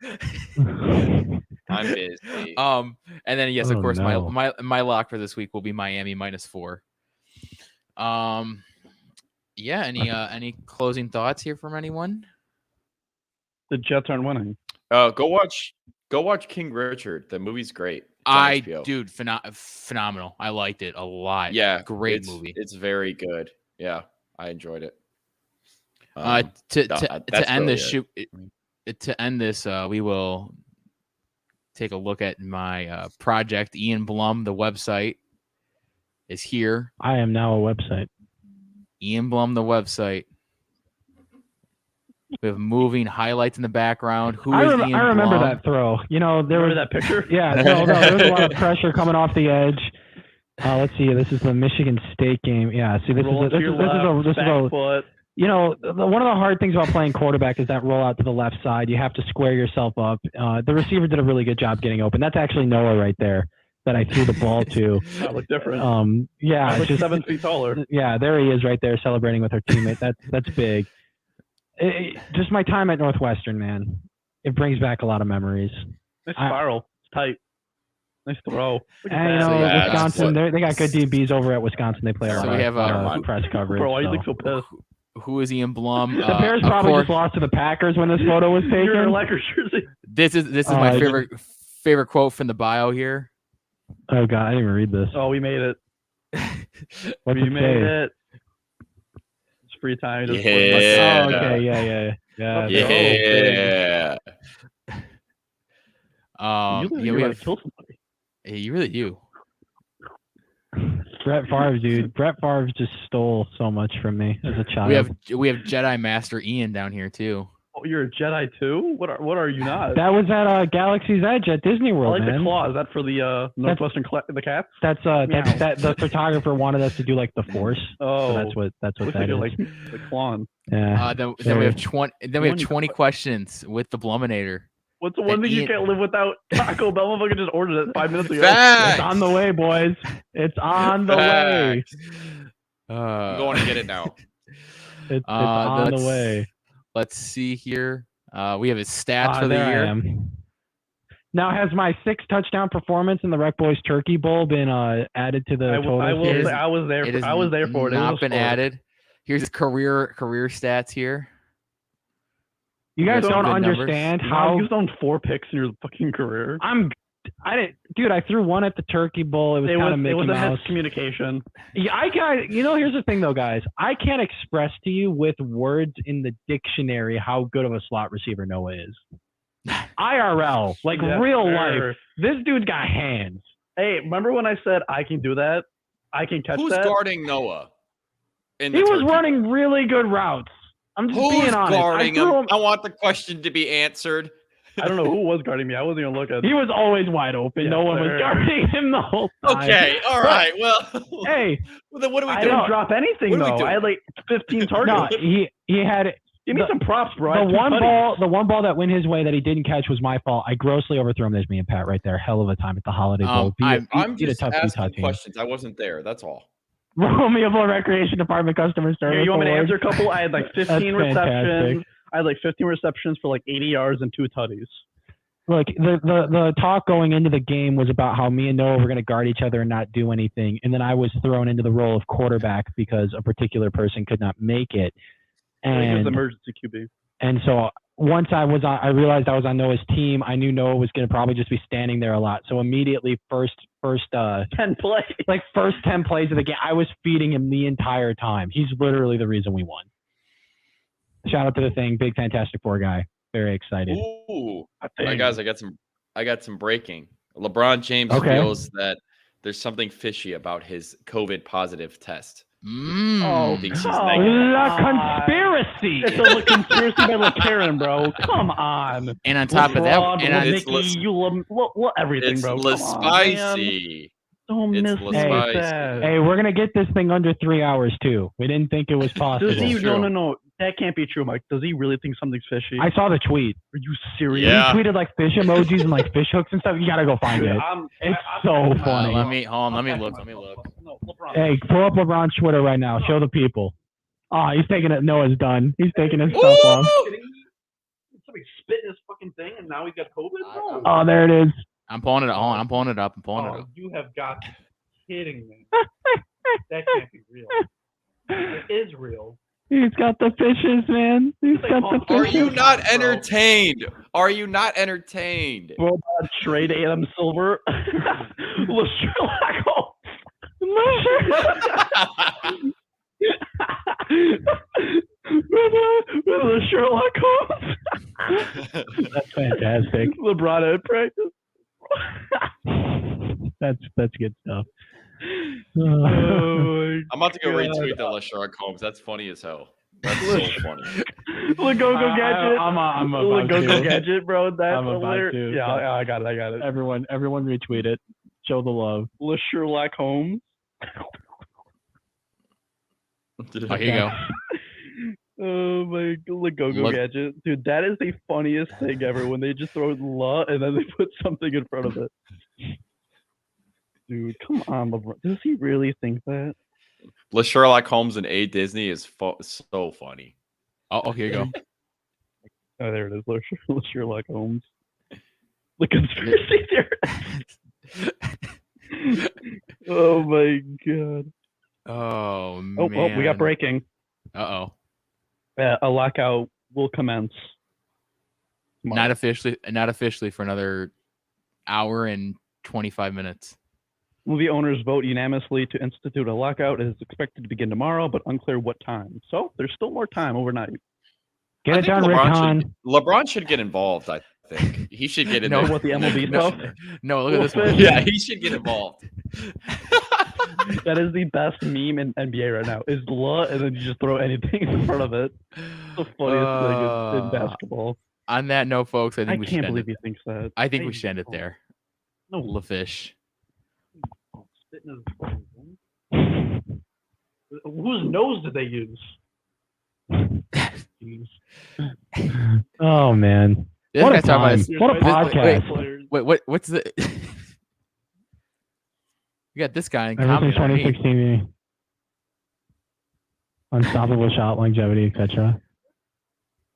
Speaker 3: busy. I'm busy.
Speaker 1: And then yes, of
Speaker 4: Oh,
Speaker 1: course,
Speaker 4: no.
Speaker 1: my lock for this week will be Miami -4. Yeah. Any closing thoughts here from anyone?
Speaker 2: The Jets aren't winning.
Speaker 3: Go watch King Richard. The movie's great. It's on HBO.
Speaker 1: Dude, phenomenal. I liked it a lot.
Speaker 3: Yeah,
Speaker 1: great movie.
Speaker 3: It's very good. Yeah, I enjoyed it.
Speaker 1: To end
Speaker 3: really
Speaker 1: this shoot, to end this, we will take a look at my project. Ian Blum, the website is here.
Speaker 4: I am now a website.
Speaker 1: Ian Blum, the website. We have moving highlights in the background.
Speaker 4: I remember that throw. You know, there was
Speaker 2: that picture.
Speaker 4: Yeah, no, there was a lot of pressure coming off the edge. Let's see. This is the Michigan State game. Yeah. See, this is a
Speaker 2: foot.
Speaker 4: You know, one of the hard things about playing quarterback is that rollout to the left side. You have to square yourself up. The receiver did a really good job getting open. That's actually Noah right there that I threw the ball to.
Speaker 2: That looked different.
Speaker 4: Yeah,
Speaker 2: like 7 feet taller.
Speaker 4: Yeah, there he is right there celebrating with her teammate. That's big. Just my time at Northwestern, man. It brings back a lot of memories.
Speaker 2: Nice spiral. It's tight. Nice throw.
Speaker 4: And, you know, Wisconsin, they got good DBs over at Wisconsin. They play a lot of press coverage.
Speaker 2: Bro, why do you think so pissed?
Speaker 1: Who is Ian Blum?
Speaker 4: The Bears probably just lost to the Packers when this photo was taken.
Speaker 2: You're like your jersey.
Speaker 1: This is my favorite quote from the bio here.
Speaker 4: Oh God, I didn't even read this.
Speaker 2: Oh, we made it.
Speaker 4: We
Speaker 2: made it. It's free time.
Speaker 3: Yeah.
Speaker 4: Oh, okay. Yeah.
Speaker 3: Yeah.
Speaker 2: You really kill somebody.
Speaker 1: You really do.
Speaker 4: Brett Favre, dude. Brett Favre just stole so much from me as a child.
Speaker 1: We have Jedi Master Ian down here too.
Speaker 2: Oh, you're a Jedi too? What are you not?
Speaker 4: That was at Galaxy's Edge at Disney World,
Speaker 2: the claw. Is that for the Northwestern the cats?
Speaker 4: That's the photographer wanted us to do like the Force.
Speaker 2: Oh,
Speaker 4: so that's what that is.
Speaker 2: Like the claw.
Speaker 4: Yeah.
Speaker 1: Then we have 20. Then we have 20 questions with the Bluminator.
Speaker 2: What's the one thing you can't live without? Taco Bell. I just ordered it 5 minutes ago.
Speaker 4: It's on the way, boys. It's on the way.
Speaker 3: I'm going to get it now.
Speaker 4: It's on the way.
Speaker 1: Let's see here. We have his stats for the year.
Speaker 4: Now, has my 6 touchdown performance in the Rec Boys Turkey Bowl been added to the total?
Speaker 2: I was there. I was there for it.
Speaker 1: It has not been added. Here's his career stats here.
Speaker 4: You guys don't understand how
Speaker 2: you've done 4 picks in your fucking career.
Speaker 4: I threw one at the Turkey Bowl. It was kind of Mickey Mouse.
Speaker 2: It was a miscommunication.
Speaker 4: Yeah, here's the thing though, guys. I can't express to you with words in the dictionary how good of a slot receiver Noah is. IRL, like real life. This dude's got hands.
Speaker 2: Hey, remember when I said I can do that? I can catch that.
Speaker 3: Who's guarding Noah?
Speaker 4: He was running really good routes. I'm just being honest.
Speaker 3: Who's guarding him? I want the question to be answered.
Speaker 2: I don't know who was guarding me. I wasn't even looking.
Speaker 4: He was always wide open. Yeah, no one was guarding him the whole time.
Speaker 3: Okay, all right. Well,
Speaker 4: hey,
Speaker 3: well, then what do we do?
Speaker 2: I didn't drop anything though. I had like 15 targets.
Speaker 4: No, he had.
Speaker 2: Give me some props, bro.
Speaker 4: The one ball that went his way that he didn't catch was my fault. I grossly overthrew him. There's me and Pat right there. Hell of a time at the Holiday Bowl.
Speaker 3: I'm just asking questions. I wasn't there. That's all.
Speaker 4: Romeoville Recreation Department customer service.
Speaker 2: Here, you want me to answer a couple? I had like 15 receptions. I had like 15 receptions for like 80 yards and 2 tutties.
Speaker 4: Look, the talk going into the game was about how me and Noah were going to guard each other and not do anything. And then I was thrown into the role of quarterback because a particular person could not make it. And
Speaker 2: he was emergency QB.
Speaker 4: And so once I realized I was on Noah's team, I knew Noah was going to probably just be standing there a lot. So immediately first 10 plays. Like first 10 plays of the game, I was feeding him the entire time. He's literally the reason we won. Shout out to the thing, big Fantastic Four guy. Very excited.
Speaker 3: Ooh. All right, guys, I got some breaking. LeBron James feels that there's something fishy about his COVID positive test.
Speaker 2: Oh,
Speaker 4: the conspiracy!
Speaker 2: It's a conspiracy by LeKaren, bro. Come on.
Speaker 1: And on top of that,
Speaker 2: Mickey, everything,
Speaker 3: it's
Speaker 2: bro.
Speaker 3: spicy.
Speaker 2: Don't
Speaker 3: It's
Speaker 2: miss me
Speaker 3: less
Speaker 2: with
Speaker 3: spice.
Speaker 2: that.
Speaker 4: Hey, we're gonna get this thing under 3 hours too. We didn't think it was possible.
Speaker 2: Does he?
Speaker 1: True.
Speaker 2: No. That can't be true, Mike. Does he really think something's fishy?
Speaker 4: I saw the tweet.
Speaker 2: Are you serious?
Speaker 3: Yeah.
Speaker 4: He tweeted like fish emojis and like fish hooks and stuff. You gotta go find it. It's so funny.
Speaker 1: Let me look.
Speaker 2: No, LeBron.
Speaker 4: Hey, pull up LeBron's Twitter right now. Show the people. Oh, he's taking it. Noah's done. He's taking his stuff off.
Speaker 2: Somebody spit in his fucking thing, and now he's got COVID. No.
Speaker 4: Oh, there it is.
Speaker 1: I'm pulling it. Hold on, I'm pulling it up.
Speaker 2: You have got to be kidding me. That can't be real. It is real.
Speaker 4: He's got the fishes, man. He's got the
Speaker 3: Are
Speaker 4: fishes.
Speaker 3: you not entertained? Are you not entertained?
Speaker 2: Well, trade Adam Silver. LeSherlock with LeSherlock Holmes.
Speaker 4: That's fantastic.
Speaker 2: LeBron at practice.
Speaker 4: That's good stuff.
Speaker 2: Oh,
Speaker 3: I'm about to go
Speaker 2: God.
Speaker 3: retweet the LeSherlockHolmes. That's funny as hell. That's so funny.
Speaker 2: Go Gadget.
Speaker 4: I'm about
Speaker 2: Go
Speaker 4: to.
Speaker 2: Gadget, bro. That's
Speaker 4: I'm about
Speaker 2: hilarious.
Speaker 4: to.
Speaker 2: Yeah, I got it.
Speaker 4: Everyone retweet it. Show the love.
Speaker 2: LeSherlock Holmes.
Speaker 1: Oh, here you go.
Speaker 2: Oh my Go Gadget. Dude, that is the funniest thing ever when they just throw la and then they put something in front of it. Dude, come on, LeBron. Does he really think that?
Speaker 3: LeSherlockHolmes and A Disney is so funny.
Speaker 1: Oh, here you go.
Speaker 2: Oh, there it is. LeSherlock Holmes. The conspiracy theory. Oh my god.
Speaker 1: Oh man.
Speaker 2: Oh, we got breaking.
Speaker 1: Uh-oh.
Speaker 2: A lockout will commence tomorrow.
Speaker 1: Not officially for another hour and 25 minutes.
Speaker 2: Movie owners vote unanimously to institute a lockout. It is expected to begin tomorrow, but unclear what time. So there's still more time overnight.
Speaker 4: Get it done, Rick Hahn.
Speaker 3: LeBron should get involved, I think. He should get in
Speaker 2: Know
Speaker 3: there.
Speaker 2: what the MLB stuff?
Speaker 1: No, look at this one.
Speaker 3: Yeah, he should get involved.
Speaker 2: That is the best meme in NBA right now. Is la, and then you just throw anything in front of it. The funniest thing in basketball.
Speaker 1: On that note, folks, I think we should
Speaker 2: can't
Speaker 1: end
Speaker 2: believe
Speaker 1: it.
Speaker 2: he thinks that.
Speaker 1: I think we should end it there.
Speaker 2: No,
Speaker 1: LaFish.
Speaker 2: Whose nose did they use?
Speaker 4: Oh man.
Speaker 1: This
Speaker 4: What a
Speaker 1: guy's talking
Speaker 4: time.
Speaker 1: about
Speaker 4: What a podcast.
Speaker 1: what's the? You got this guy in
Speaker 4: Everything
Speaker 1: comedy.
Speaker 4: 2016. Unstoppable shot longevity, etc.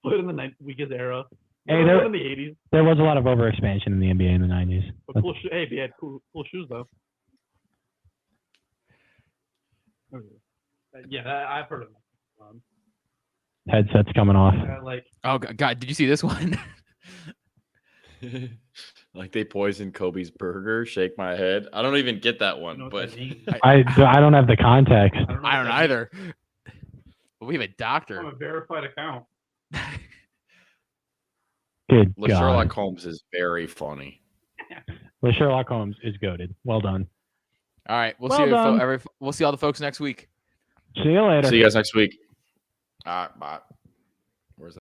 Speaker 2: Put in the weakest era.
Speaker 4: Hey,
Speaker 2: In the 80s.
Speaker 4: there was a lot of overexpansion in the NBA in the 90s.
Speaker 2: But cool hey, he had cool shoes though. Yeah, I've heard of them.
Speaker 4: Headsets coming off.
Speaker 2: Like,
Speaker 1: Oh God, did you see this one?
Speaker 3: Like they poisoned Kobe's burger. Shake my head. I don't even get that one, but
Speaker 4: I don't have the context.
Speaker 1: I don't either. But we have a
Speaker 2: I'm
Speaker 1: doctor.
Speaker 2: a verified account.
Speaker 4: Good God.
Speaker 3: LeSherlockHolmes is very funny.
Speaker 4: LeSherlock Holmes is goated. Well done.
Speaker 1: All right, we'll
Speaker 4: Well
Speaker 1: see.
Speaker 4: done.
Speaker 1: We'll see all the folks next week.
Speaker 4: See you later.
Speaker 3: See you guys next week. All right, bye.